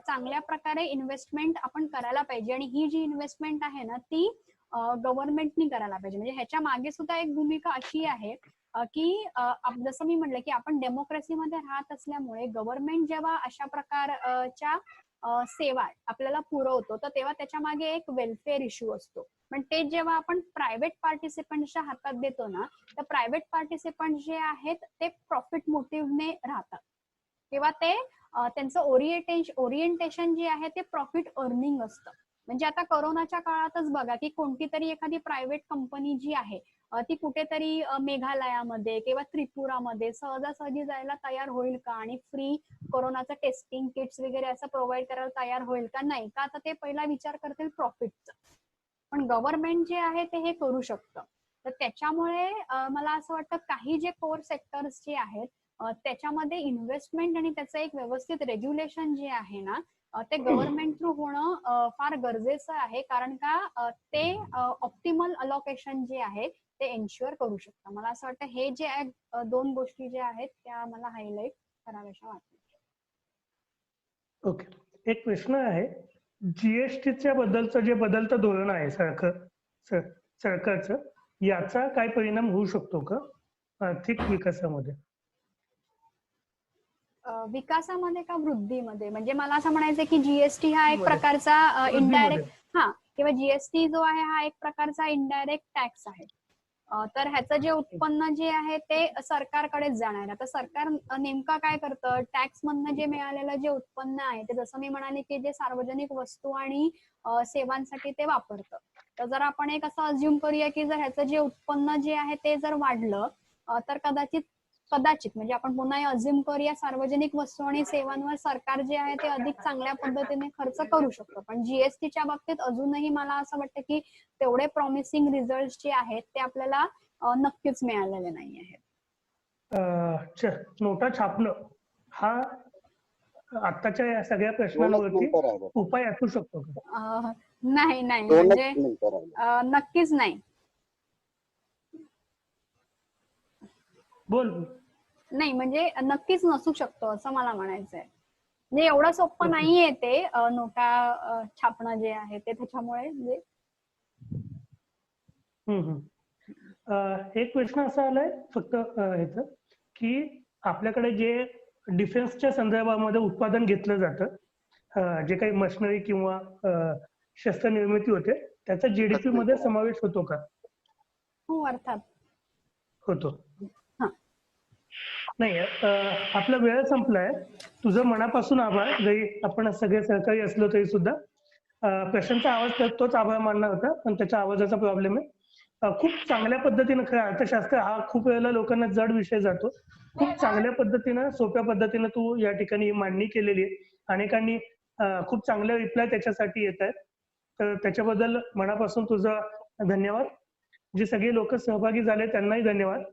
चांगल्या प्रकारे इन्व्हेस्टमेंट आपण करायला पाहिजे आणि ही जी इन्व्हेस्टमेंट आहे ना ती गव्हर्नमेंटनी करायला पाहिजे. म्हणजे ह्याच्या मागे सुद्धा एक भूमिका अशी आहे की जसं मी म्हटलं की आपण डेमोक्रेसीमध्ये राहत असल्यामुळे गव्हर्नमेंट जेव्हा अशा प्रकारच्या सेवा आपल्याला पुरवतो तर तेव्हा त्याच्या मागे एक वेलफेअर इश्यू असतो. पण ते जेव्हा आपण प्रायव्हेट पार्टिसिपंटच्या हातात देतो ना तर प्रायव्हेट पार्टिसिपंट जे आहेत ते प्रॉफिट मोटिव्हने राहतात किंवा ते त्यांचं ओरिएंटेशन जे आहे ते प्रॉफिट अर्निंग असतं. म्हणजे आता कोरोनाच्या काळातच बघा की कोणती तरी एखादी प्रायव्हेट कंपनी जी आहे ती कुठेतरी मेघालयामध्ये किंवा त्रिपुरामध्ये सहजासहजी जायला तयार होईल का आणि फ्री कोरोनाचं टेस्टिंग किट्स वगैरे असं प्रोव्हाइड करायला तयार होईल का? नाही का आता ते पहिला विचार करतील प्रॉफिटचा. पण गव्हर्नमेंट जे आहे ते हे करू शकतं. तर त्याच्यामुळे मला असं वाटतं काही जे कोर सेक्टर्स जे आहेत त्याच्यामध्ये इन्व्हेस्टमेंट आणि त्याचं एक व्यवस्थित रेग्युलेशन जे आहे ना ते गव्हर्नमेंट थ्रू होणं फार गरजेचं आहे, कारण का ते ऑप्टिमल अलोकेशन जे आहे ते एन्श्युअर करू शकतं. मला असं वाटतं हे जे दोन गोष्टी ज्या आहेत त्या मला हायलाइट कराव्याशा वाटतात. ओके, एक प्रश्न आहे, जीएसटीच्या बद्दलचं जे बदलतं धोरण आहे सरकारचं याचा काय परिणाम होऊ शकतो का आर्थिक विकासामध्ये? विकासामध्ये का वृद्धीमध्ये? म्हणजे मला असं म्हणायचं की जीएसटी हा एक प्रकारचा इनडायरेक्ट किंवा जीएसटी जो आहे हा एक प्रकारचा इनडायरेक्ट टॅक्स आहे. तर ह्याचं जे उत्पन्न जे आहे ते सरकारकडेच जाणार. आता सरकार नेमका काय करतं, टॅक्स मधनं जे मिळालेलं जे उत्पन्न आहे ते जसं मी म्हणाले की जे सार्वजनिक वस्तू आणि सेवांसाठी ते वापरतं. तर जर आपण एक असं अज्युम करूया की जर ह्याचं जे उत्पन्न जे आहे ते जर वाढलं तर कदाचित म्हणजे आपण पुन्हा अज्युम करूया सार्वजनिक वस्तू आणि सेवांवर सरकार जे आहे ते अधिक चांगल्या पद्धतीने खर्च करू शकतो. पण जीएसटीच्या बाबतीत अजूनही मला असं वाटतं की तेवढे प्रॉमिसिंग रिझल्ट जे आहेत ते आपल्याला नक्कीच मिळालेले नाही आहेत. नोटा छापणं हा आताच्या या सगळ्या प्रश्नांवरती उपाय असू शकतो का? नाही म्हणजे नक्कीच नाही. बोल. नाही म्हणजे नक्कीच नसू शकतो असं मला म्हणायचंय. म्हणजे एवढं सोपं नाहीये ते नोटा छापणं जे आहे ते. त्याच्यामुळे म्हणजे एक प्रश्न असा आलाय फक्त ह्याचं की आपल्याकडे जे डिफेन्सच्या संदर्भामध्ये उत्पादन घेतलं जातं, जे काही मशिनरी किंवा शस्त्र निर्मिती होते त्याचा जीडीपी मध्ये समावेश होतो का? हो, अर्थात होतो. नाही, आपला वेळ संपलाय. तुझं मनापासून आभार. जरी आपण सगळे सहकारी असलो तरी सुद्धा प्रश्नांचा आवाज तोच आभार मानला होता, पण त्याच्या आवाजाचा प्रॉब्लेम आहे. खूप चांगल्या पद्धतीनं खरं अर्थशास्त्र हा खूप वेळेला लोकांना जड विषय जातो. खूप चांगल्या पद्धतीनं सोप्या पद्धतीनं तू या ठिकाणी मांडणी केलेली आहे. अनेकांनी खूप चांगले रिप्लाय त्याच्यासाठी येत आहेत, तर त्याच्याबद्दल मनापासून तुझा धन्यवाद. जे सगळे लोक सहभागी झाले त्यांनाही धन्यवाद.